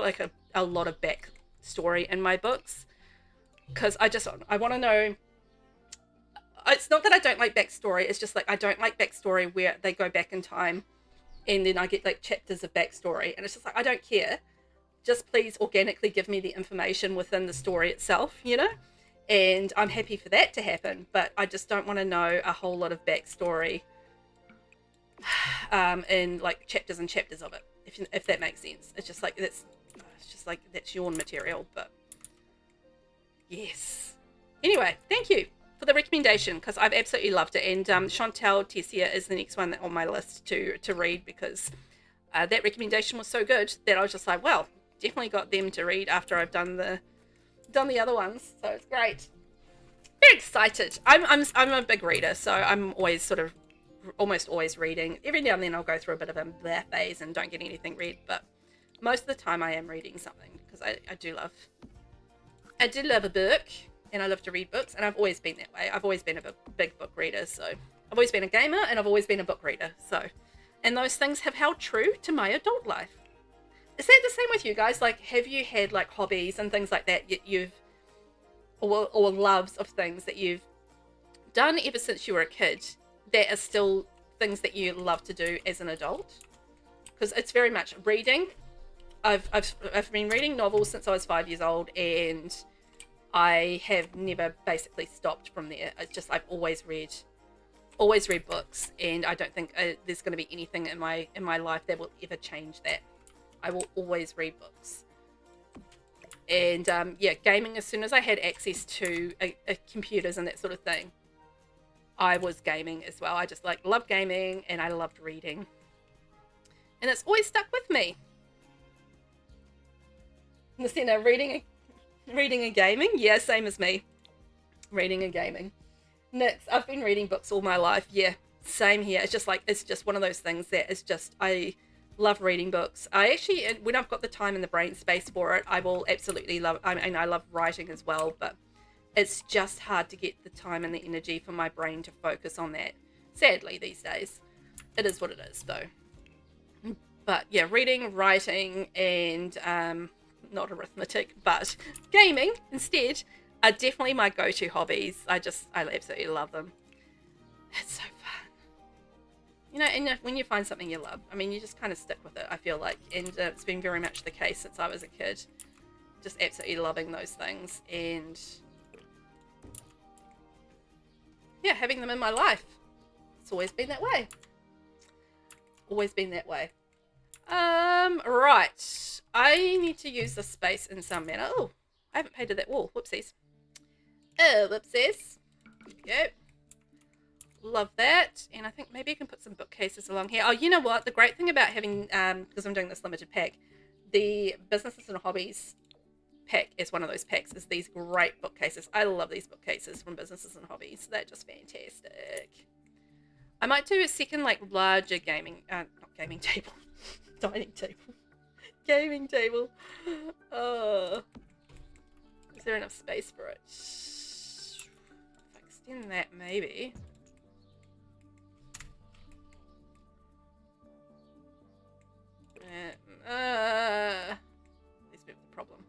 a lot of backstory in my books, because I want to know. It's not that I don't like backstory. It's just like I don't like backstory where they go back in time, and then I get like chapters of backstory, and it's just like, I don't care. Just please organically give me the information within the story itself, you know? And I'm happy for that to happen, but I just don't want to know a whole lot of backstory in like chapters and chapters of it, if that makes sense. It's just like that's yawn material, but yes. Anyway, thank you for the recommendation, because I've absolutely loved it. And Chantal Tessier is the next one on my list to read, because that recommendation was so good that I was just like, well, definitely got them to read after I've done the other ones. So it's great. very excited. I'm a big reader, so I'm always sort of almost always reading. Every now and then I'll go through a bit of a blah phase and don't get anything read, but most of the time I am reading something because I do love a book, and I love to read books, and I've always been that way. I've always been a big book reader, so I've always been a gamer and I've always been a book reader. So, and those things have held true to my adult life. Is that the same with you guys? Like, have you had like hobbies and things like that you've or loves of things that you've done ever since you were a kid that are still things that you love to do as an adult? Because it's very much reading. I've been reading novels since I was 5 years old, and I have never basically stopped from there. It's just I've always read books, and I don't think there's going to be anything in my life that will ever change that. I will always read books. And yeah, gaming, as soon as I had access to computers and that sort of thing, I was gaming as well. I just loved gaming, and I loved reading, and it's always stuck with me. Lucina, reading and gaming? Yeah, same as me. Reading and gaming. Nix, I've been reading books all my life. Yeah, same here. It's just one of those things that is just, I love reading books. I actually, when I've got the time and the brain space for it, I will absolutely love, and I love writing as well, but it's just hard to get the time and the energy for my brain to focus on that. Sadly, these days. It is what it is, though. But yeah, reading, writing, and not arithmetic, but gaming instead are definitely my go-to hobbies. I absolutely love them. It's so fun. You know, and when you find something you love, I mean, you just kind of stick with it, I feel like. And it's been very much the case since I was a kid. Just absolutely loving those things. And yeah, having them in my life. It's always been that way. Always been that way. Right. I need to use the space in some manner. Oh, I haven't painted that wall. Whoopsies. Oh, whoopsies. There we go. Love that. And I think maybe I can put some bookcases along here. Oh, you know what? The great thing about having, because I'm doing this limited pack, the Businesses and Hobbies pack is one of those packs, is these great bookcases. I love these bookcases from Businesses and Hobbies. They're just fantastic. I might do a second, larger gaming, not gaming table, dining table, gaming table. Is there enough space for it? If I extend that, maybe. This bit of the problem.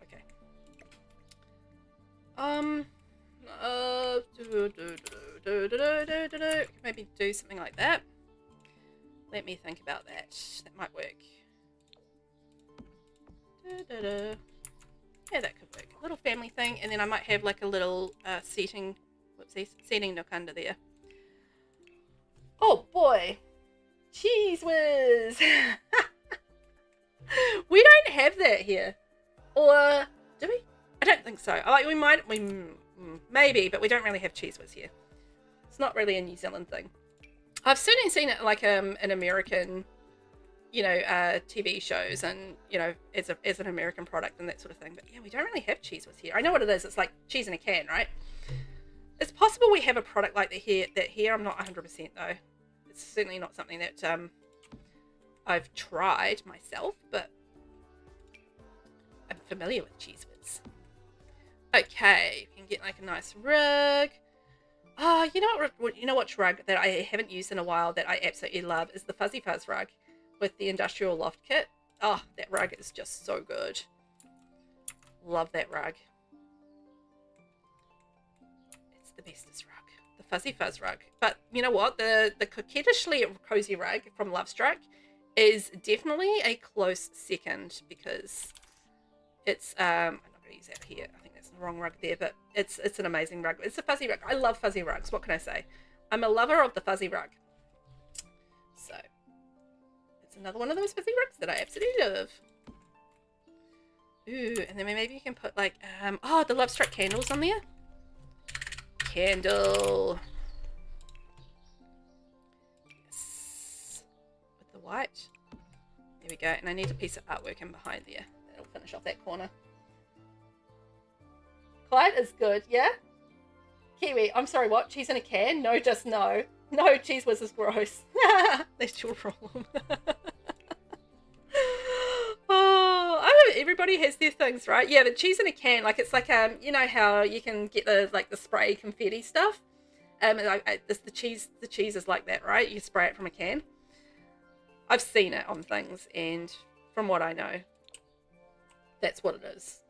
Okay. Maybe do something like that. Let me think about that. That might work. Yeah, that could work. A little family thing, and then I might have like a little seating nook under there. Oh boy, Cheese Whiz! We don't have that here, or do we? I don't think so. Maybe, but we don't really have Cheese Whiz here. It's not really a New Zealand thing. I've certainly seen it like in American, TV shows, and as an American product and that sort of thing. But yeah, we don't really have Cheese Whiz here. I know what it is. It's like cheese in a can, right? It's possible we have a product like that here. I'm not 100% though. It's certainly not something that I've tried myself, but I'm familiar with Cheese Whiz. Okay, we can get like a nice rug. Oh, you know what rug that I haven't used in a while that I absolutely love is the Fuzzy Fuzz rug with the industrial loft kit. Oh, that rug is just so good. Love that rug. It's the bestest rug. The Fuzzy Fuzz rug. But you know what? The coquettishly cozy rug from Lovestruck is definitely a close second, because it's I'm not going to use that here. I think that's the wrong rug there, but it's an amazing rug. It's a fuzzy rug. I love fuzzy rugs. What can I say? I'm a lover of the fuzzy rug. So it's another one of those fuzzy rugs that I absolutely love. Ooh, and then maybe you can put like the Lovestruck candles on there. Candle. Yes. With the white. There we go. And I need a piece of artwork in behind there. That'll finish off that corner. Clyde is good, yeah? Kiwi, I'm sorry, what? Cheese in a can? No, just no. No, Cheese Whiz is gross. That's your problem. Oh, I know everybody has their things, right? Yeah, but cheese in a can, like it's like you know how you can get the spray confetti stuff. The cheese is like that, right? You spray it from a can. I've seen it on things, and from what I know, that's what it is.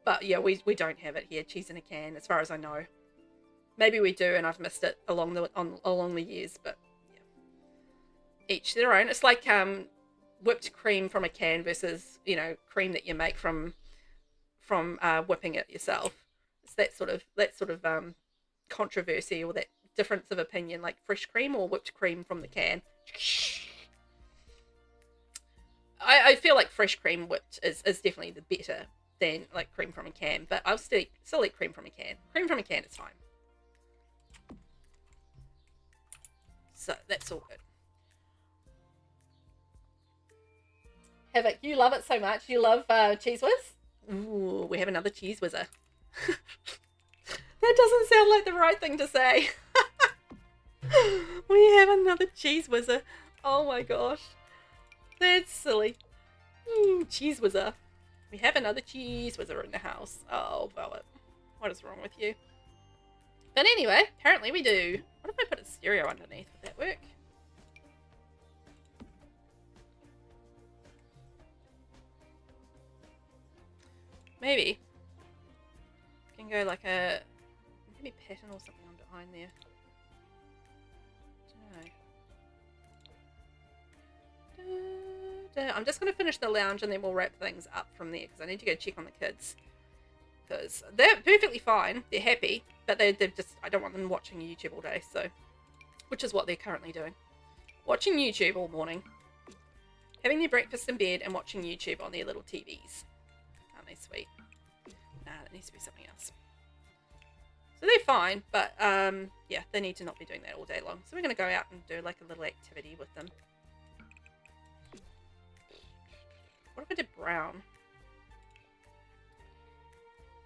But yeah, we don't have it here, cheese in a can, as far as I know. Maybe we do, and I've missed it along the years. But yeah, each their own. It's like whipped cream from a can versus cream that you make from whipping it yourself. It's that sort of controversy, or that difference of opinion, like fresh cream or whipped cream from the can. I feel like fresh cream whipped is definitely the better than like cream from a can, but I'll still eat cream from a can. Cream from a can is fine. So that's all good. Havoc, you love it so much. You love Cheese Whiz? Ooh, we have another Cheese Whizzer. That doesn't sound like the right thing to say. We have another Cheese Whizzer. Oh my gosh. That's silly. Cheese Whizzer. We have another Cheese Whizzer in the house. Oh, Velvet. What is wrong with you? But anyway, apparently we do. What if I put a stereo underneath? Would that work? Maybe. We can go like a maybe pattern or something on behind there. Don't know. I'm just going to finish the lounge and then we'll wrap things up from there, because I need to go check on the kids. Because they're perfectly fine. They're happy. But they're just, I don't want them watching YouTube all day. So, which is what they're currently doing. Watching YouTube all morning. Having their breakfast in bed and watching YouTube on their little TVs. Aren't they sweet? Nah, that needs to be something else. So they're fine, but yeah, they need to not be doing that all day long. So we're going to go out and do like a little activity with them. What if I did brown?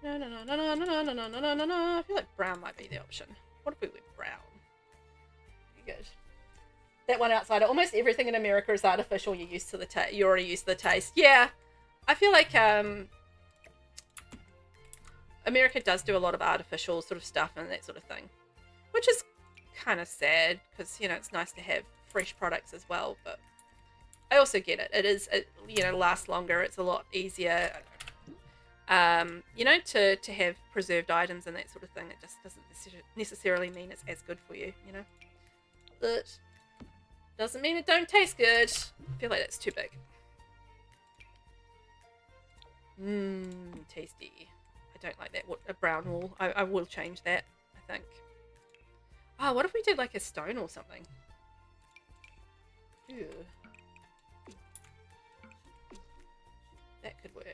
No. I feel like brown might be the option. What if we went brown? Pretty good. That one outside, almost everything in America is artificial. You're used to the taste. You're already used to the taste. Yeah, I feel like America does do a lot of artificial sort of stuff and that sort of thing, which is kind of sad, because it's nice to have fresh products as well. But I also get it. It is, lasts longer. It's a lot easier, to have preserved items and that sort of thing. It just doesn't necessarily mean it's as good for you, But doesn't mean it don't taste good. I feel like that's too big. Tasty. I don't like that. A brown wool. I will change that, I think. Oh, what if we did like a stone or something? Ew. That could work.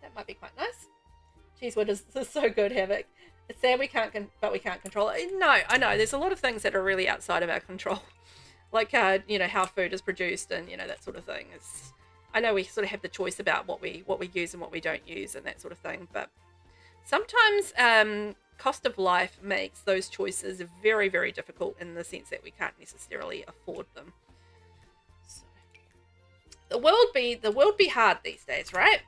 That might be quite nice. Cheese Whiz is so good, Havoc. It's sad we can't control it. No, I know. There's a lot of things that are really outside of our control. Like, how food is produced and, that sort of thing. I know we sort of have the choice about what we use and what we don't use and that sort of thing. But sometimes cost of life makes those choices very, very difficult, in the sense that we can't necessarily afford them. So, the world be hard these days, right?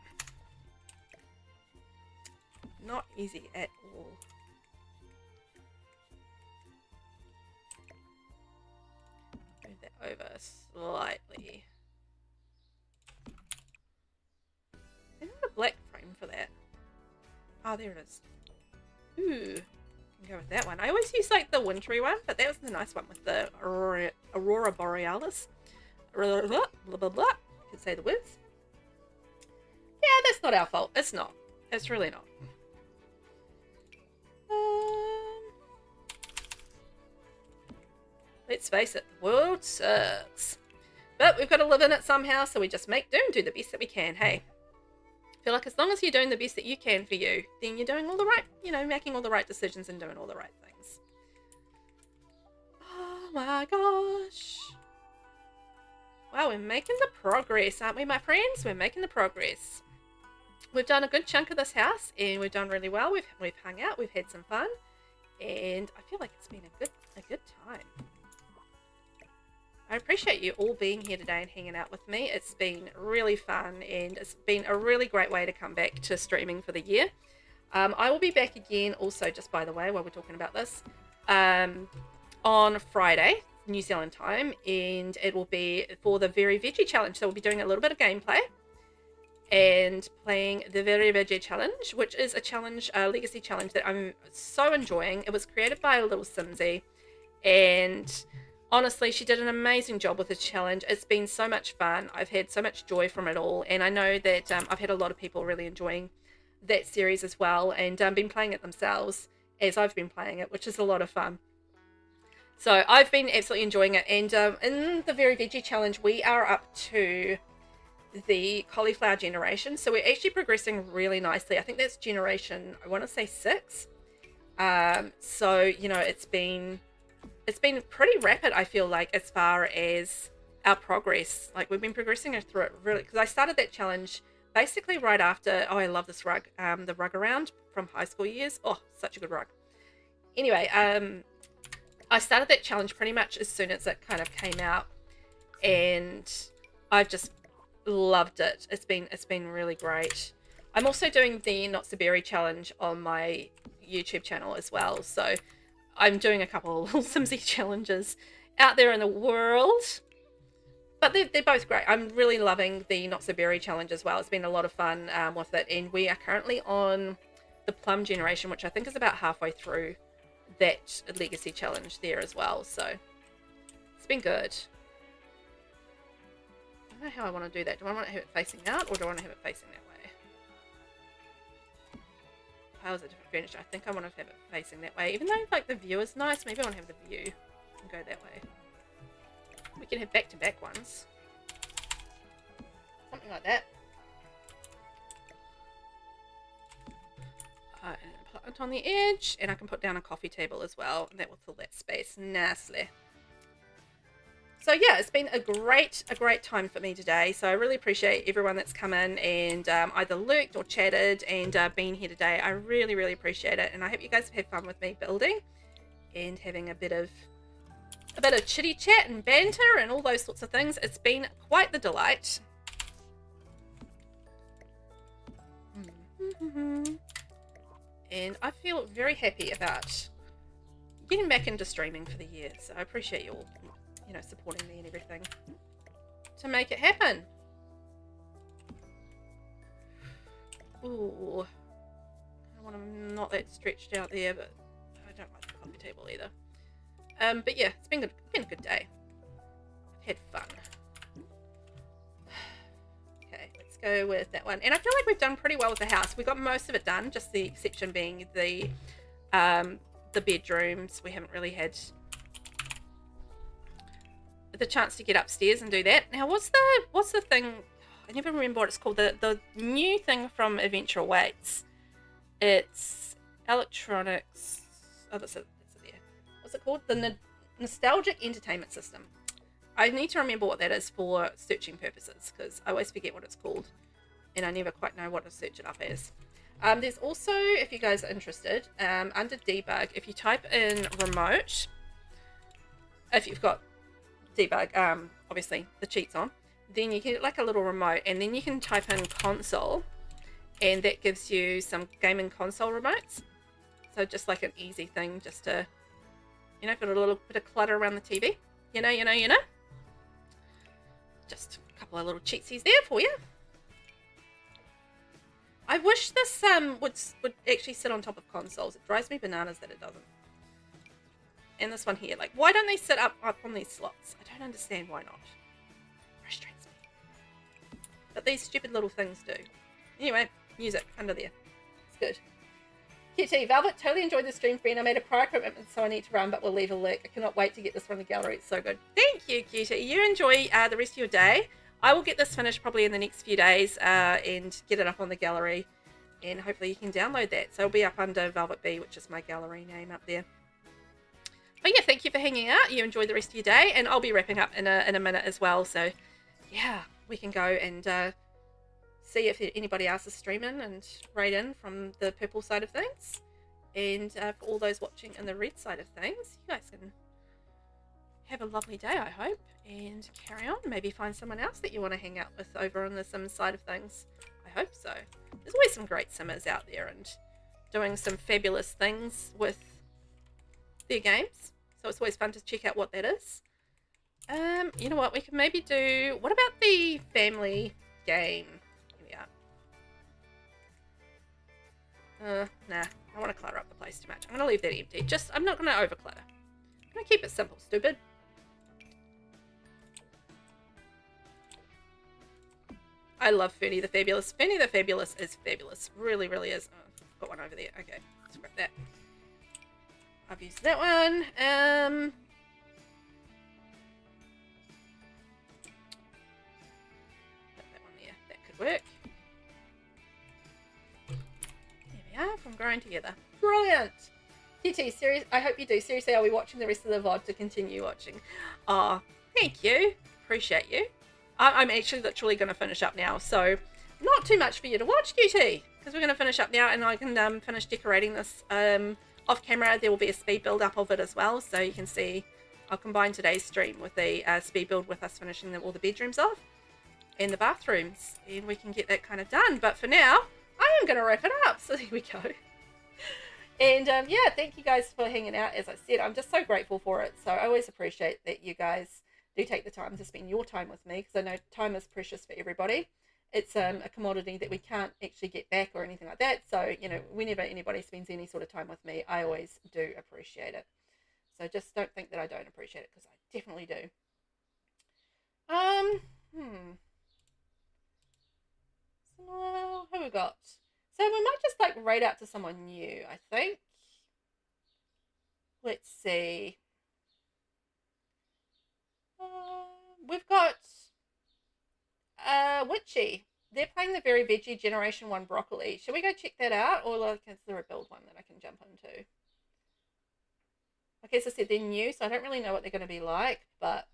Not easy at all. Move that over slightly. I need a black frame for that. Oh, there it is. Ooh, can go with that one. I always use like the wintry one, but that was the nice one with the Aurora Borealis. Blah, blah, blah, blah. You can say the words. Yeah, that's not our fault. It's not. It's really not. Let's face it, the world sucks. But we've got to live in it somehow, so we just make do and do the best that we can, hey? I feel like as long as you're doing the best that you can for you, then you're doing all the right, making all the right decisions and doing all the right things. Oh my gosh. Wow, we're making the progress, aren't we, my friends? We're making the progress. we've done a good chunk of this house, and we've done really well. We've hung out, we've had some fun, and I feel like it's been a good time. I appreciate you all being here today and hanging out with me. It's been really fun, and it's been a really great way to come back to streaming for the year. I will be back again also, just by the way, while we're talking about this, on Friday, New Zealand time, and it will be for the Very Veggie Challenge. So we'll be doing a little bit of gameplay and playing the Very Veggie Challenge, which is a challenge, a legacy challenge that I'm so enjoying. It was created by a little Simsy, and honestly, she did an amazing job with the challenge. It's been so much fun. I've had so much joy from it all, and I know that I've had a lot of people really enjoying that series as well, and been playing it themselves as I've been playing it, which is a lot of fun. So I've been absolutely enjoying it, and in the Very Veggie Challenge, we are up to the cauliflower generation, so we're actually progressing really nicely. I think that's generation, I want to say 6. So you know, it's been pretty rapid, I feel like, as far as our progress. Like, we've been progressing through it really, because I started that challenge basically right after, oh, I love this rug, the rug around from high school years. Oh, such a good rug. Anyway, I started that challenge pretty much as soon as it kind of came out, and I've just loved it. It's been really great. I'm also doing the Not So Berry challenge on my YouTube channel as well, so I'm doing a couple of little Simsy challenges out there in the world, but they're both great. I'm really loving the Not So Berry challenge as well. It's been a lot of fun with it, and we are currently on the plum generation, which I think is about halfway through that legacy challenge there as well. So it's been good. I don't know how I want to do that. Do I want to have it facing out, or do I want to have it facing that way? Piles of different furniture. I think I want to have it facing that way, even though like the view is nice. Maybe I want to have the view and go that way. We can have back-to-back ones, something like that. And put it on the edge, and I can put down a coffee table as well, and that will fill that space nicely. So yeah, it's been a great time for me today. So I really appreciate everyone that's come in and either lurked or chatted and been here today. I really appreciate it, and I hope you guys have had fun with me building and having a bit of chitty chat and banter and all those sorts of things. It's been quite the delight. And I feel very happy about getting back into streaming for the year. So I appreciate you all, you know, supporting me and everything to make it happen. Ooh, I want to not that stretched out there, but I don't like the coffee table either. But yeah, it's been a good day. I've had fun. Okay, let's go with that one. And I feel like we've done pretty well with the house. We got most of it done, just the exception being the bedrooms. We haven't really had the chance to get upstairs and do that. Now, what's the thing? I never remember what it's called. The new thing from Adventure Awaits. It's electronics. Oh, that's it. What's it called? The Nostalgic Entertainment System. I need to remember what that is for searching purposes, because I always forget what it's called, and I never quite know what to search it up as. There's also, if you guys are interested, under debug, if you type in remote, if you've got debug, obviously the cheat's on, then you get like a little remote, and then you can type in console, and that gives you some gaming console remotes. So just like an easy thing, just to, you know, put a little bit of clutter around the TV. You know. Just a couple of little cheatsies there for you. I wish this would actually sit on top of consoles. It drives me bananas that it doesn't. And this one here, like, why don't they sit up on these slots? I don't understand why not. Frustrates me. But these stupid little things do. Anyway, music under there. It's good. QT, Velvet, totally enjoyed the stream, friend. I made a prior commitment, so I need to run, but we'll leave a link. I cannot wait to get this from the gallery. It's so good. Thank you, QT. You enjoy the rest of your day. I will get this finished probably in the next few days and get it up on the gallery, and hopefully you can download that. So it'll be up under Velvet Bee, which is my gallery name up there. But yeah, thank you for hanging out. You enjoy the rest of your day, and I'll be wrapping up in a minute as well. So yeah, we can go and see if anybody else is streaming and write in from the purple side of things. And for all those watching in the red side of things, you guys can have a lovely day, I hope, and carry on. Maybe find someone else that you want to hang out with over on the Sims side of things. I hope so. There's always some great Simmers out there and doing some fabulous things with their games. So it's always fun to check out what that is. You know what? We can maybe do... What about the family game? Here we are. Nah. I want to clutter up the place too much. I'm going to leave that empty. I'm not going to overclutter. I'm going to keep it simple, stupid. I love Fernie the Fabulous. Fernie the Fabulous is fabulous. Really, really is. Oh, I've got one over there. Okay, let's grab that. I've used that one. Put that one there. That could work. There we are. From Growing Together. Brilliant. TT, serious. I hope you do. Seriously, are we watching the rest of the VOD to continue watching? Oh, thank you. Appreciate you. I'm actually literally going to finish up now, so not too much for you to watch, QT, because we're going to finish up now, and I can finish decorating this off camera. There will be a speed build up of it as well, so you can see. I'll combine today's stream with the speed build with us finishing all the bedrooms off and the bathrooms, and we can get that kind of done. But for now, I am going to wrap it up. So there we go. And yeah, thank you guys for hanging out. As I said, I'm just so grateful for it. So I always appreciate that you guys do take the time to spend your time with me, because I know time is precious for everybody. It's a commodity that we can't actually get back or anything like that. So, you know, whenever anybody spends any sort of time with me, I always do appreciate it. So just don't think that I don't appreciate it, because I definitely do. So, who we got? So we might just like raid out to someone new, I think. Let's see. We've got Witchy. They're playing the Very Veggie Generation 1 Broccoli. Should we go check that out, or like, is there a build one that I can jump into? Like, as I said, they're new, so I don't really know what they're going to be like, but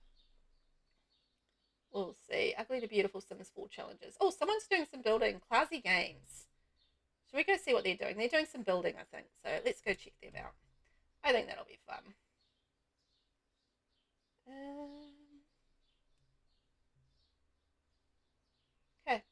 we'll see. Ugly to Beautiful Sims 4 challenges. Oh, someone's doing some building. Classy Games. Should we go see what they're doing? They're doing some building, I think, so let's go check them out. I think that'll be fun. Okay.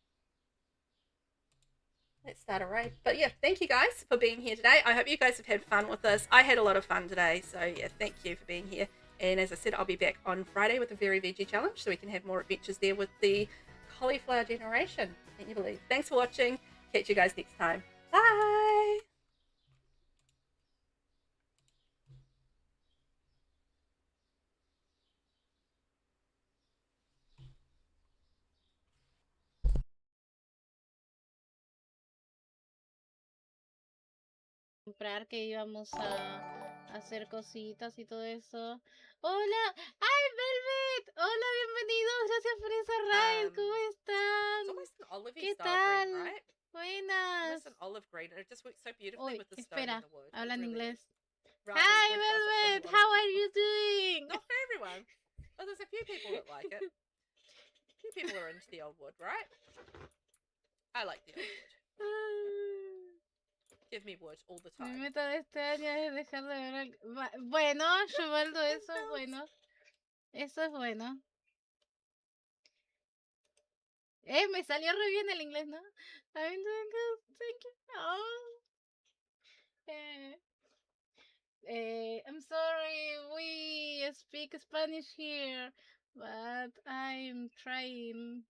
Let's start a raid. But yeah, thank you guys for being here today. I hope you guys have had fun with this. I had a lot of fun today, so yeah, thank you for being here. And as I said, I'll be back on Friday with the Very Veggie Challenge, so we can have more adventures there with the cauliflower generation. Can you believe? Thanks for watching. Catch you guys next time. Bye! Comprar que íbamos a hacer cositas y todo eso. Hola, ¡ay, Velvet! Hola, bienvenidos, gracias por esa raid, ¿cómo están? ¿Qué tal? Green, right? Buenas. It's an olive green, and it just works so beautifully with the stone espera, and the wood. habla en really inglés. Hi, Velvet, how are you doing? Not for everyone. Well, there's a few people that like it. A few people are into the old wood, right? I like the old wood. Give me wood all the time. Mi meta de este año es dejar de ver Bueno, Chubaldo, eso es bueno. Eso es bueno. Me salió re bien el inglés, ¿no? I'm doing good, thank you. I'm sorry, we speak Spanish here, but I'm trying.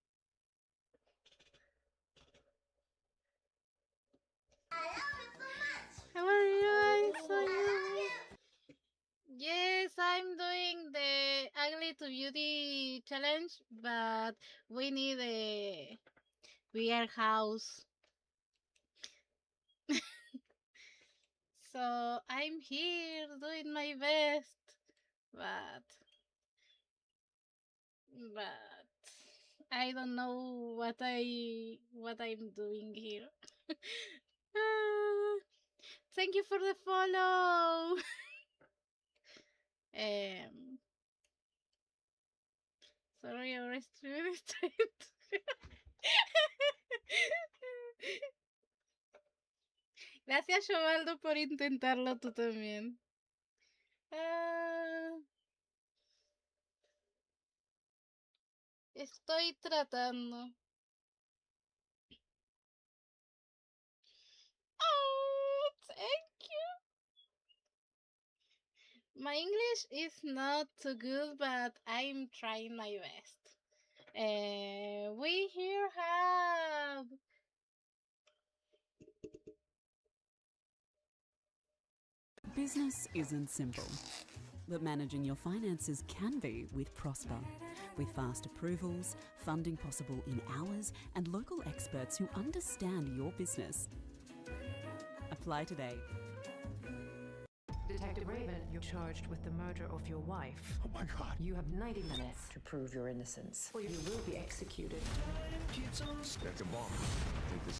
How are you guys? Yes, I'm doing the Ugly to Beauty challenge, but we need a bigger house. So I'm here doing my best, but I don't know what I'm doing here. Thank you for the follow. Sorry, I was Gracias, Jovaldo, por intentarlo tú también. Ah, estoy tratando. Oh, thank you. My English is not too good, but I'm trying my best. We here have Business isn't simple, but managing your finances can be with Prosper. With fast approvals, funding possible in hours, and local experts who understand your business. Apply today. Detective Raven, you're charged with the murder of your wife. Oh my God. You have 90 minutes to prove your innocence, or you will be executed. That's a bomb. I think this